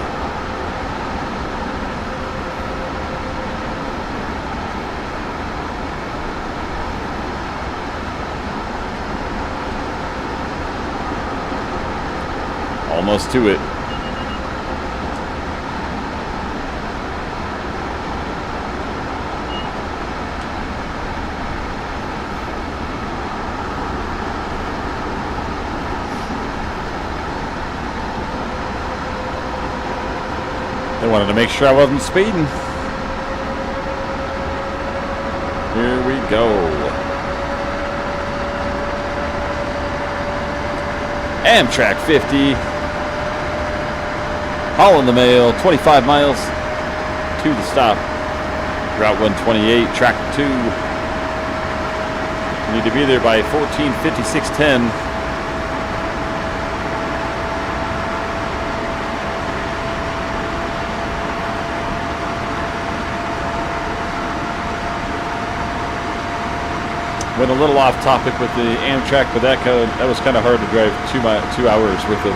Almost to it. They wanted to make sure I wasn't speeding. Here we go. Amtrak 50. Hauling the mail, 25 miles to the stop. Route 128, track 2. Need to be there by 14:56:10. Went a little off topic with the Amtrak, but that was kind of hard to drive 2 hours worth of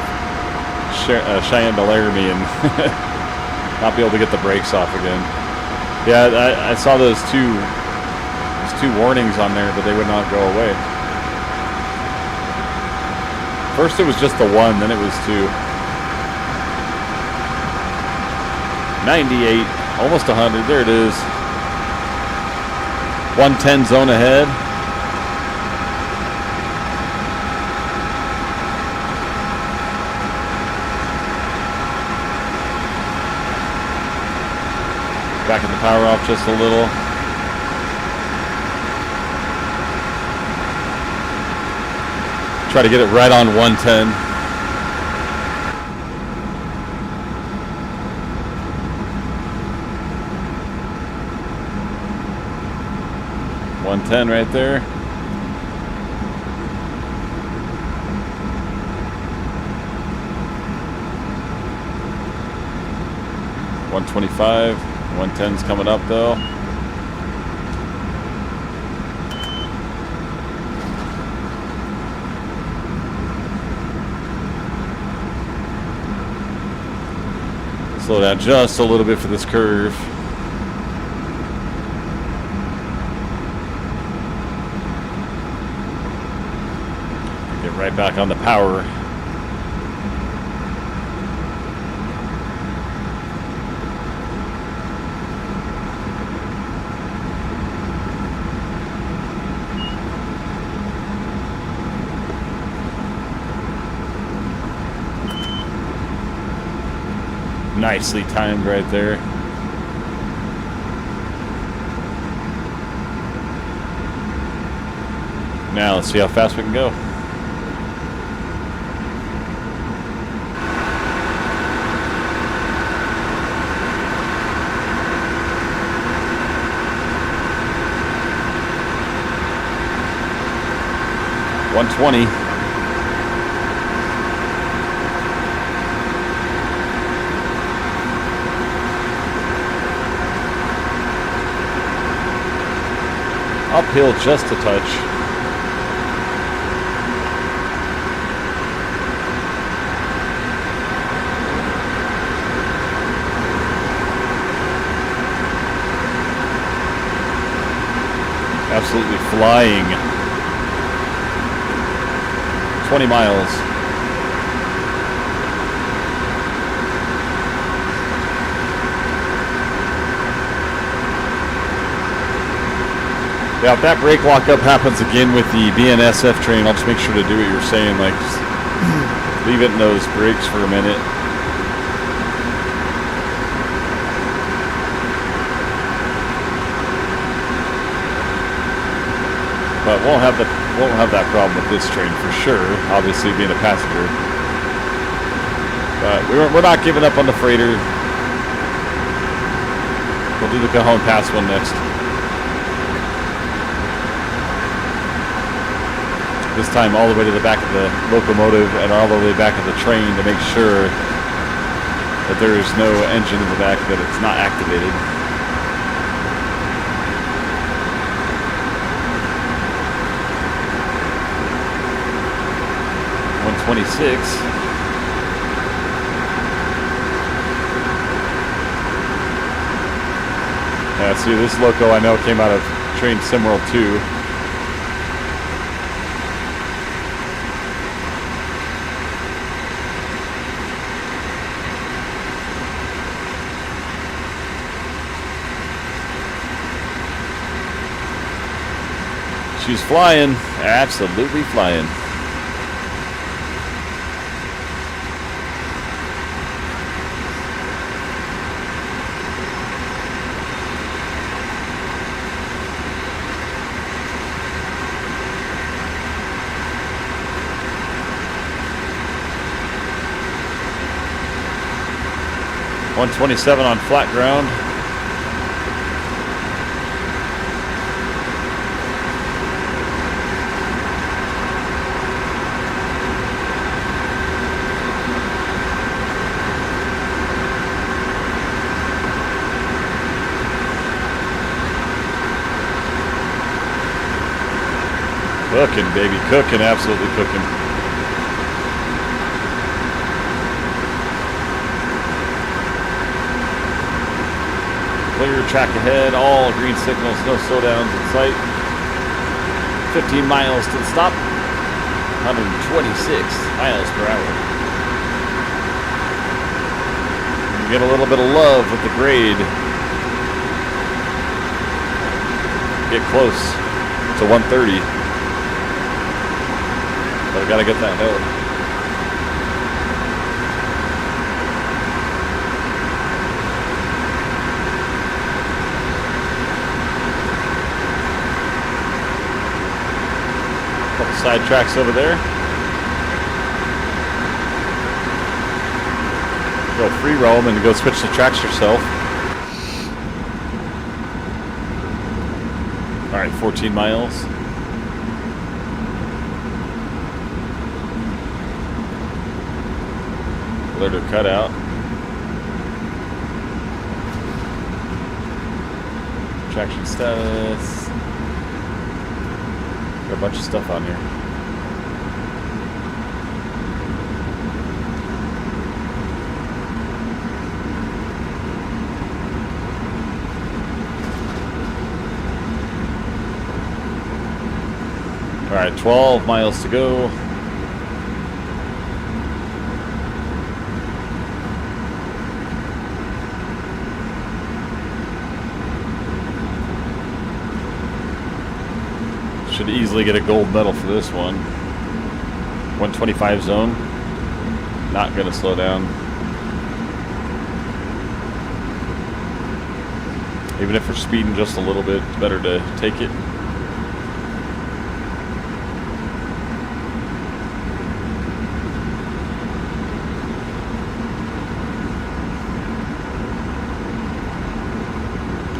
Cheyenne to Laramie and not be able to get the brakes off again. Yeah, I saw those two warnings on there, but they would not go away. First it was just the one, then it was two. 98, almost 100, there it is. 110 zone ahead. Backing the power off just a little. Try to get it right on 110. .110 right there. 125. 110's coming up though. Slow down just a little bit for this curve. Get right back on the power. Nicely timed right there. Now let's see how fast we can go. $120. Uphill just a touch. Absolutely flying. 20 miles. Yeah, if that brake lockup happens again with the BNSF train, I'll just make sure to do what you're saying, like just leave it in those brakes for a minute. But won't have that problem with this train for sure, obviously being a passenger. But we're not giving up on the freighter. We'll do the Cajon Pass one next. This time all the way to the back of the locomotive and all the way back of the train to make sure that there is no engine in the back, that it's not activated. $126. Yeah, see, this loco I know came out of train Simworld 2. She's flying, absolutely flying. $127 on flat ground. Cooking, baby, cooking, absolutely cooking. Clear track ahead, all green signals, no slowdowns in sight. 15 miles to the stop, 126 miles per hour. You get a little bit of love with the grade. Get close to 130. But I gotta get that hill. Couple side tracks over there. Go free roam and go switch the tracks yourself. All right, 14 miles. Let her cut out. Traction status. Got a bunch of stuff on here. All right, 12 miles to go. Should easily get a gold medal for this one. 125 zone. Not going to slow down. Even if we're speeding just a little bit, it's better to take it.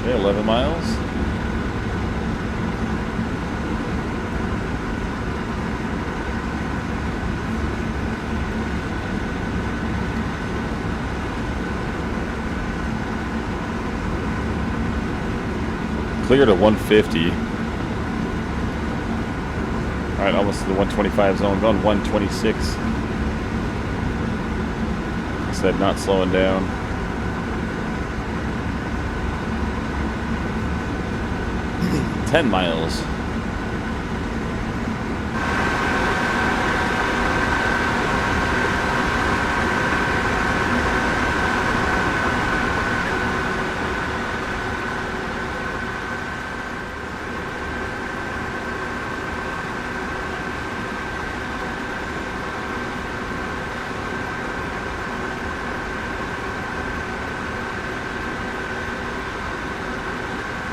Okay, 11 miles. Clear to 150. All right, almost to the 125 zone. Going 126. I said not slowing down. $10 miles.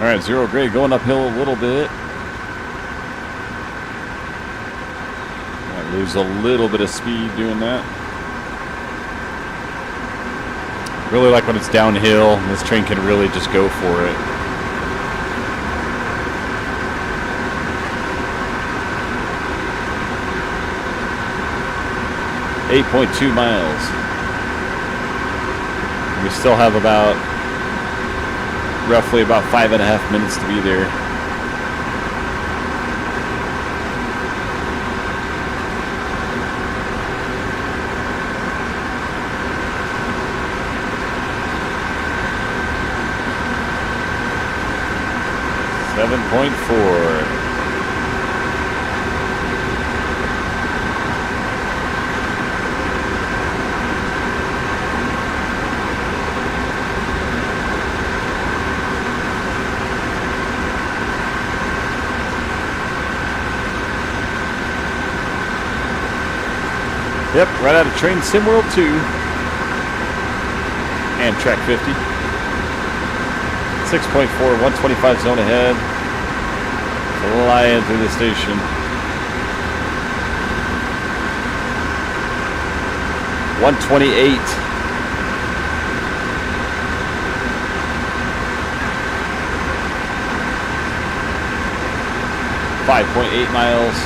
All right, 0 grade going uphill a little bit. Might lose a little bit of speed doing that. Really like when it's downhill. This train can really just go for it. .2 miles. We still have roughly about 5.5 minutes to be there. .4. Yep, right out of Train Sim World 2 and Track 50. 6.4, 125 zone ahead. Flying through the station. 128. .8 miles.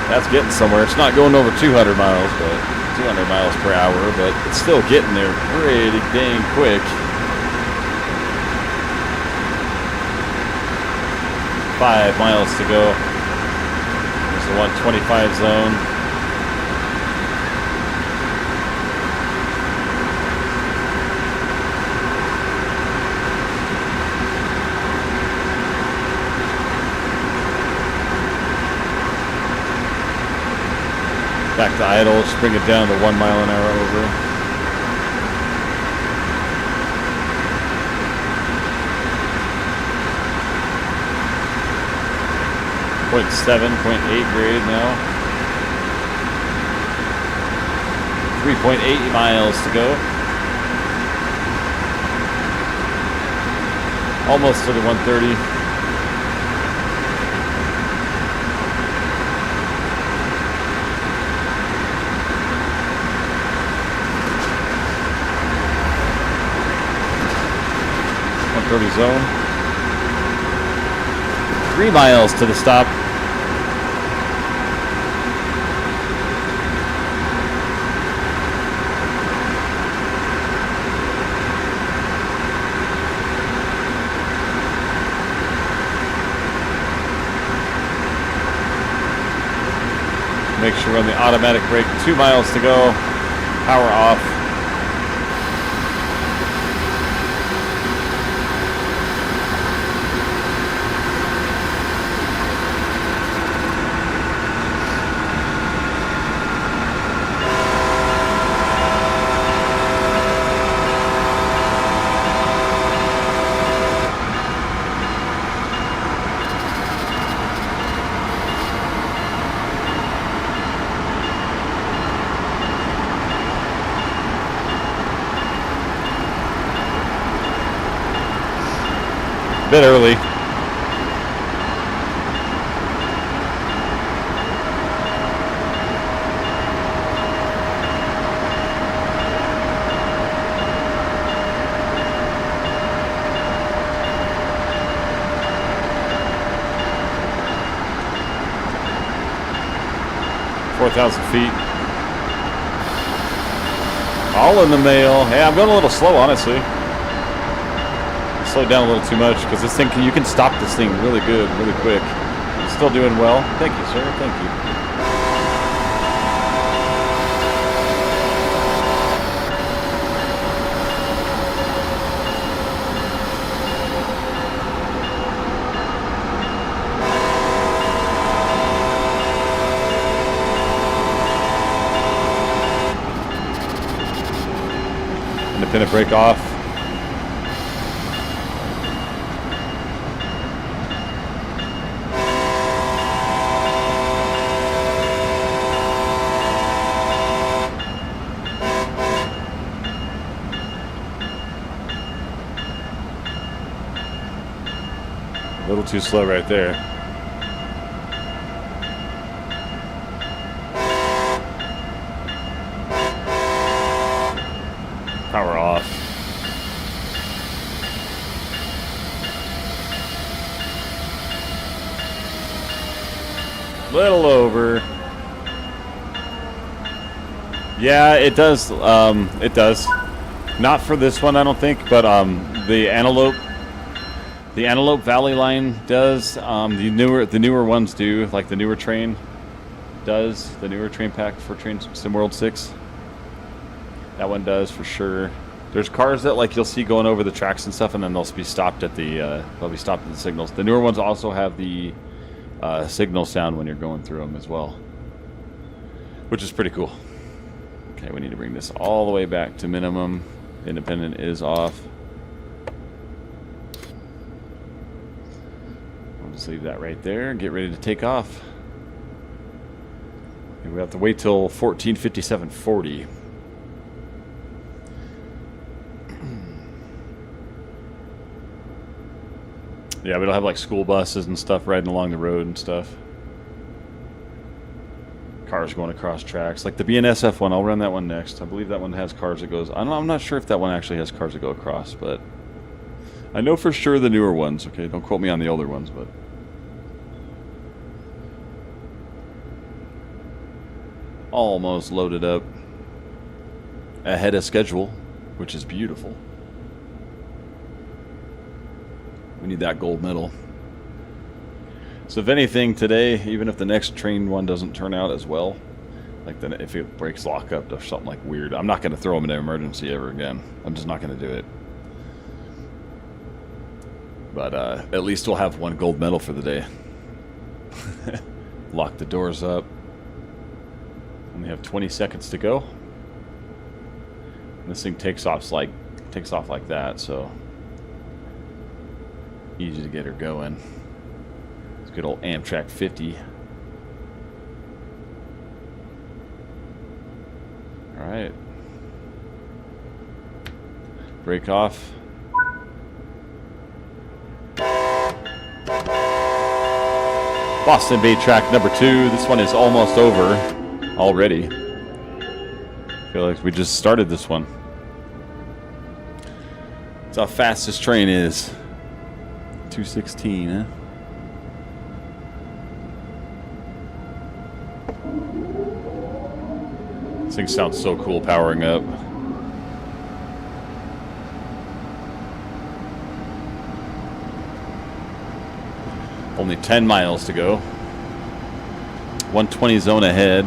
That's getting somewhere. It's not going over 200 miles, but 200 miles per hour, but it's still getting there pretty dang quick. 5 miles to go. There's the 125 zone. Back to idle, just bring it down to 1 mile an hour over. .7, .8 grade now. 3.8 miles to go. Almost to the 130. Zone. 3 miles to the stop. make sure we're on the automatic brake. 2 miles to go. Power off. Bit early. $4,000 feet. All in the mail. Hey, I'm going a little slow, honestly. Slowed down a little too much because this thing you can stop this thing really good, really quick. Still doing well. Thank you, sir. Thank you. Independent brake off. A little too slow right there. Power off. Little over. Yeah, it does. It does. Not for this one, I don't think, but the Antelope Valley line does. The newer ones do, like the newer train does. The newer train pack for Train Sim World 6. That one does for sure. There's cars that like you'll see going over the tracks and stuff, and then they'll be stopped at the signals. The newer ones also have the signal sound when you're going through them as well, which is pretty cool. Okay, we need to bring this all the way back to minimum. Independent is off. We'll just leave that right there and get ready to take off. And we have to wait till 14:57:40. Yeah, we don't have like school buses and stuff riding along the road and stuff. Cars going across tracks. Like the BNSF one, I'll run that one next. I believe that one has cars that goes... I'm not sure if that one actually has cars that go across, but... I know for sure the newer ones, okay? Don't quote me on the older ones, but... Almost loaded up. Ahead of schedule, which is beautiful. We need that gold medal. So if anything today, even if the next train one doesn't turn out as well, like then if it breaks lockup or something like weird, I'm not going to throw them in an emergency ever again. I'm just not going to do it. But at least we'll have one gold medal for the day. Lock the doors up. Only have 20 seconds to go. And this thing takes off like that, so easy to get her going. It's good old Amtrak 50. All right. Brake off. Boston Bay track number 2. This one is almost over already. I feel like we just started this one. That's how fast this train is. 2:16, huh? This thing sounds so cool powering up. Only 10 miles to go. 120 zone ahead.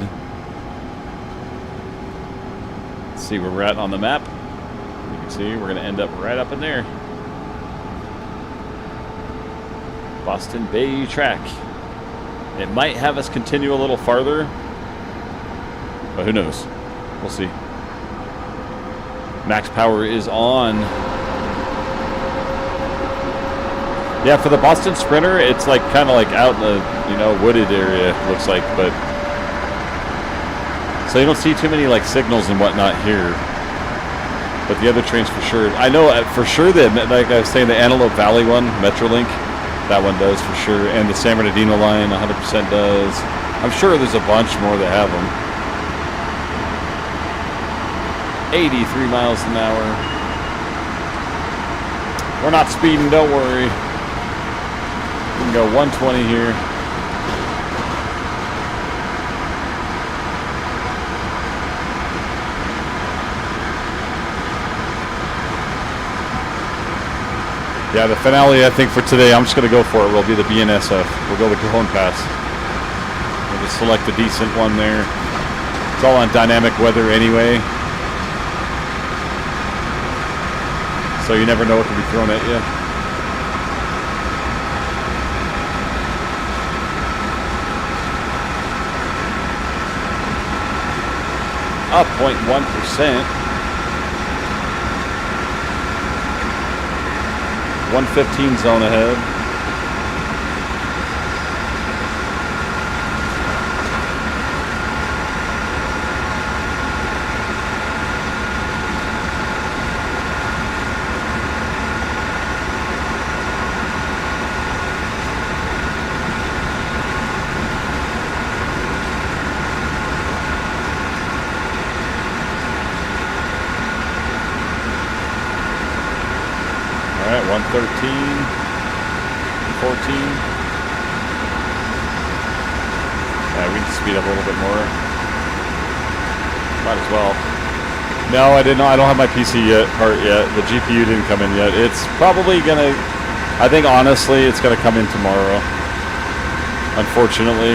Let's see where we're at on the map. You can see we're going to end up right up in there. Boston Bay track. It might have us continue a little farther, but who knows? We'll see. Max power is on. Yeah, for the Boston Sprinter, it's like kind of like out in the, you know, wooded area, looks like, but so you don't see too many like signals and whatnot here. But the other trains for sure. I know for sure that, like I was saying, the Antelope Valley one, Metrolink, that one does for sure, and the San Bernardino line 100% does. I'm sure there's a bunch more that have them. 83 miles an hour. We're not speeding, don't worry. We can go 120 here. Yeah, the finale, I think, for today, I'm just going to go for it, will be the BNSF. We'll go the Cajon Pass. We'll just select a decent one there. It's all on dynamic weather anyway. So you never know what can be thrown at you. Up 0.1%. 115 zone ahead. All right, 113, 14. Yeah, we can speed up a little bit more. Might as well. No, I didn't. I don't have my PC part yet. The GPU didn't come in yet. It's probably gonna. I think honestly, it's gonna come in tomorrow. Unfortunately,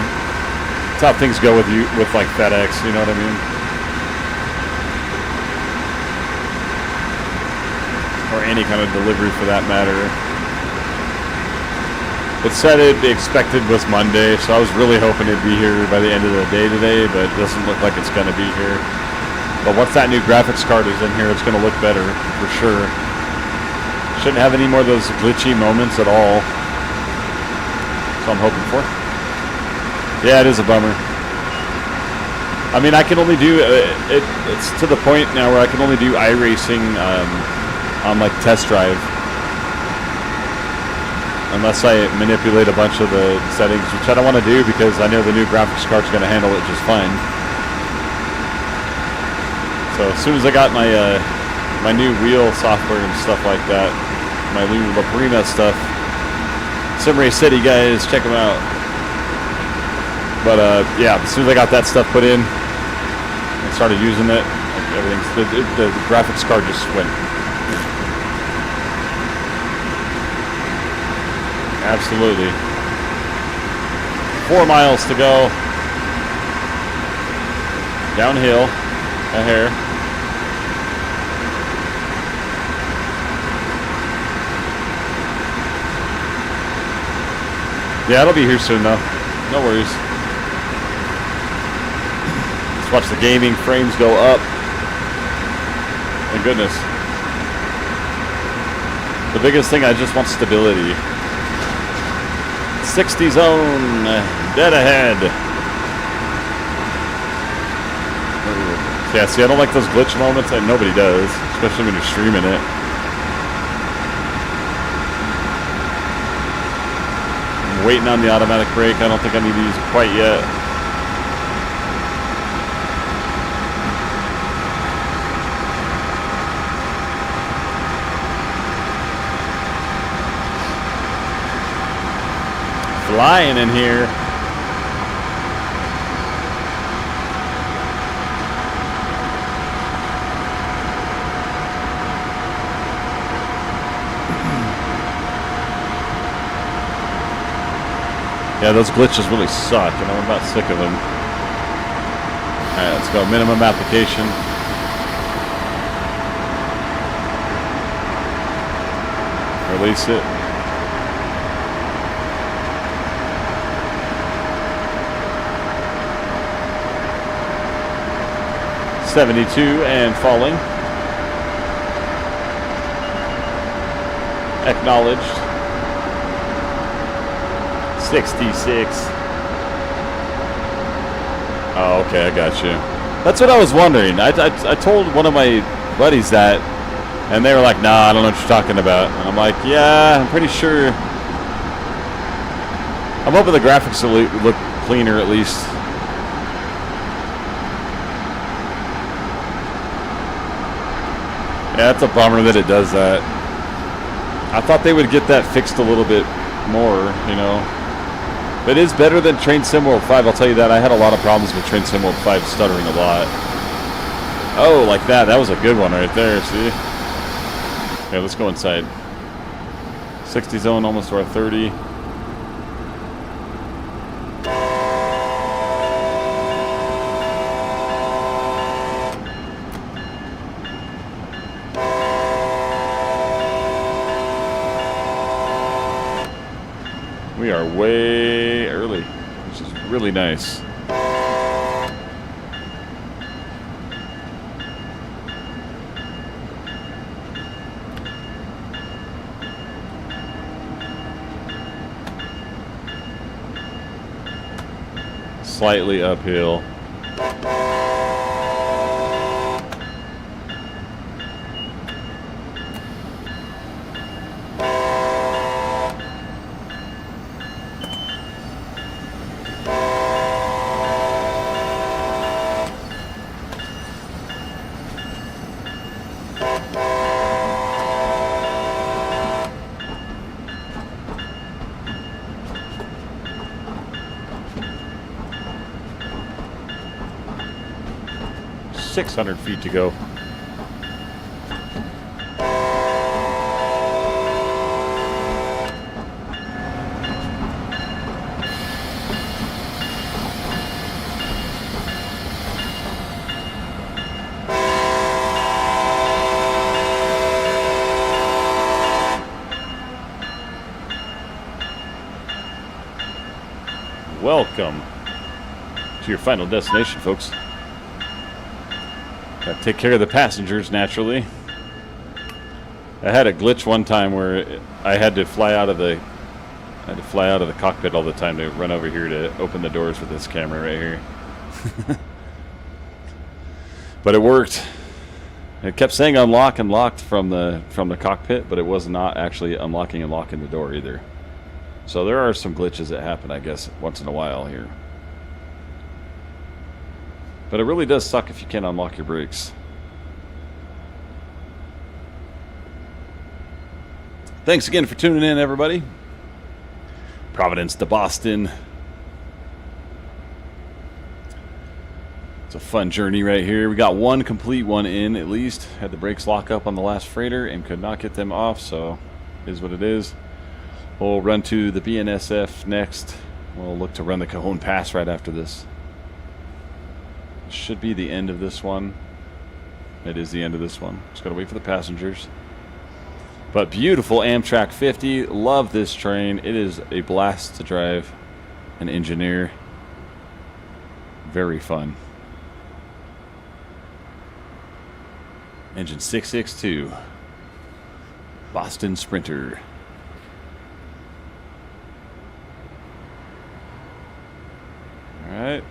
it's how things go with like FedEx. You know what I mean? Or any kind of delivery for that matter. It said it'd be expected was Monday, so I was really hoping it'd be here by the end of the day today, but it doesn't look like it's going to be here. But once that new graphics card is in here, it's going to look better, for sure. Shouldn't have any more of those glitchy moments at all. That's what I'm hoping for. Yeah, it is a bummer. I mean, I can only do, it's to the point now where I can only do iRacing, on like test drive, unless I manipulate a bunch of the settings, which I don't want to do because I know the new graphics card's going to handle it just fine. So as soon as I got my my new wheel software and stuff like that, my new La Prima stuff, Simray City guys, check them out. But yeah, as soon as I got that stuff put in and started using it, everything, the graphics card just went. Absolutely. 4 miles to go. Downhill. A hair. Yeah, it'll be here soon though. No worries. Let's watch the gaming frames go up. Thank goodness. The biggest thing, I just want stability. 60 zone, dead ahead. Yeah, see, I don't like those glitch moments, and nobody does, especially when you're streaming it. I'm waiting on the automatic brake. I don't think I need to use it quite yet. Flying in here. Yeah, those glitches really suck, and I'm about sick of them. Alright, let's go. Minimum application. Release it. $72 and falling. Acknowledged. 66. Oh, okay, I got you. That's what I was wondering. I told one of my buddies that, and they were like, nah, I don't know what you're talking about. And I'm like, yeah, I'm pretty sure. I'm hoping the graphics will look cleaner at least. Yeah, it's a bummer that it does that. I thought they would get that fixed a little bit more, you know. But it is better than Train Sim World 5, I'll tell you that. I had a lot of problems with Train Sim World 5 stuttering a lot. Oh, like that. That was a good one right there, see? Okay, let's go inside. 60 zone, almost to our 30. We are way early, which is really nice. Slightly uphill. .600 feet to go. Welcome to your final destination, folks. Got to take care of the passengers, naturally. I had a glitch one time where I had to fly out of the cockpit all the time to run over here to open the doors with this camera right here. But it worked. It kept saying unlock and locked from the cockpit, but it was not actually unlocking and locking the door either. So there are some glitches that happen, I guess, once in a while here. But it really does suck if you can't unlock your brakes. Thanks again for tuning in, everybody. Providence to Boston. It's a fun journey right here. We got one complete one in, at least. Had the brakes lock up on the last freighter and could not get them off, so it is what it is. We'll run to the BNSF next. We'll look to run the Cajon Pass right after this. Should be the end of this one. It is the end of this one. Just gotta wait for the passengers. But beautiful Amtrak 50. Love this train. It is a blast to drive and engineer. Very fun. Engine 662. Boston Sprinter. All right.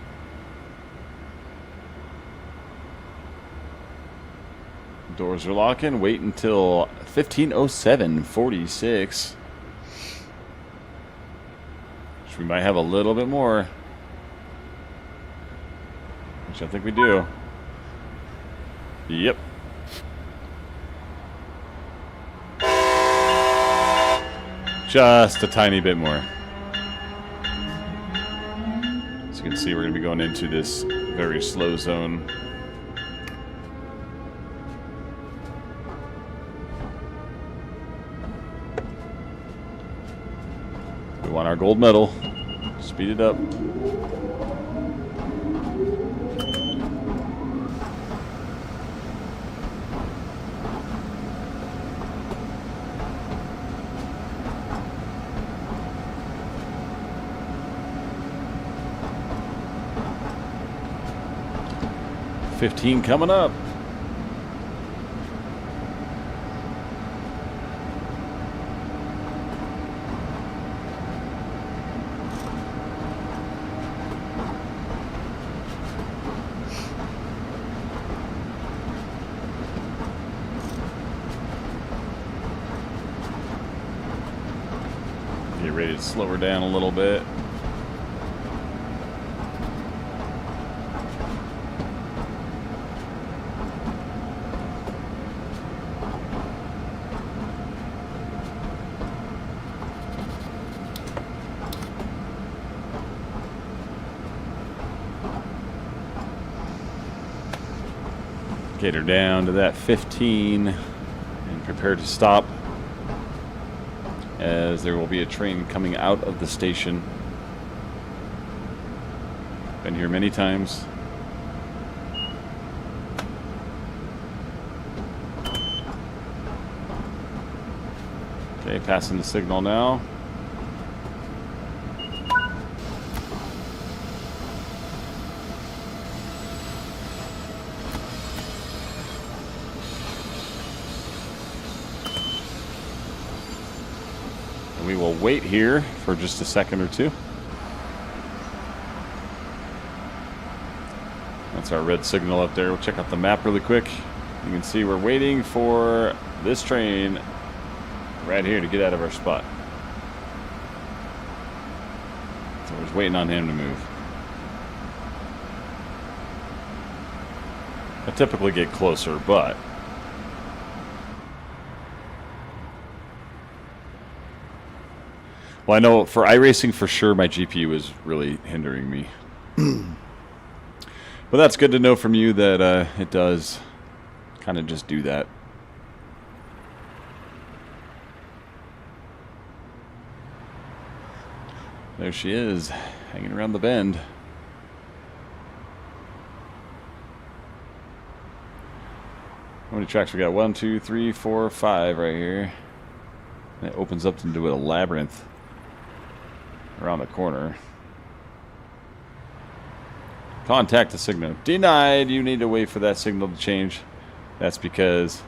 Doors are locking. Wait until 15:07:46. Which we might have a little bit more. Which I think we do. Yep. Just a tiny bit more. As you can see, we're going to be going into this very slow zone. We want our gold medal. Speed it up. $15 coming up. Get ready to slow her down a little bit. Get her down to that 15 and prepare to stop, as there will be a train coming out of the station. Been here many times. Okay, passing the signal now. We will wait here for just a second or two. That's our red signal up there. We'll check out the map really quick. You can see we're waiting for this train right here to get out of our spot. So we're just waiting on him to move. I typically get closer, but well, I know for iRacing for sure my GPU is really hindering me. But that's good to know from you that it does kind of just do that. There she is, hanging around the bend. How many tracks we got? 1, 2, 3, 4, 5 right here. And it opens up into a labyrinth around the corner. Contact the signal. Denied. You need to wait for that signal to change. That's because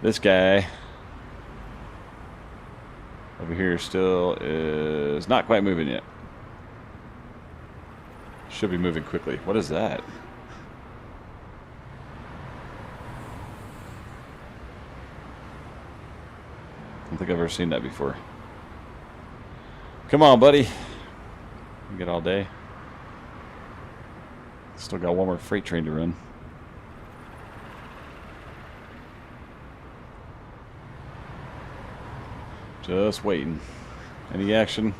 this guy over here still is not quite moving yet. Should be moving quickly. What is that? I don't think I've ever seen that before. Come on, buddy. You get all day. Still got one more freight train to run. Just waiting. Any action?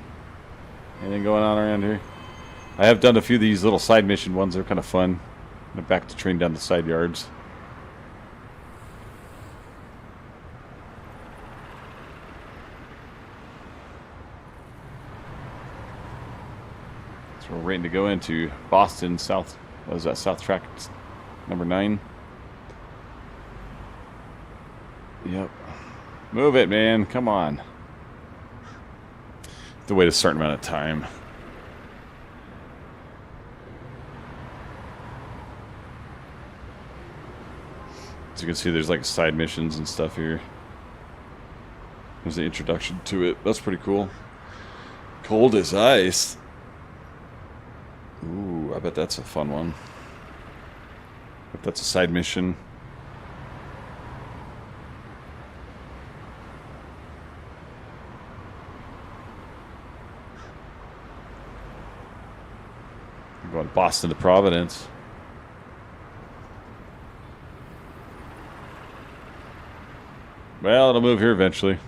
Anything going on around here? I have done a few of these little side mission ones. They're kind of fun. I'm gonna back the train down the side yards. So we're waiting to go into Boston South. What is that? South Track number 9. Yep. Move it, man. Come on. To wait a certain amount of time. As you can see, there's like side missions and stuff here. There's the introduction to it. That's pretty cool. Cold as ice. Ooh, I bet that's a fun one. If that's a side mission. I'm going Boston to Providence. Well, it'll move here eventually.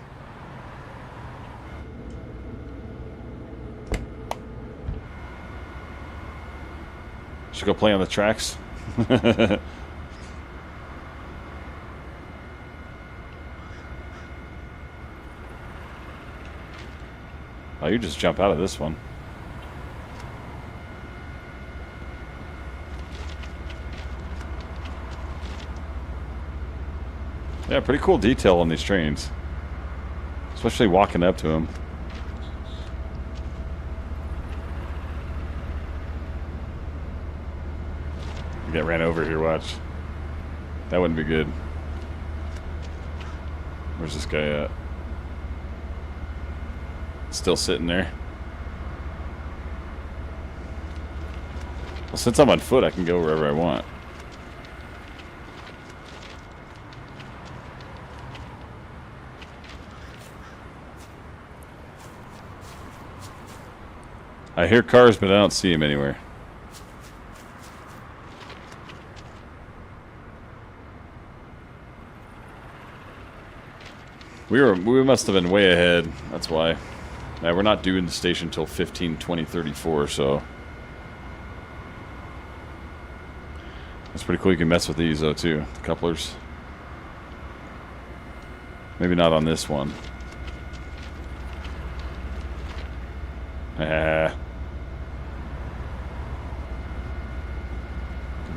Should go play on the tracks. Oh, you just jump out of this one. Yeah, pretty cool detail on these trains. Especially walking up to them. You get ran over here, watch. That wouldn't be good. Where's this guy at? Still sitting there. Well, since I'm on foot, I can go wherever I want. I hear cars, but I don't see them anywhere. We must have been way ahead. That's why. Now, we're not doing the station until 15, 20, 34, so... That's pretty cool. You can mess with these, though, too. The couplers. Maybe not on this one.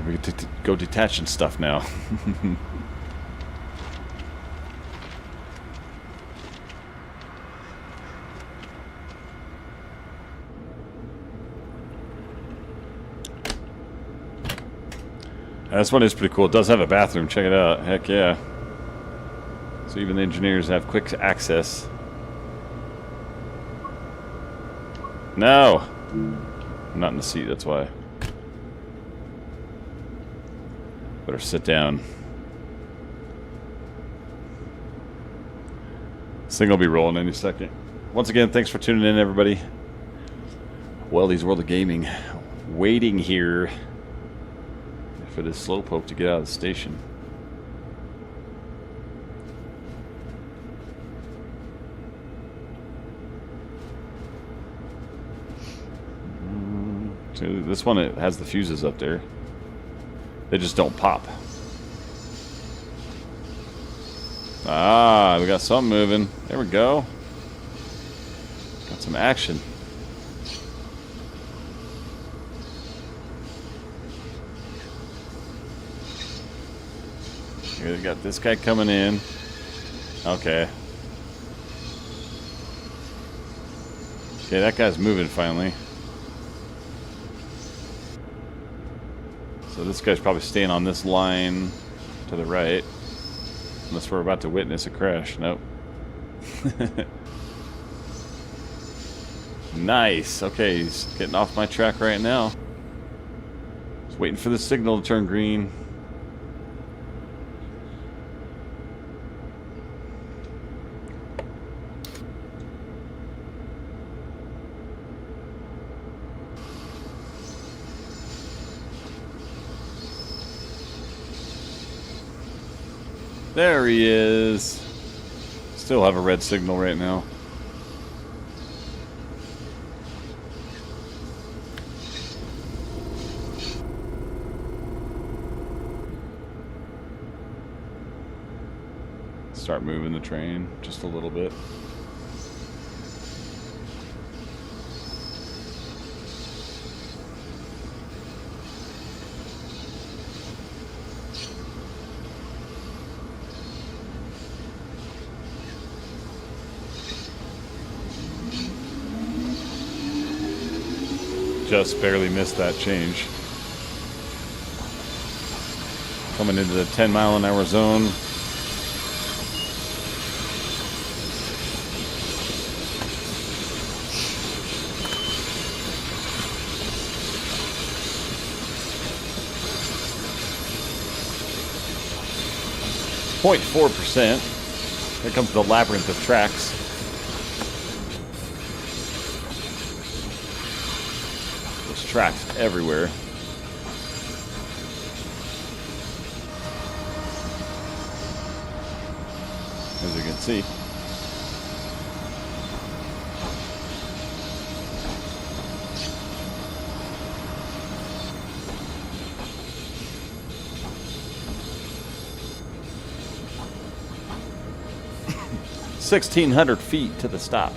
We get to go detaching stuff now. This one is pretty cool. It does have a bathroom. Check it out. Heck yeah. So even the engineers have quick access. No! I'm not in the seat, that's why. Better sit down. This thing will be rolling any second. Once again, thanks for tuning in, everybody. Weldy's World of Gaming. Waiting here for this slowpoke to get out of the station. So this one, it has the fuses up there. They just don't pop. Ah, we got something moving. There we go. Got some action. We got this guy coming in. Okay. Okay, that guy's moving finally. So this guy's probably staying on this line to the right. Unless we're about to witness a crash. Nope. Nice. Okay, he's getting off my track right now. Just waiting for the signal to turn green. There he is. Still have a red signal right now. Start moving the train just a little bit. Just barely missed that change. Coming into the 10-mile-an-hour zone. .4%. Here comes the labyrinth of tracks. Tracks everywhere. As you can see. $1,600 to the stop.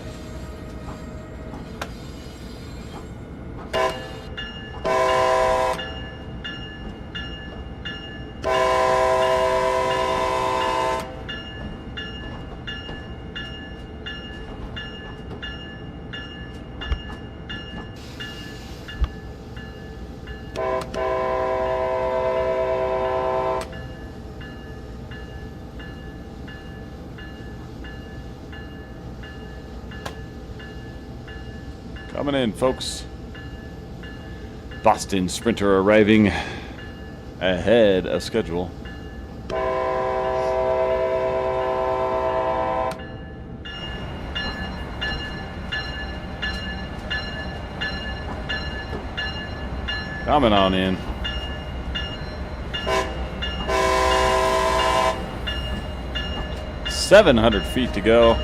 Coming in, folks. Boston Sprinter arriving ahead of schedule. Coming on in. $700 feet to go.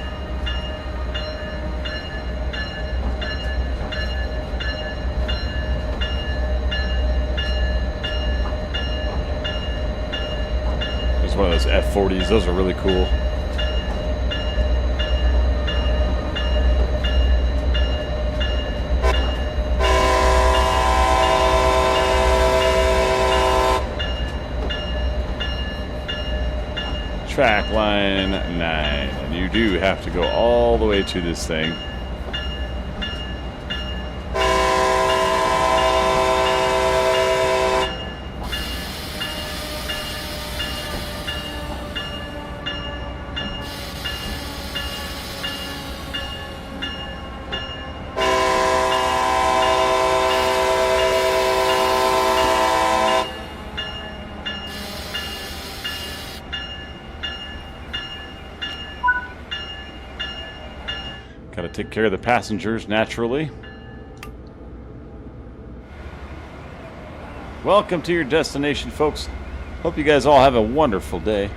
There's one of those F40s. Those are really cool. Track line 9, and you do have to go all the way to this thing. Got to take care of the passengers, naturally. Welcome to your destination, folks. Hope you guys all have a wonderful day.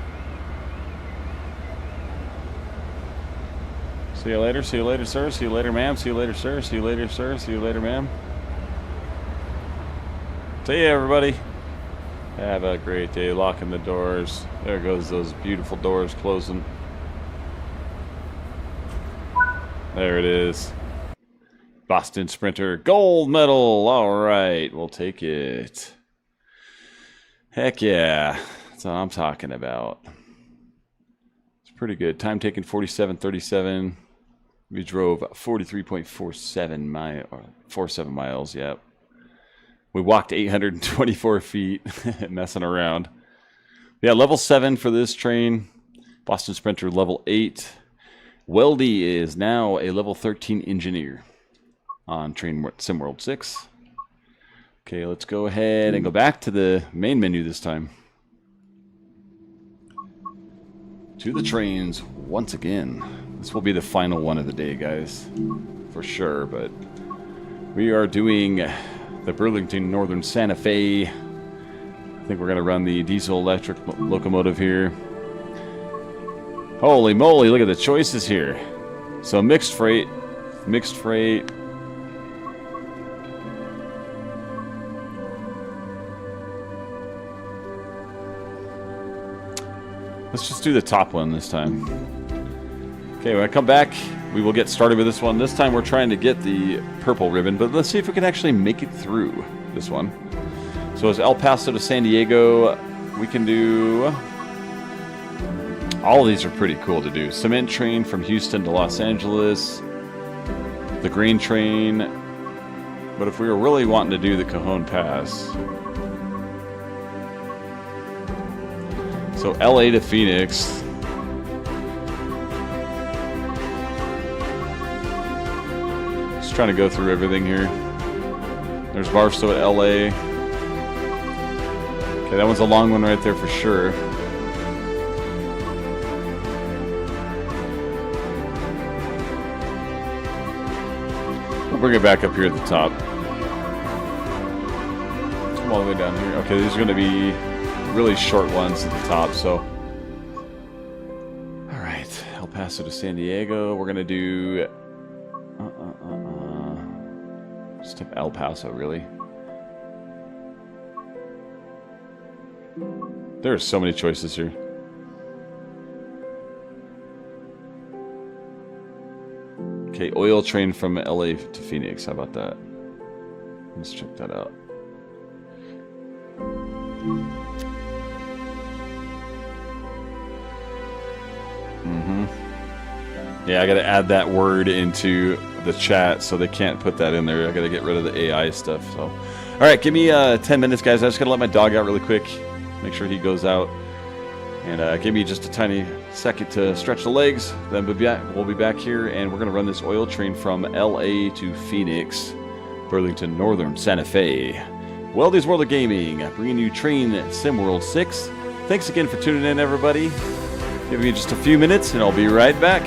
See you later. See you later, sir. See you later, ma'am. See you later, sir. See you later, sir. See you later, ma'am. See you, everybody. Have a great day. Locking the doors. There goes those beautiful doors closing. There it is. Boston Sprinter gold medal. All right, we'll take it. Heck yeah. That's what I'm talking about. It's pretty good. Time taken 47:37. We drove 43.47 miles. Yep. We walked 824 feet. Messing around. Yeah, level 7 for this train. Boston Sprinter level 8. Weldy is now a level 13 engineer on Train SimWorld 6. Okay, let's go ahead and go back to the main menu this time. To the trains once again. This will be the final one of the day, guys, for sure, but we are doing the Burlington Northern Santa Fe. I think we're going to run the diesel-electric locomotive here. Holy moly, look at the choices here. So mixed freight. Let's just do the top one this time. Okay, when I come back, we will get started with this one. This time we're trying to get the purple ribbon, but let's see if we can actually make it through this one. So it's El Paso to San Diego. We can do... all of these are pretty cool to do. Cement train from Houston to Los Angeles. The grain train. But if we were really wanting to do the Cajon Pass. So LA to Phoenix. Just trying to go through everything here. There's Barstow at LA. Okay, that one's a long one right there for sure. Bring it back up here at the top. Come all the way down here. Okay, there's going to be really short ones at the top, so. All right, El Paso to San Diego. We're going to do... just El Paso, really. There are so many choices here. Okay, oil train from LA to Phoenix. How about that? Let's check that out. Yeah, I got to add that word into the chat so they can't put that in there. I got to get rid of the AI stuff. So, all right, give me 10 minutes, guys. I just got to let my dog out really quick. Make sure he goes out. And give me just a tiny second to stretch the legs. Then we'll be back here, and we're going to run this oil train from LA to Phoenix, Burlington, Northern Santa Fe. Weldy's World of Gaming, bringing you Train Sim World 6. Thanks again for tuning in, everybody. Give me just a few minutes, and I'll be right back.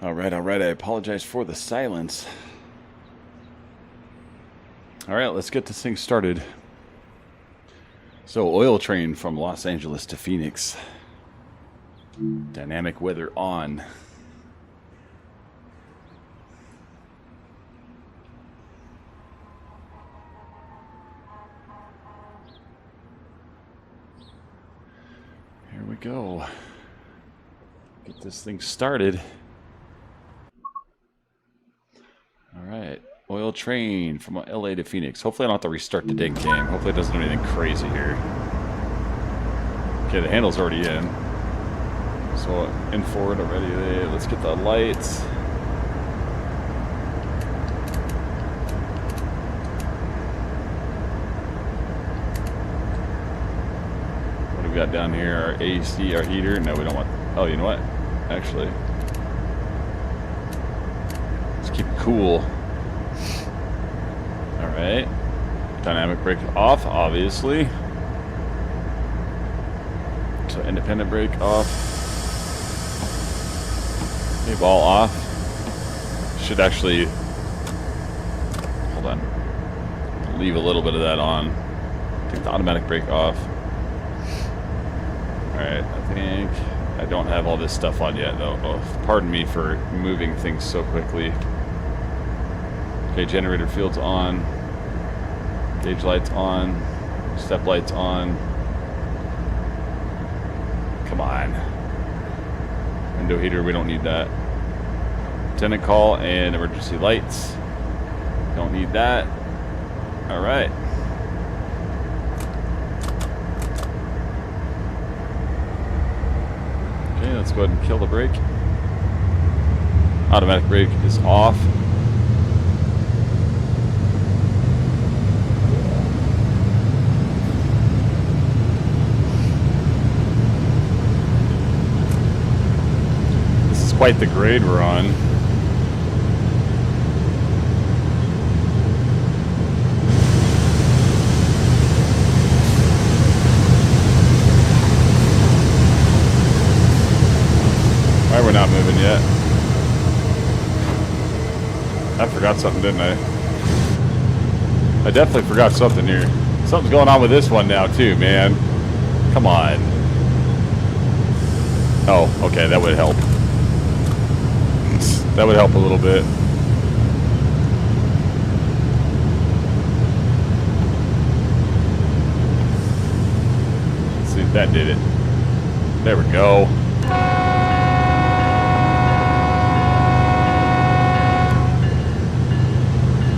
All right. I apologize for the silence. All right, let's get this thing started. So, oil train from Los Angeles to Phoenix. Dynamic weather on. Here we go. Get this thing started. All right. Oil train from LA to Phoenix. Hopefully I don't have to restart the dang game. Hopefully it doesn't do anything crazy here. Okay, the handle's already in. So in forward already. Let's get the lights. What do we got down here? Our AC, our heater. No, we don't want... Oh, you know what? Actually, let's keep it cool. Alright. Dynamic brake off, obviously. So independent brake off. Okay, ball off. Should actually... Hold on. Leave a little bit of that on. Take the automatic brake off. Alright, I think... I don't have all this stuff on yet, though. Oh, pardon me for moving things so quickly. Okay, generator field's on. Gauge lights on. Step lights on. Come on. Window heater, we don't need that. Lieutenant call and emergency lights. Don't need that. Alright. Okay, let's go ahead and kill the brake. Automatic brake is off. This is quite the grade we're on. Why we're not moving yet? I forgot something, didn't I? I definitely forgot something here. Something's going on with this one now too, man. Come on. Oh, okay, that would help. That would help a little bit. Let's see if that did it. There we go.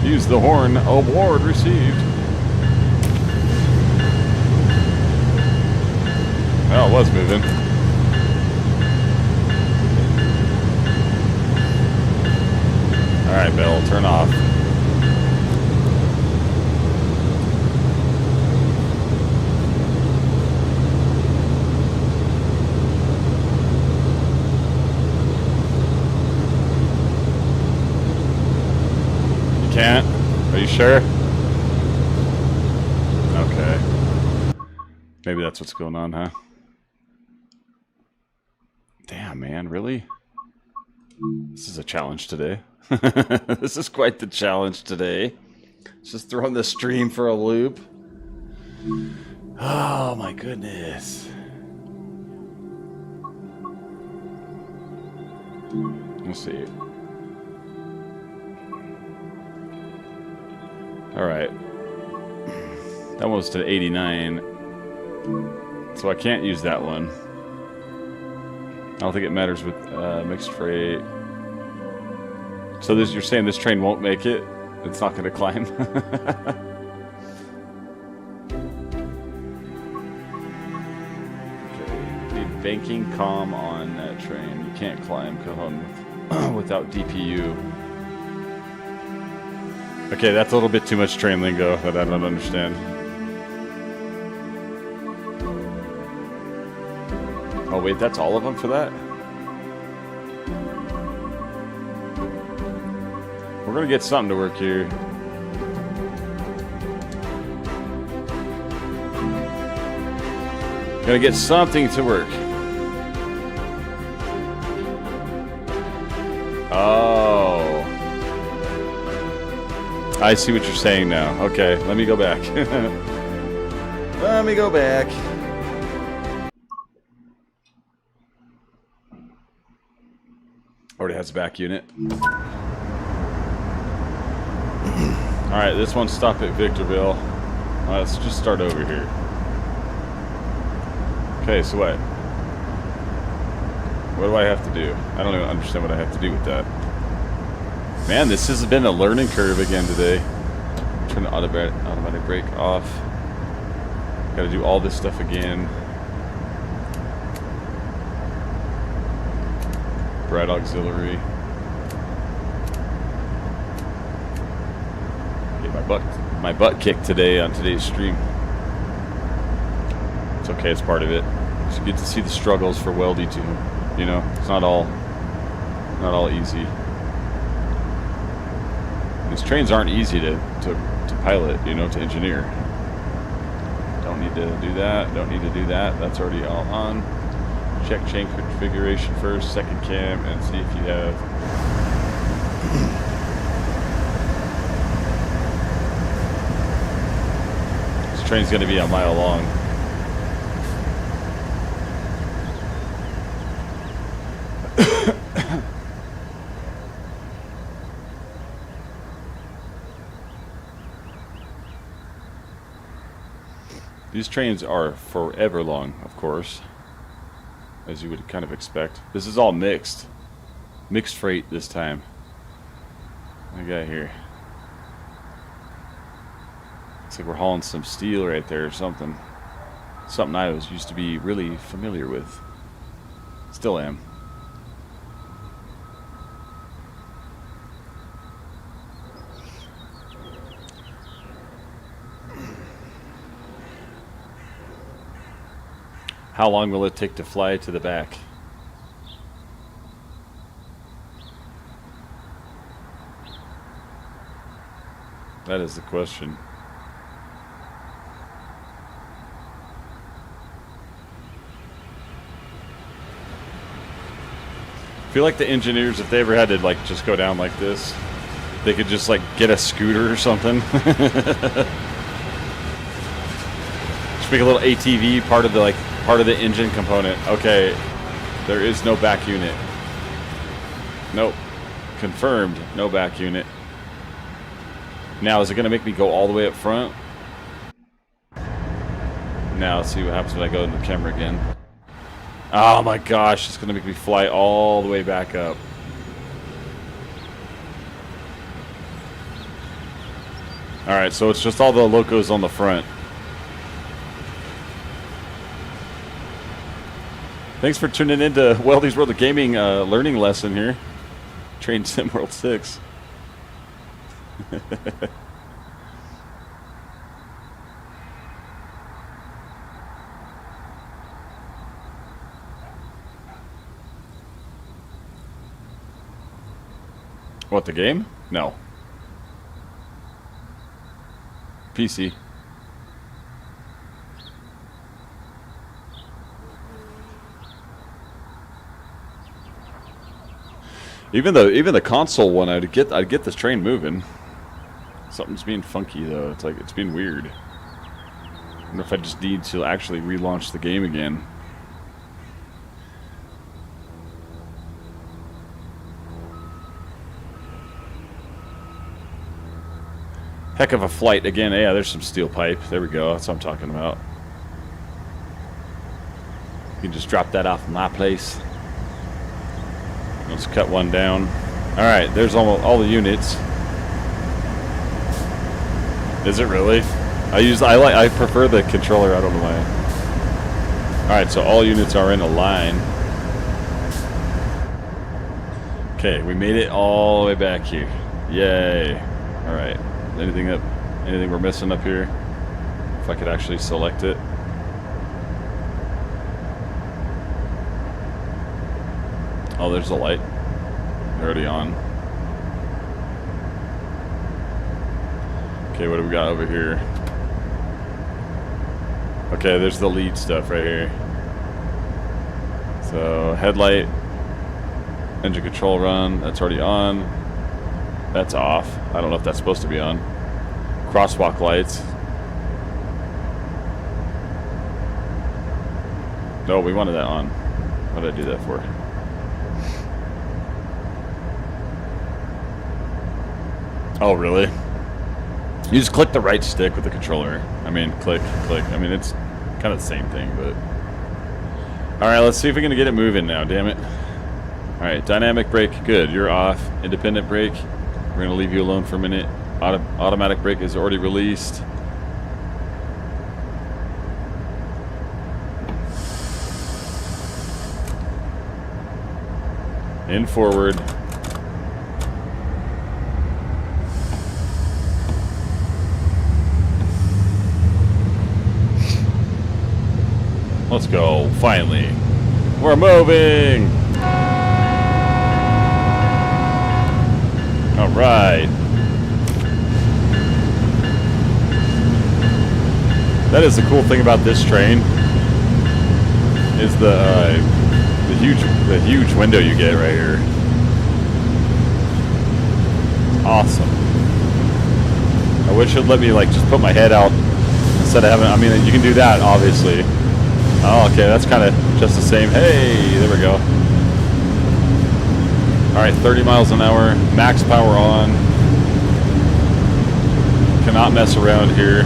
Use the horn. Award received. Well, it was moving. Alright, Bill, turn off. Can't? Are you sure? Okay. Maybe that's what's going on, huh? Damn, man, really? This is a challenge today. This is quite the challenge today. Just throwing the stream for a loop. Oh my goodness. Let's see. Alright. That one was to 89. So I can't use that one. I don't think it matters with mixed freight. So you're saying this train won't make it? It's not going to climb? Okay. Need banking comm on that train. You can't climb Cajon without DPU. Okay, that's a little bit too much train lingo that I don't understand. Oh wait, that's all of them for that? We're gonna get something to work here. Gonna get something to work. I see what you're saying now. Okay, let me go back. Let me go back. Already has a back unit. Alright, this one stopped at Victorville. Let's just start over here. Okay, so what? What do I have to do? I don't even understand what I have to do with that. Man, this has been a learning curve again today. Turn the automatic brake off. Gotta do all this stuff again. Bright auxiliary. Get my butt kicked today on today's stream. It's okay, it's part of it. So you get to see the struggles for Weldy too. You know, it's not all easy. These trains aren't easy to pilot, you know, to engineer. Don't need to do that. Don't need to do that. That's already all on. Check chain configuration first, second cam, and see if you have. This train's going to be a mile long. These trains are forever long, of course, as you would kind of expect. This is all mixed freight this time. What do I got here? Looks like we're hauling some steel right there or something. Something I used to be really familiar with. Still am. How long will it take to fly to the back? That is the question. I feel like the engineers, if they ever had to like just go down like this, they could just like get a scooter or something. Just make a little ATV part of the engine component. Okay, there is no back unit. Nope. Confirmed, no back unit. Now, is it going to make me go all the way up front? Now, let's see what happens when I go in the camera again. Oh my gosh, it's going to make me fly all the way back up. Alright, so it's just all the locos on the front. Thanks for tuning into Weldy's World of Gaming learning lesson here. Train Sim World 6. What, the game? No. PC. Even the console one, I'd get this train moving. Something's being funky though. It's like it's being weird. I wonder if I just need to actually relaunch the game again. Heck of a flight again. Yeah, there's some steel pipe. There we go. That's what I'm talking about. You can just drop that off my place. Let's cut one down. All right, there's all the units. Is it really? I prefer the controller. I don't know why. All right, so all units are in a line. Okay, we made it all the way back here. Yay! All right. Anything we're missing up here? If I could actually select it. Oh, there's the light. They're already on. Okay, what do we got over here? Okay, there's the lead stuff right here. So, headlight, engine control run, that's already on. That's off. I don't know if that's supposed to be on. crosswalk lights. No, we wanted that on. What did I do that for? Oh, really? You just click the right stick with the controller. I mean, click. I mean, it's kind of the same thing, but... Alright, let's see if we can get it moving now, damn it. Alright, dynamic brake, good. You're off. Independent brake, we're going to leave you alone for a minute. Automatic brake is already released. In forward. Let's go, finally. We're moving! Alright. That is the cool thing about this train, is the huge window you get right here. Awesome. I wish it'd let me like just put my head out instead of having, I mean, you can do that obviously. Oh, okay, that's kind of just the same. Hey, there we go. All right, 30 miles an hour, max power on. Cannot mess around here.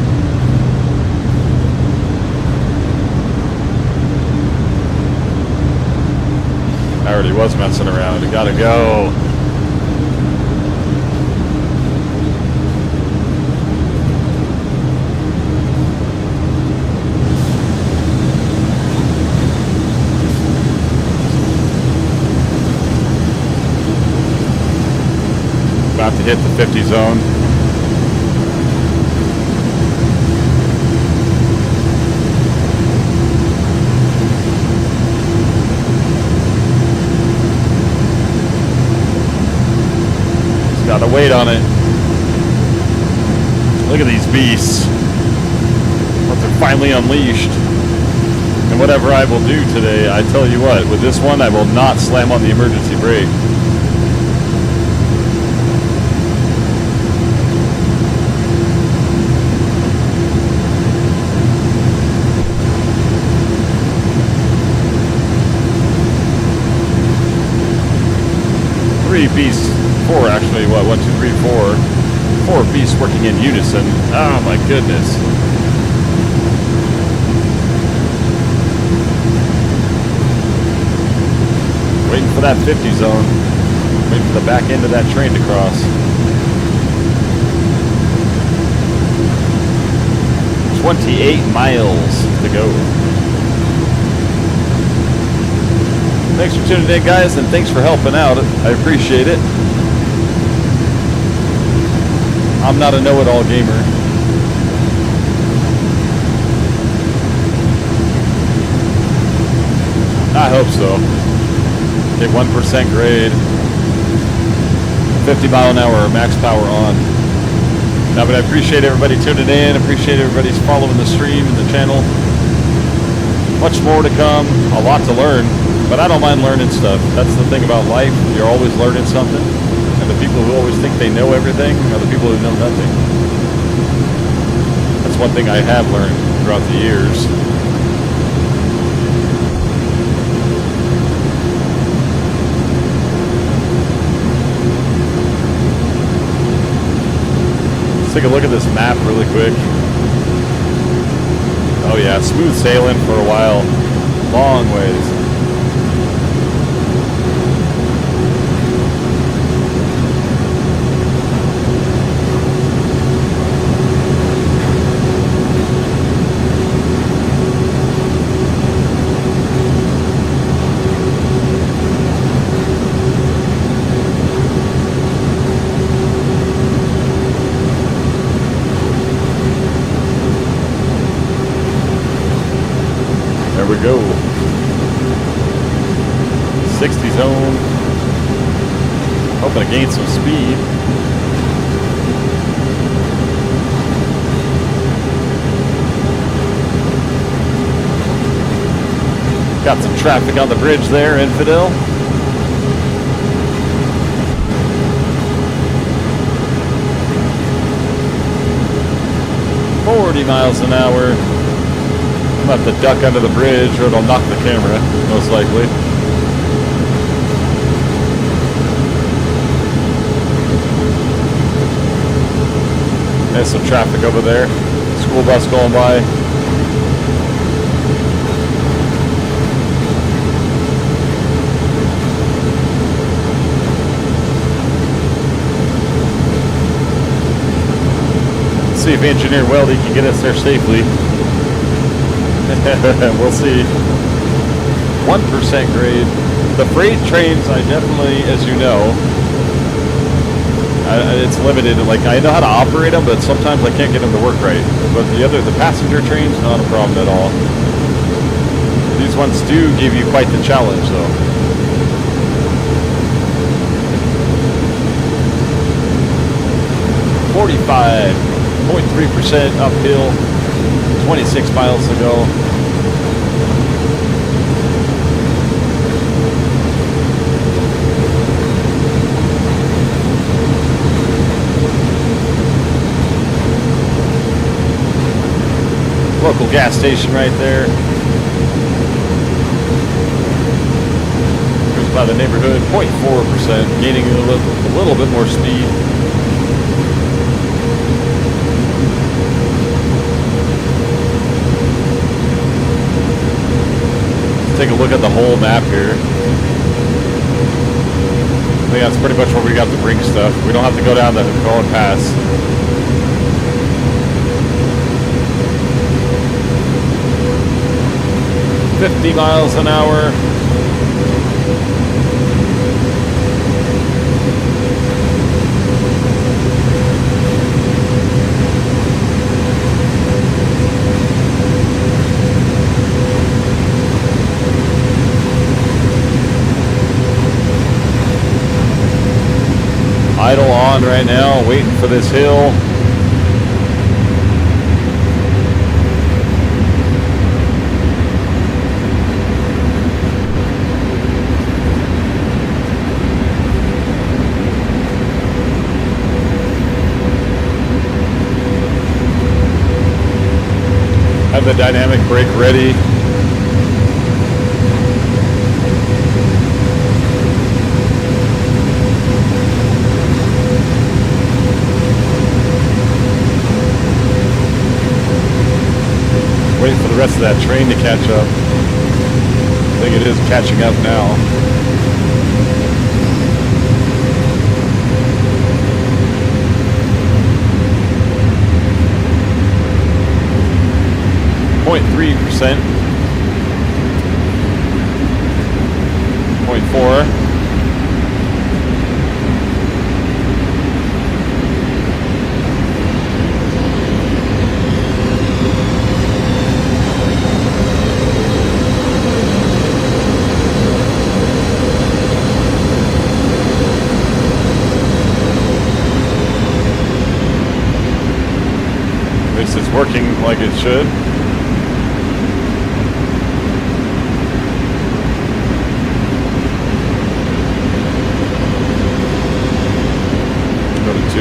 I already was messing around. You gotta go. About to hit the 50 zone. Just gotta wait on it. Look at these beasts. Once they're finally unleashed. And whatever I will do today, I tell you what, with this one, I will not slam on the emergency brake. Beasts, four actually, what, 1, 2, 3, 4. 4 beasts working in unison. Oh my goodness. Waiting for that 50 zone. Waiting for the back end of that train to cross. "28 miles to go." Thanks for tuning in, guys, and thanks for helping out. I appreciate it. I'm not a know-it-all gamer. I hope so. Get 1% grade. 50 mile an hour, max power on. Now, but I appreciate everybody tuning in. Appreciate everybody's following the stream and the channel. Much more to come. A lot to learn. But I don't mind learning stuff. That's the thing about life. You're always learning something. And the people who always think they know everything are the people who know nothing. That's one thing I have learned throughout the years. Let's take a look at this map really quick. Oh yeah, smooth sailing for a while. Long ways. There we go. 60 zone. Hoping to gain some speed. Got some traffic on the bridge there, Infidel. 40 miles an hour. I'm about to duck under the bridge or it'll knock the camera, most likely. There's some traffic over there. School bus going by. See if Engineer Weldy can get us there safely. We'll see. 1% grade. The freight trains, I definitely, as you know, it's limited. Like, I know how to operate them, but sometimes I can't get them to work right. But the passenger trains, not a problem at all. These ones do give you quite the challenge, though. .3% uphill, 26 miles to go. Local gas station right there. Goes by the neighborhood, 0.4%, gaining a little bit more speed. Take a look at the whole map here. I think that's pretty much where we got to bring stuff. We don't have to go down the Cohen Pass. $50 miles an hour. Idle on right now, waiting for this hill. Have the dynamic brake ready. Waiting for the rest of that train to catch up. I think it is catching up now. .3%. 0.4. It's working like it should. Go to 2.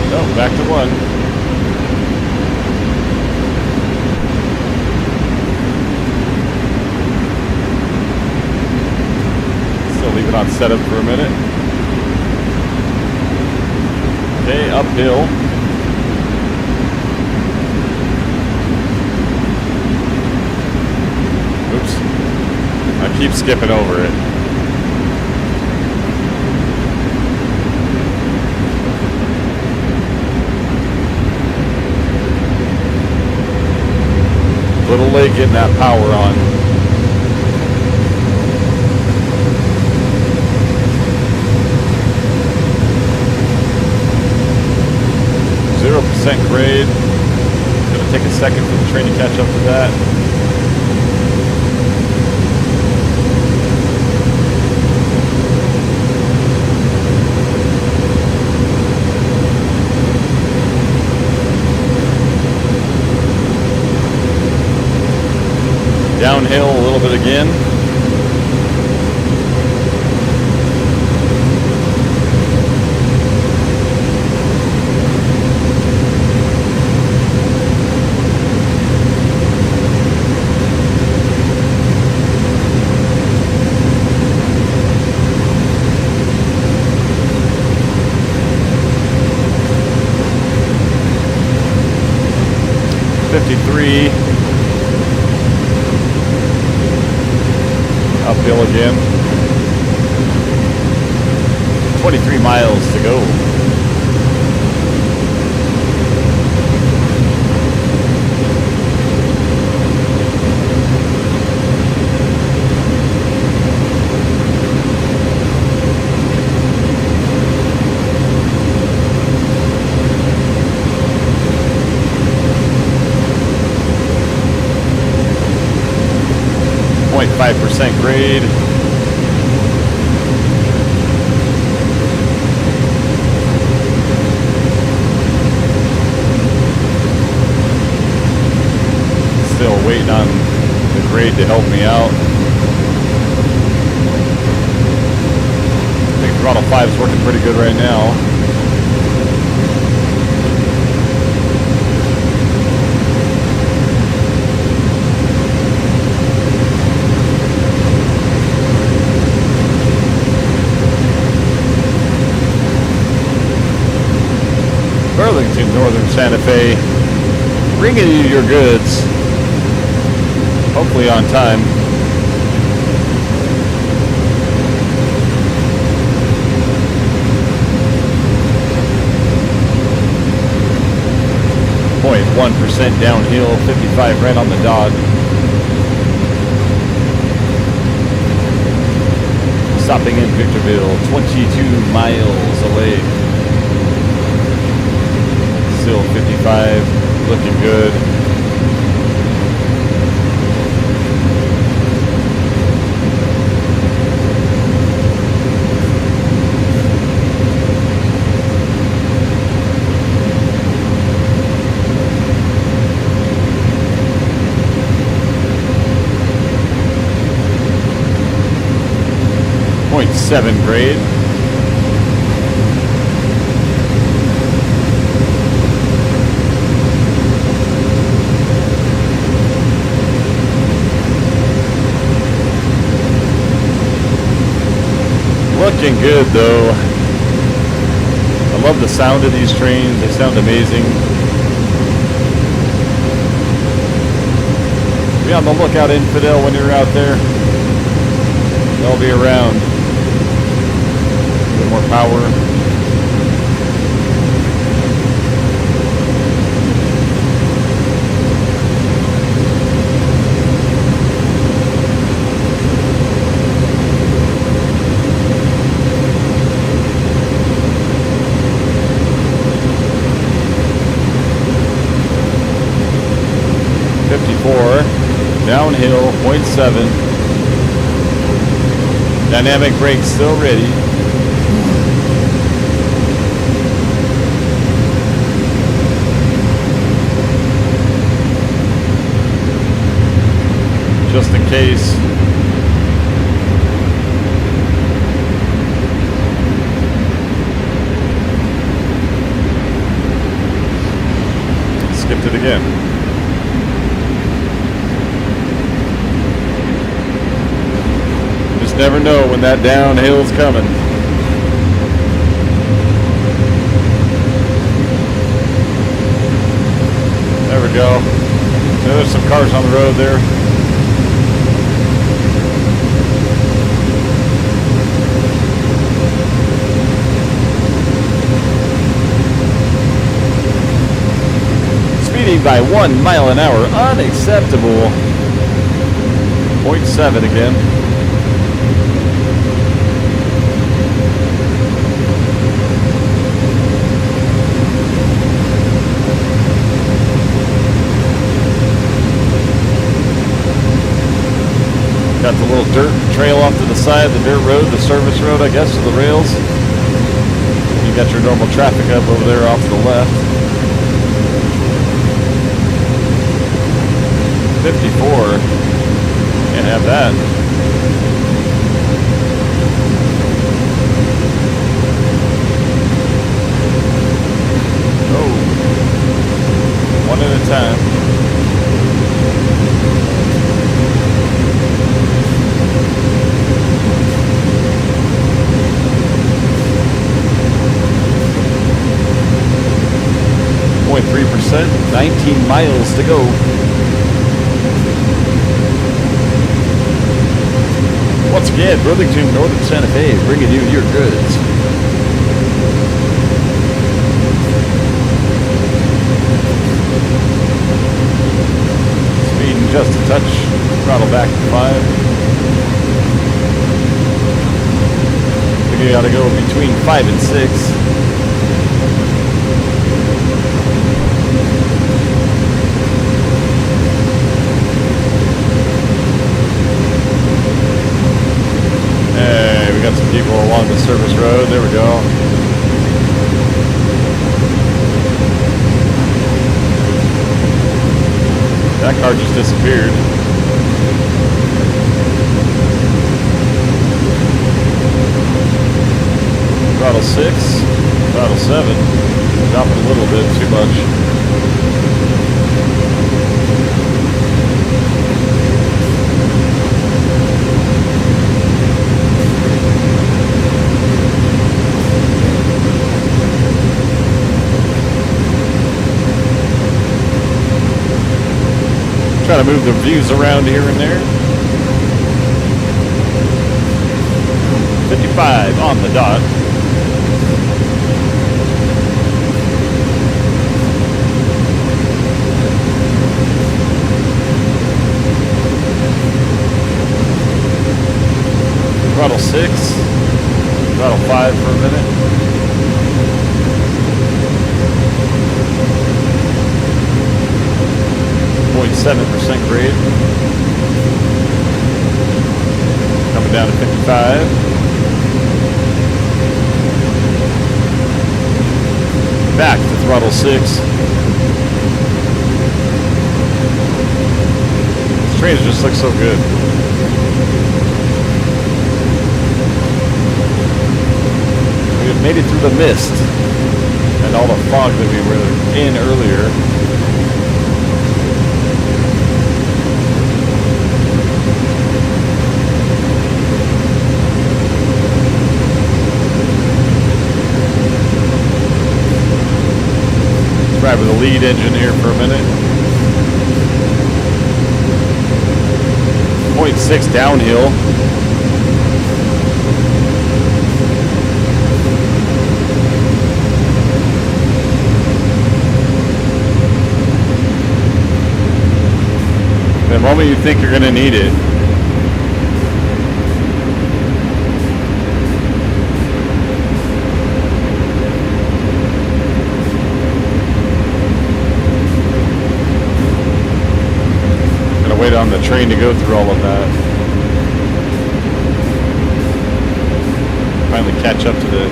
No, back to 1. Still leave it on setup for a minute. Okay, uphill. Oops. I keep skipping over it. Little late getting that power on. .0% grade. Gonna take a second for the train to catch up to that. Downhill a little bit again. 53. Uphill again. 23 miles to go. .5% grade. Still waiting on the grade to help me out. I think throttle 5 is working pretty good right now. Burlington, Northern Santa Fe, bringing you your goods, hopefully on time. .1% downhill, 55 right on the dot. Stopping in Victorville, 22 miles away. Still 55, looking good. .7 grade. Looking good though. I love the sound of these trains. They sound amazing. Be on the lookout, Infidel, when you're out there. They'll be around. A little more power. Downhill, 0.7. Dynamic brakes still ready. Just in case. Skipped it again. Never know when that downhill's coming. There we go. There's some cars on the road there. Speeding by 1 mile an hour, unacceptable. 0.7 again. Got the little dirt trail off to the side, the dirt road, the service road, I guess, to the rails. You got your normal traffic up over there off to the left. 54. Can't have that. Oh. One at a time. 3%, 19 miles to go. Once again, Burlington, Northern Santa Fe, bringing you your goods. Speeding just a touch, throttle back to 5. I think you gotta go between 5 and 6. Hey, we got some people along the service road. There we go. That car just disappeared. Throttle 6, throttle 7. Dropping a little bit too much. Try to move the views around here and there. 55 on the dot. Throttle 6, throttle 5 for a minute. 0.7% grade. Coming down to 55. Back to throttle 6. This train just looks so good. We made it through the mist and all the fog that we were in earlier. Ride with the lead engine here for a minute. 0.6 downhill. The moment you think you're going to need it, wait on the train to go through all of that. Finally catch up to the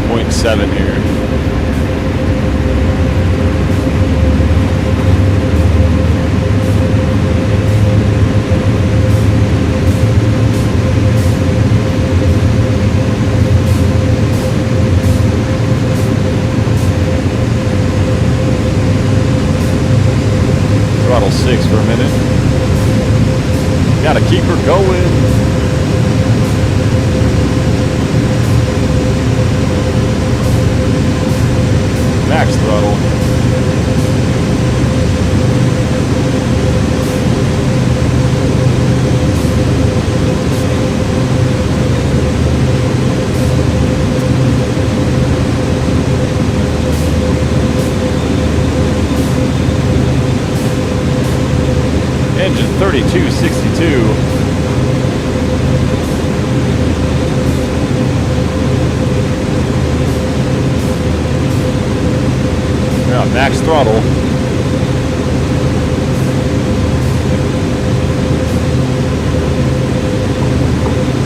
0.7 here. Throttle 6 for a minute. Gotta keep her going. Max throttle. Engine 3262. Yeah, max throttle.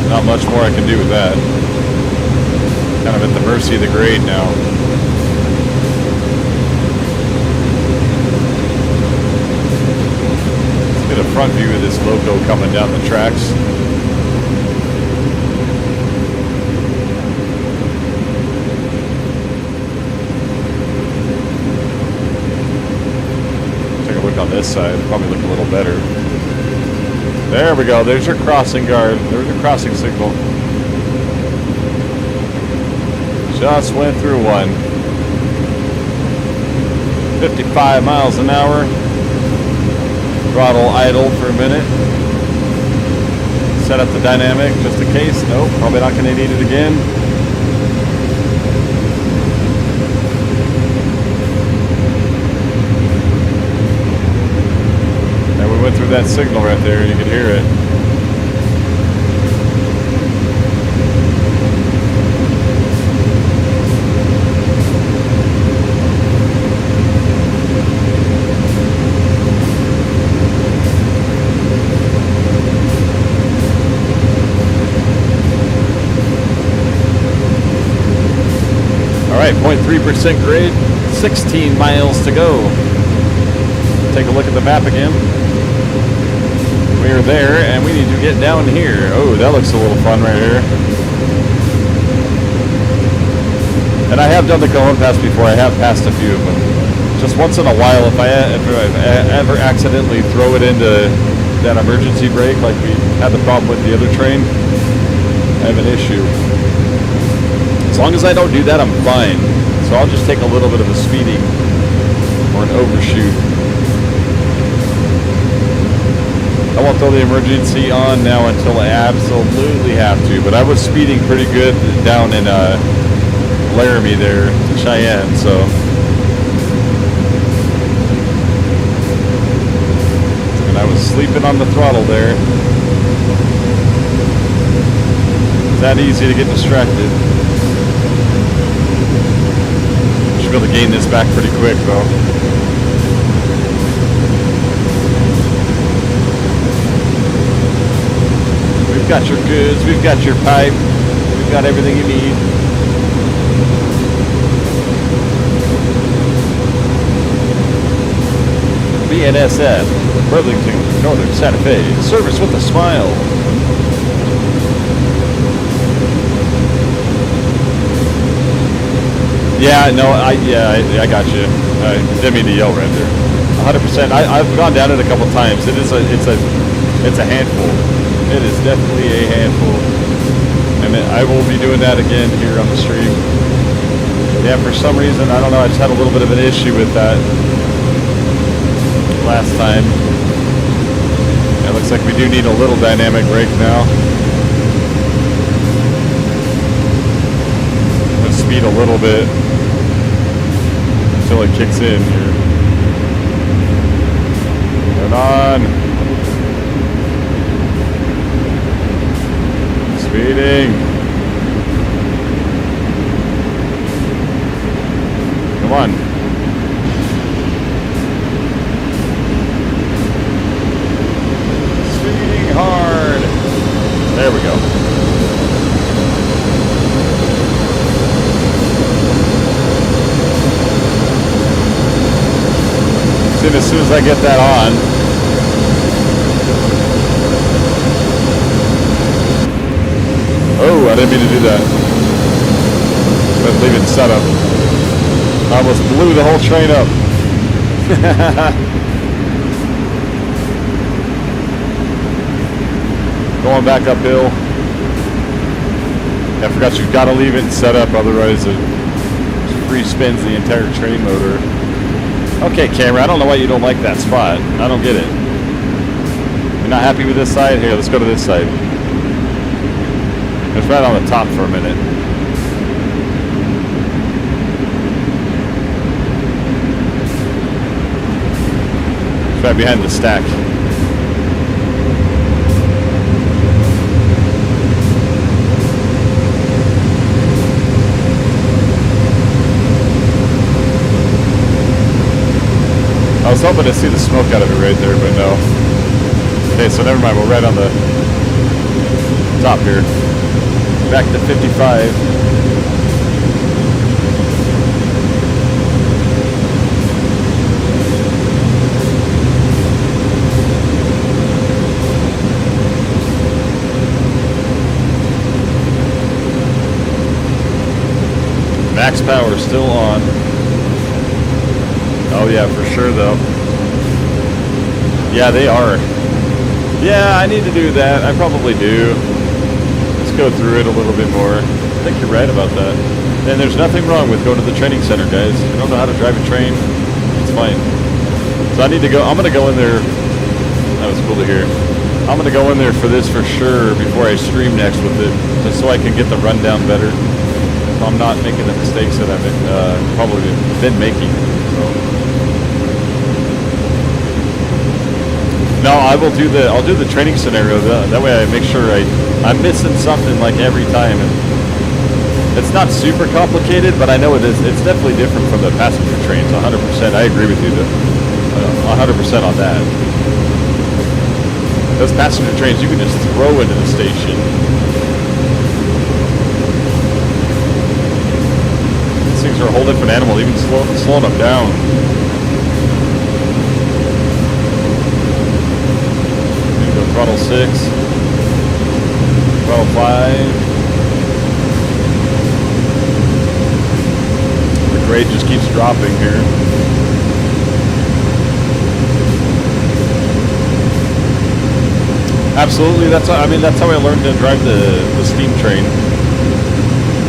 Not much more I can do with that. Kind of at the mercy of the grade now. Get a front view of this loco coming down the tracks. Take a look on this side, probably look a little better. There we go, there's your crossing guard, there's your crossing signal. Just went through one. 55 miles an hour. Throttle idle for a minute. Set up the dynamic just in case. Nope, probably not going to need it again. And we went through that signal right there, and you could hear it. Alright, 0.3% grade, 16 miles to go. Take a look at the map again. We're there, and we need to get down here. Oh, that looks a little fun right here. And I have done the Cajon Pass before. I have passed a few of them. Just once in a while, if I ever accidentally throw it into that emergency brake, like we had the problem with the other train, I have an issue. As long as I don't do that, I'm fine. So I'll just take a little bit of a speeding or an overshoot. I won't throw the emergency on now until I absolutely have to. But I was speeding pretty good down in Laramie there to Cheyenne, so. And I was sleeping on the throttle there. It's that easy to get distracted. Be able to gain this back pretty quick though. We've got your goods, we've got your pipe, we've got everything you need. BNSF, Burlington, Northern Santa Fe, service with a smile. Yeah, no, I got you. I didn't mean to yell right there. 100%. I've gone down it a couple times. It's a handful. It is definitely a handful. And I will be doing that again here on the stream. Yeah, for some reason, I don't know, I just had a little bit of an issue with that last time. It looks like we do need a little dynamic brake now. Let's speed a little bit until it kicks in here. Turn on. Speeding. Come on. Speeding hard. There we go. As soon as I get that on, oh, I didn't mean to do that. Let's leave it set up. I almost blew the whole train up. Going back uphill. I forgot you've got to leave it set up, otherwise it free spins the entire train motor. Okay, camera, I don't know why you don't like that spot. I don't get it. You're not happy with this side? Here, let's go to this side. It's right on the top for a minute. It's right behind the stack. I was hoping to see the smoke out of it right there, but no. Okay, so never mind. We're right on the top here. Back to 55. Max power still on. Oh yeah, for sure though. Yeah, they are. Yeah, I need to do that. I probably do. Let's go through it a little bit more. I think you're right about that. And there's nothing wrong with going to the training center, guys. If you don't know how to drive a train, It's fine. So I need to go. I'm gonna go in there. That was cool to hear. I'm gonna go in there for this for sure before I stream next with it, just so I can get the rundown better. So I'm not making the mistakes that I've probably been making. So. No, I will do the. I'll do the training scenario. That way, I make sure I'm missing something like every time. And it's not super complicated, but I know it is. It's definitely different from the passenger trains. 100%. I agree with you. 100% on that. Those passenger trains, you can just throw into the station. These things are a whole different animal, even slowing them down. There you go, throttle 6, throttle 5. The grade just keeps dropping here. Absolutely, that's how I learned to drive the steam train.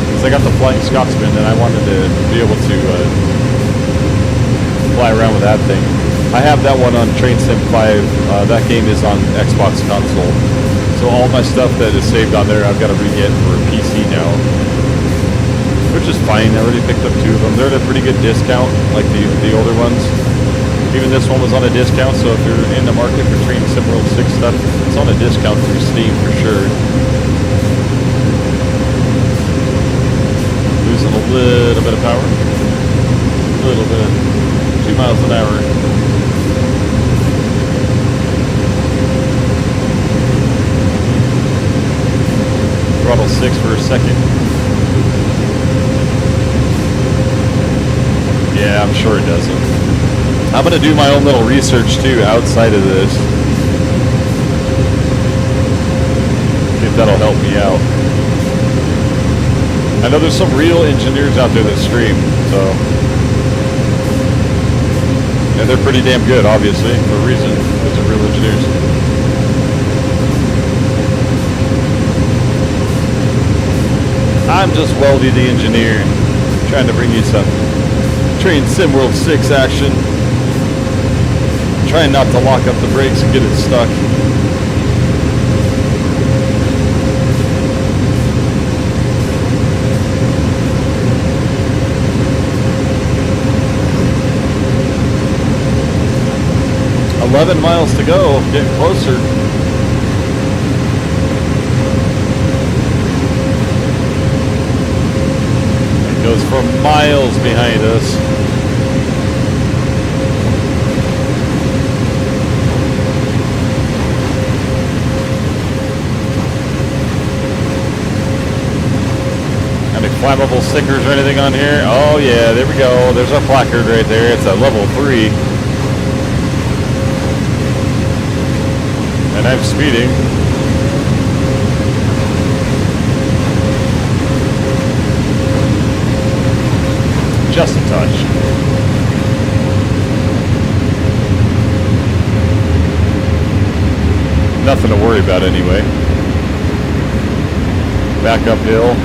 Because I got the Flying Scotsman and I wanted to be able to fly around with that thing. I have that one on Train Sim 5. That game is on Xbox console. So all my stuff that is saved on there I've got to re-get for a PC now. Which is fine, I already picked up 2 of them. They're at a pretty good discount, like the older ones. Even this one was on a discount, so if you're in the market for Train Sim World 6 stuff, it's on a discount through Steam for sure. Losing a little bit of power. A little bit. 2 miles an hour. Throttle 6 for a second. Yeah, I'm sure it doesn't. I'm going to do my own little research too outside of this. See if that'll help me out. I know there's some real engineers out there that stream, so. And they're pretty damn good, obviously, for a reason. Those are real engineers. I'm just Weldy the engineer, trying to bring you some Train Sim World 6 action. Trying not to lock up the brakes and get it stuck. "11 miles to go, getting closer." It goes for miles behind us. Flammable stickers or anything on here? Oh yeah, there we go. There's our placard right there. It's a level 3. And I'm speeding. Just a touch. Nothing to worry about anyway. Back uphill.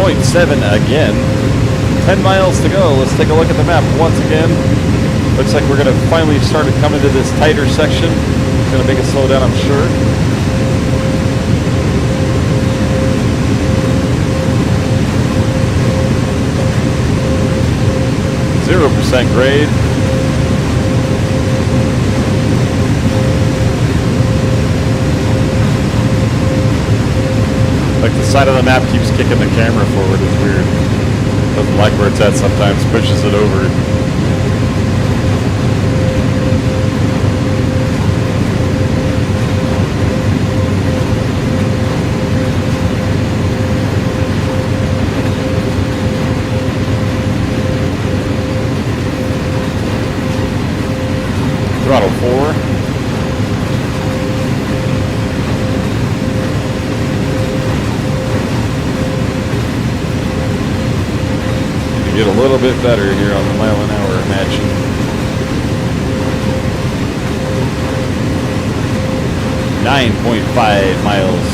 .7 again. 10 miles to go. Let's take a look at the map once again. Looks like we're going to finally start coming to this tighter section. It's going to make it slow down, I'm sure. .0% grade. Like the side of the map keeps kicking the camera forward. It's weird. Doesn't like where it's at sometimes. Pushes it over. Throttle 4. Get a little bit better here on the mile an hour matching. 9.5 miles.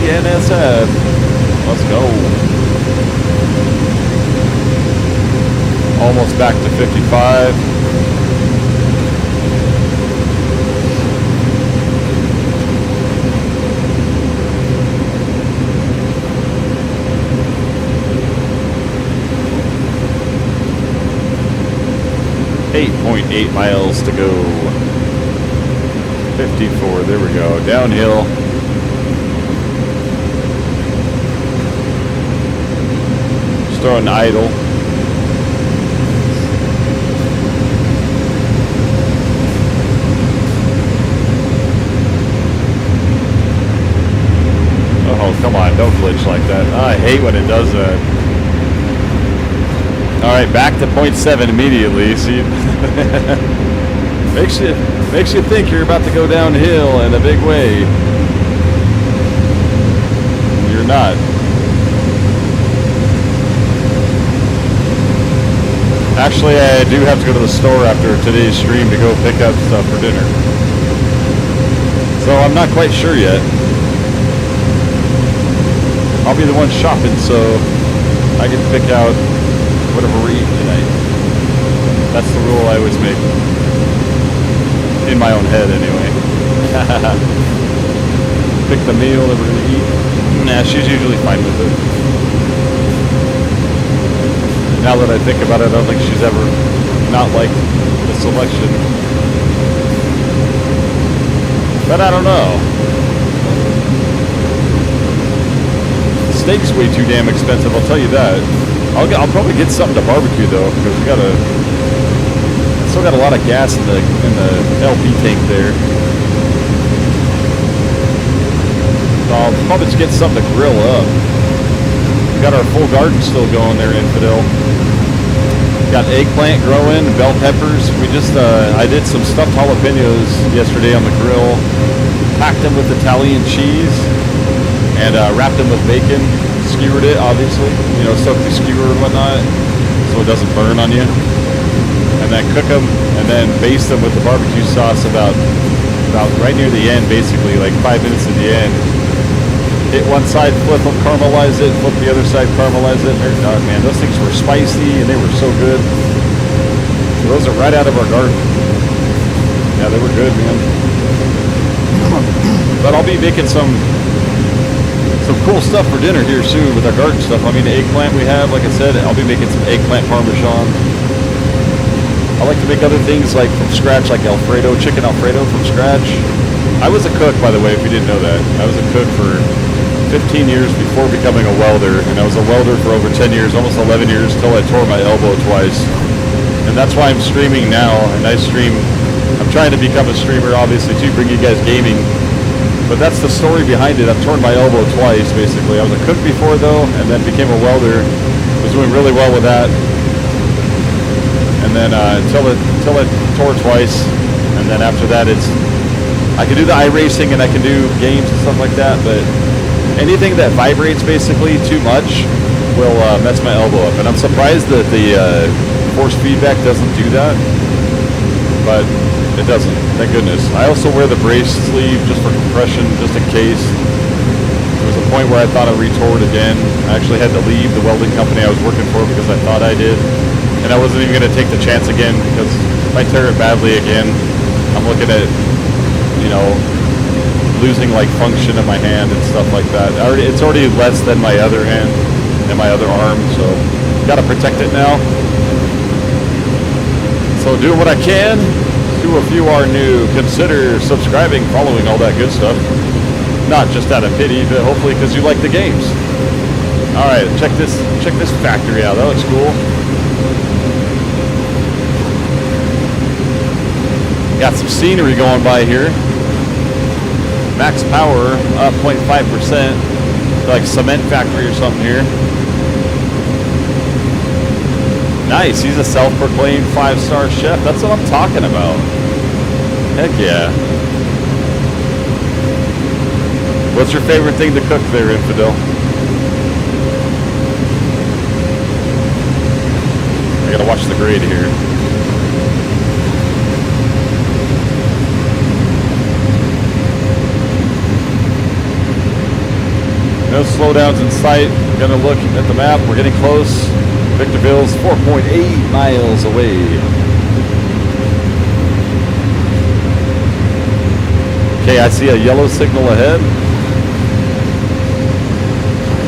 NSF. Let's go. Almost back to 55. .8 miles to go. 54. There we go. Downhill. Throwing idle. Oh, come on, don't glitch like that. I hate when it does that. Alright, back to 0.7 immediately. See, makes you think you're about to go downhill in a big way. You're not. Actually, I do have to go to the store after today's stream to go pick up stuff for dinner. So I'm not quite sure yet. I'll be the one shopping, so I can pick out whatever we're eating tonight. That's the rule I always make. In my own head, anyway. Pick the meal that we're going to eat. Nah, she's usually fine with it. Now that I think about it, I don't think she's ever not liked the selection. But I don't know. Steak's way too damn expensive, I'll tell you that. I'll probably get something to barbecue though, because we still got a lot of gas in the LP tank there. So I'll probably just get something to grill up. We got our full garden still going there, Infidel. Got eggplant growing, bell peppers. We just, I did some stuffed jalapenos yesterday on the grill. Packed them with Italian cheese and wrapped them with bacon. Skewered it, obviously. You know, soaked the skewer and whatnot so it doesn't burn on you. And then cook them and then baste them with the barbecue sauce about right near the end, basically, like 5 minutes at the end. Hit one side, flip them, caramelize it, flip the other side, caramelize it. Oh man, those things were spicy and they were so good. Those are right out of our garden. Yeah, they were good, man. But I'll be making some cool stuff for dinner here soon with our garden stuff. I mean, the eggplant we have, like I said, I'll be making some eggplant parmesan. I like to make other things like from scratch, like Alfredo, chicken Alfredo from scratch. I was a cook, by the way, if you didn't know that. I was a cook for 15 years before becoming a welder, and I was a welder for over 10 years, almost 11 years, till I tore my elbow twice. And that's why I'm streaming now, and I'm trying to become a streamer, obviously, to bring you guys gaming. But that's the story behind it. I've torn my elbow twice, basically. I was a cook before, though, and then became a welder. Was doing really well with that. And then until it tore twice, and then after that, I can do the iRacing and I can do games and stuff like that, but anything that vibrates basically too much will mess my elbow up. And I'm surprised that the force feedback doesn't do that, but it doesn't, thank goodness. I also wear the brace sleeve just for compression, just in case. There was a point where I thought I retore it again. I actually had to leave the welding company I was working for because I thought I did. And I wasn't even going to take the chance again, because if I tear it badly again, I'm looking at, you know, losing like function in my hand and stuff like that. It's already less than my other hand and my other arm, so got to protect it now. So doing what I can. To if you are new, consider subscribing, following all that good stuff. Not just out of pity, but hopefully because you like the games. All right, check this factory out. That looks cool. Got some scenery going by here. Max power up 0.5%. Like cement factory or something here. Nice. He's a self-proclaimed 5-star chef. That's what I'm talking about. Heck yeah. What's your favorite thing to cook there, Infidel? I gotta watch the grade here. No slowdowns in sight. We're gonna look at the map. We're getting close. Victorville's 4.8 miles away. Okay, I see a yellow signal ahead.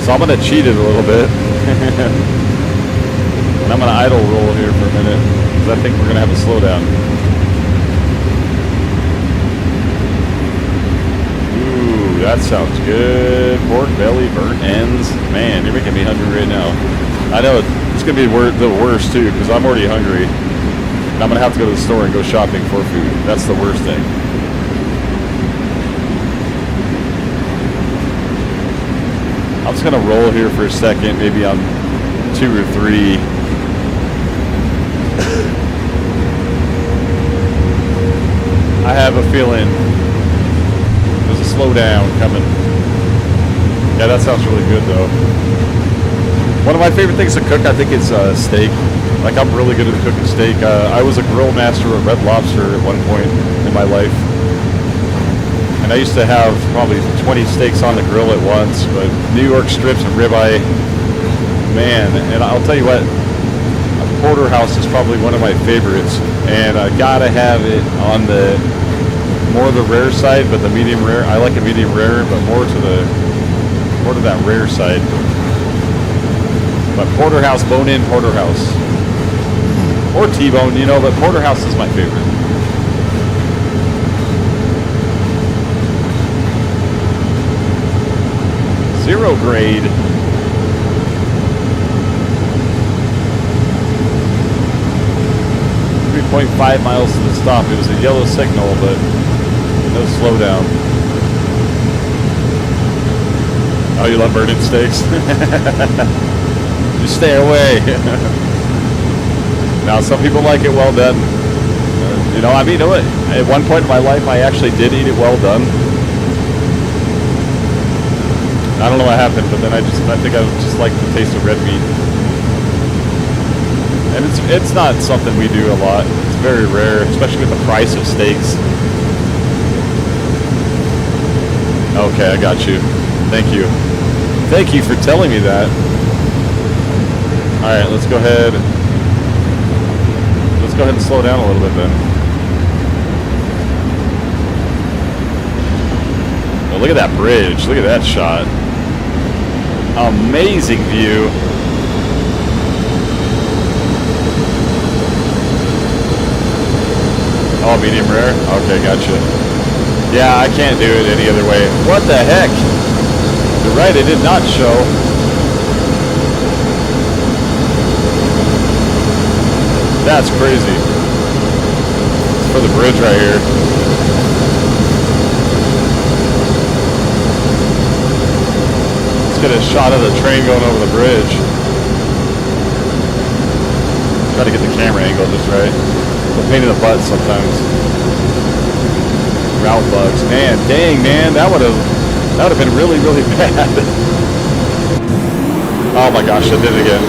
So I'm gonna cheat it a little bit. And I'm gonna idle roll here for a minute, because I think we're gonna have a slowdown. Ooh, that sounds good. Pork belly, burnt ends. Man, you're making me hungry right now. I know it's gonna be the worst too, because I'm already hungry. And I'm gonna have to go to the store and go shopping for food. That's the worst thing. I'm just gonna roll here for a second, maybe on 2 or 3. I have a feeling there's a slowdown coming. Yeah, that sounds really good though. One of my favorite things to cook, I think, is steak. Like, I'm really good at cooking steak. I was a grill master at Red Lobster at one point in my life. And I used to have probably 20 steaks on the grill at once, but New York strips and ribeye, man. And I'll tell you what, a porterhouse is probably one of my favorites. And I gotta have it on the more the rare side, but the medium rare. I like a medium rare, but more to that rare side. But porterhouse, bone-in porterhouse, or T-bone, you know. But porterhouse is my favorite. Zero grade. 3.5 miles to the stop. It was a yellow signal, but no slowdown. Oh, you love burning steaks? Just stay away. Now, some people like it well done. You know, I mean, at one point in my life, I actually did eat it well done. I don't know what happened, but then I think I just like the taste of red meat. And it's not something we do a lot. It's very rare, especially with the price of steaks. Okay, I got you. Thank you. Thank you for telling me that. All right, let's go ahead. Let's go ahead and slow down a little bit then. Oh, look at that bridge. Look at that shot. Amazing view. Oh, medium rare? Okay, gotcha. Yeah, I can't do it any other way. What the heck? You're right, it did not show. That's crazy. It's for the bridge right here. Let's get a shot of the train going over the bridge. Try to get the camera angle just right. It's a pain in the butt sometimes. Route bugs. Man, dang, man, that would have been really, really bad. Oh my gosh, I did it again.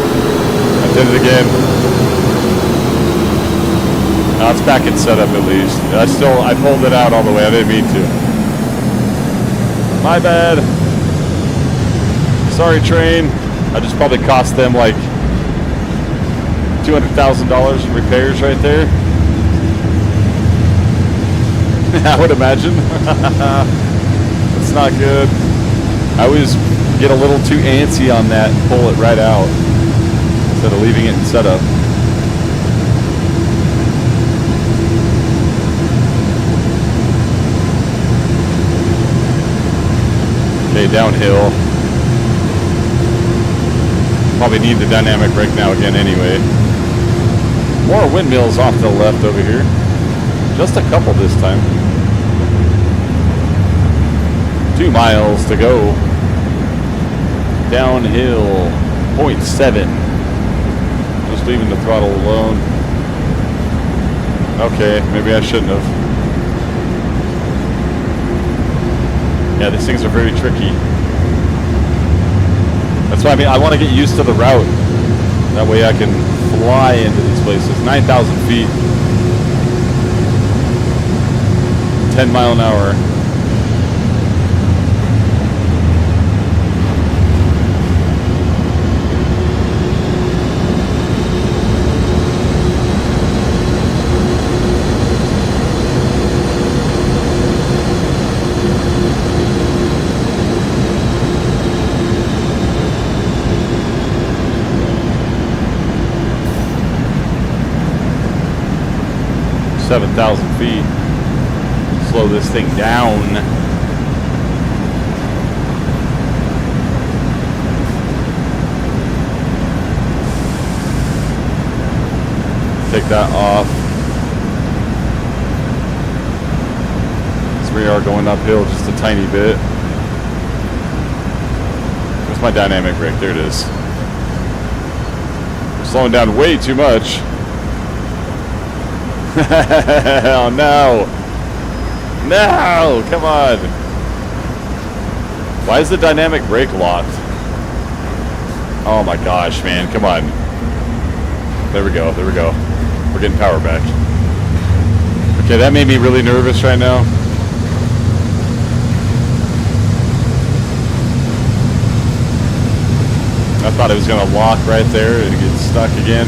Now it's back in setup at least. I pulled it out all the way. I didn't mean to. My bad. Sorry, train. I just probably cost them like $200,000 in repairs right there. I would imagine. It's not good. I always get a little too antsy on that and pull it right out instead of leaving it in setup. Okay, downhill. Probably need the dynamic brake now again anyway. More windmills off to the left over here. Just a couple this time. 2 miles to go. Downhill, 0.7. Just leaving the throttle alone. Okay, maybe I shouldn't have. Yeah, these things are very tricky. That's why I want to get used to the route. That way I can fly into these places. 9,000 feet. 10 mile an hour. $7,000 feet. Slow this thing down. Take that off. So we are going uphill just a tiny bit. Where's my dynamic brake? There it is. We're slowing down way too much. Oh no! No! Come on! Why is the dynamic brake locked? Oh my gosh, man! Come on! There we go. There we go. We're getting power back. Okay, that made me really nervous right now. I thought it was gonna lock right there and get stuck again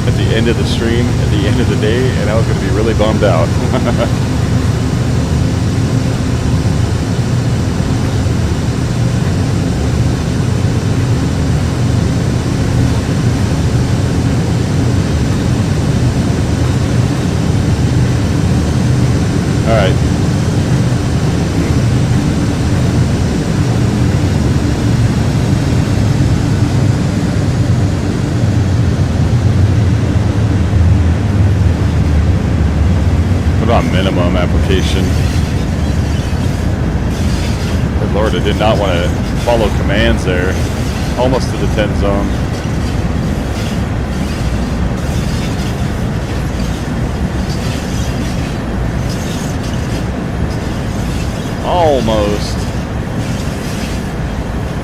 at the end of the stream, at the end of the day, and I was going to be really bummed out. All right. On minimum application. Good Lord, I did not want to follow commands there. Almost to the 10 zone. Almost.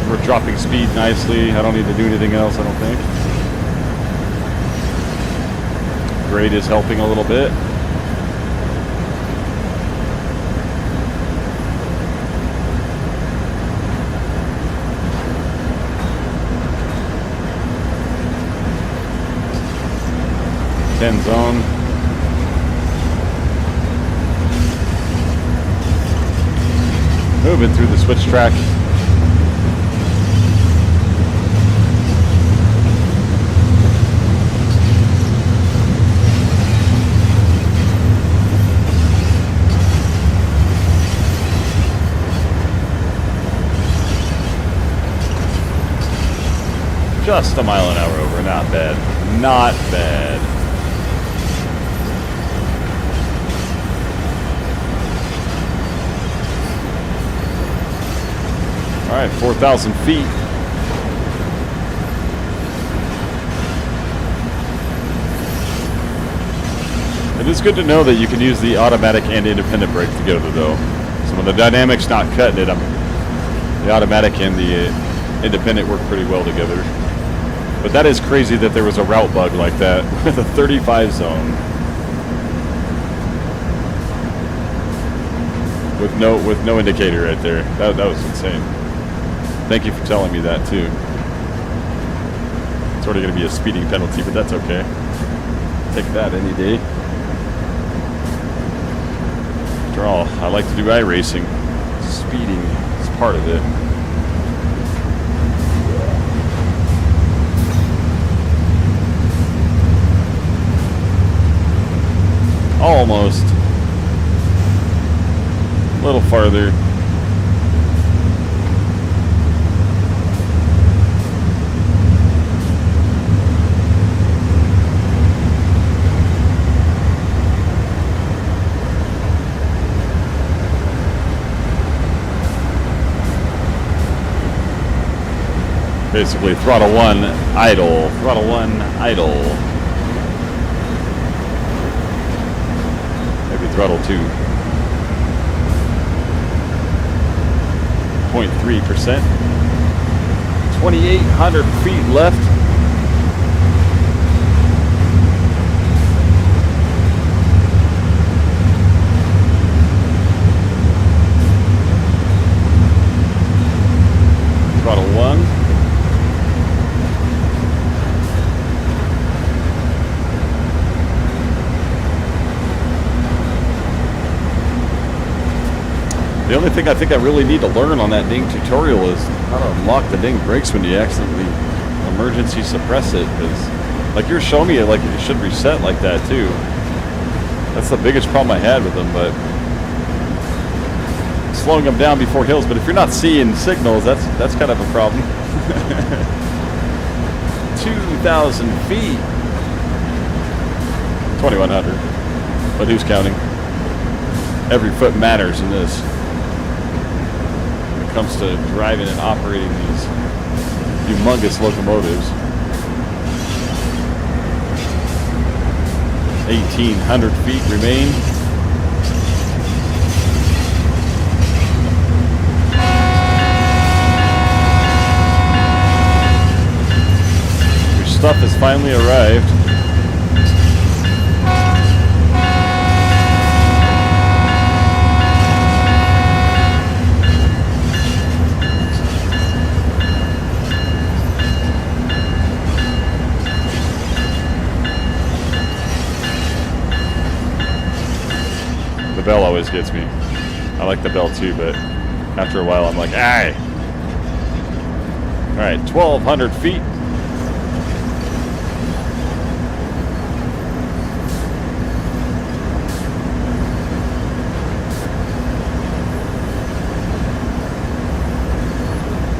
We're dropping speed nicely. I don't need to do anything else, I don't think. Grade is helping a little bit. Zone. Moving through the switch track. Just a mile an hour over, not bad. Not bad. All right, 4,000 feet. It is good to know that you can use the automatic and independent brake together, though. So when the dynamic's not cutting it, the automatic and the independent work pretty well together. But that is crazy that there was a route bug like that with a 35 zone. With no indicator right there. That was insane. Thank you for telling me that too. It's already going to be a speeding penalty, but that's okay. Take that any day. After all, I like to do iRacing. Speeding is part of it. Almost. A little farther. Basically, throttle 1, idle. Throttle 1, idle. Maybe throttle 2. 0.3%. 2,800 feet left. Throttle 1. The only thing I think I really need to learn on that ding tutorial is how to unlock the ding brakes when you accidentally emergency suppress it. Because, like, you're showing me, like, it should reset like that too. That's the biggest problem I had with them, but slowing them down before hills. But if you're not seeing signals, that's kind of a problem. 2,000 feet. 2,100. But who's counting? Every foot matters in this. Comes to driving and operating these humongous locomotives. 1,800 feet remain. Your stuff has finally arrived. The bell always gets me. I like the bell too, but after a while I'm like, aye. Alright, 1,200 feet.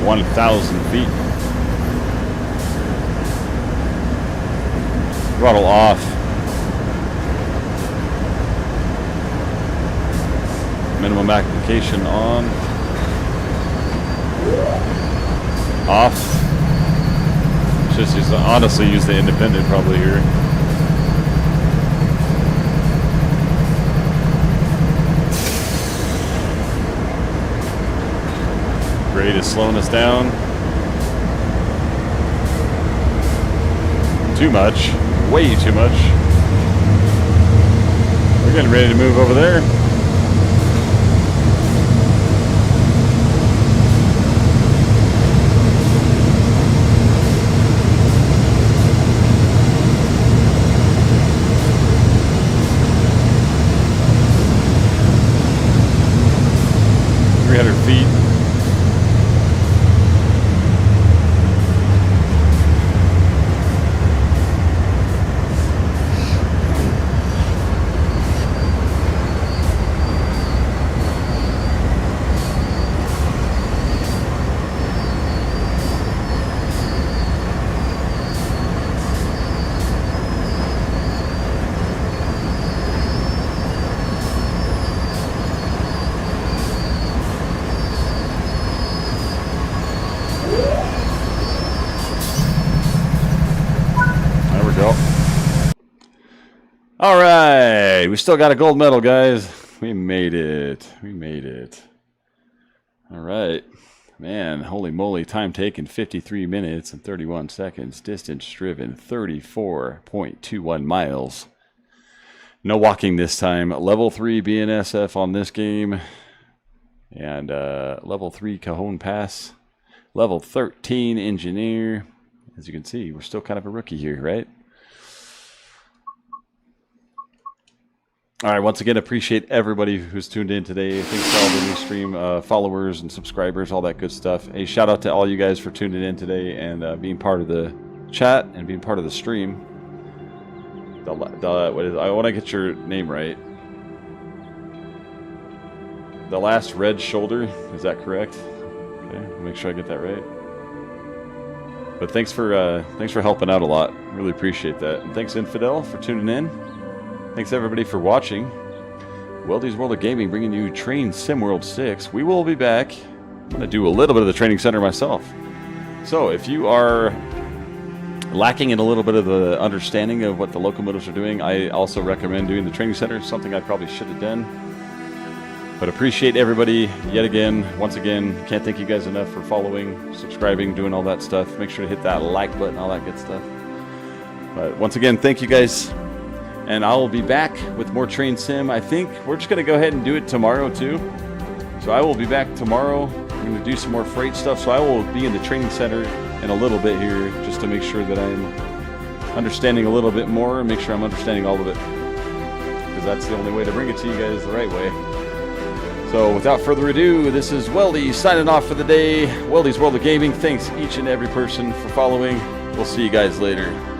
$1,000 feet. Throttle off. Minimum application on. Off. Just honestly use the independent probably here. Grade is slowing us down. Too much. Way too much. We're getting ready to move over there. Feet. All right, we still got a gold medal, guys. We made it. We made it. All right. Man, holy moly, time taken 53 minutes and 31 seconds. Distance driven 34.21 miles. No walking this time. Level 3 BNSF on this game. And level 3 Cajon Pass. Level 13 Engineer. As you can see, we're still kind of a rookie here, right? All right, once again, appreciate everybody who's tuned in today. Thanks to all the new stream followers and subscribers, all that good stuff. A shout out to all you guys for tuning in today and being part of the chat and being part of the stream. I want to get your name right. The last red shoulder, is that correct? Okay, make sure I get that right. But thanks for helping out a lot. Really appreciate that. And thanks, Infidel, for tuning in. Thanks everybody for watching. Weldy's World of Gaming bringing you Train Sim World 6. We will be back. I'm going to do a little bit of the training center myself. So if you are lacking in a little bit of the understanding of what the locomotives are doing, I also recommend doing the training center, something I probably should have done. But appreciate everybody yet again. Once again, can't thank you guys enough for following, subscribing, doing all that stuff. Make sure to hit that like button, all that good stuff. But once again, thank you guys. And I'll be back with more Train Sim. I think we're just going to go ahead and do it tomorrow too. So I will be back tomorrow. I'm going to do some more Frieght stuff. So I will be in the training center in a little bit here just to make sure that I'm understanding a little bit more and make sure I'm understanding all of it. Because that's the only way to bring it to you guys the right way. So without further ado, this is Weldy signing off for the day. Weldy's World of Gaming. Thanks each and every person for following. We'll see you guys later.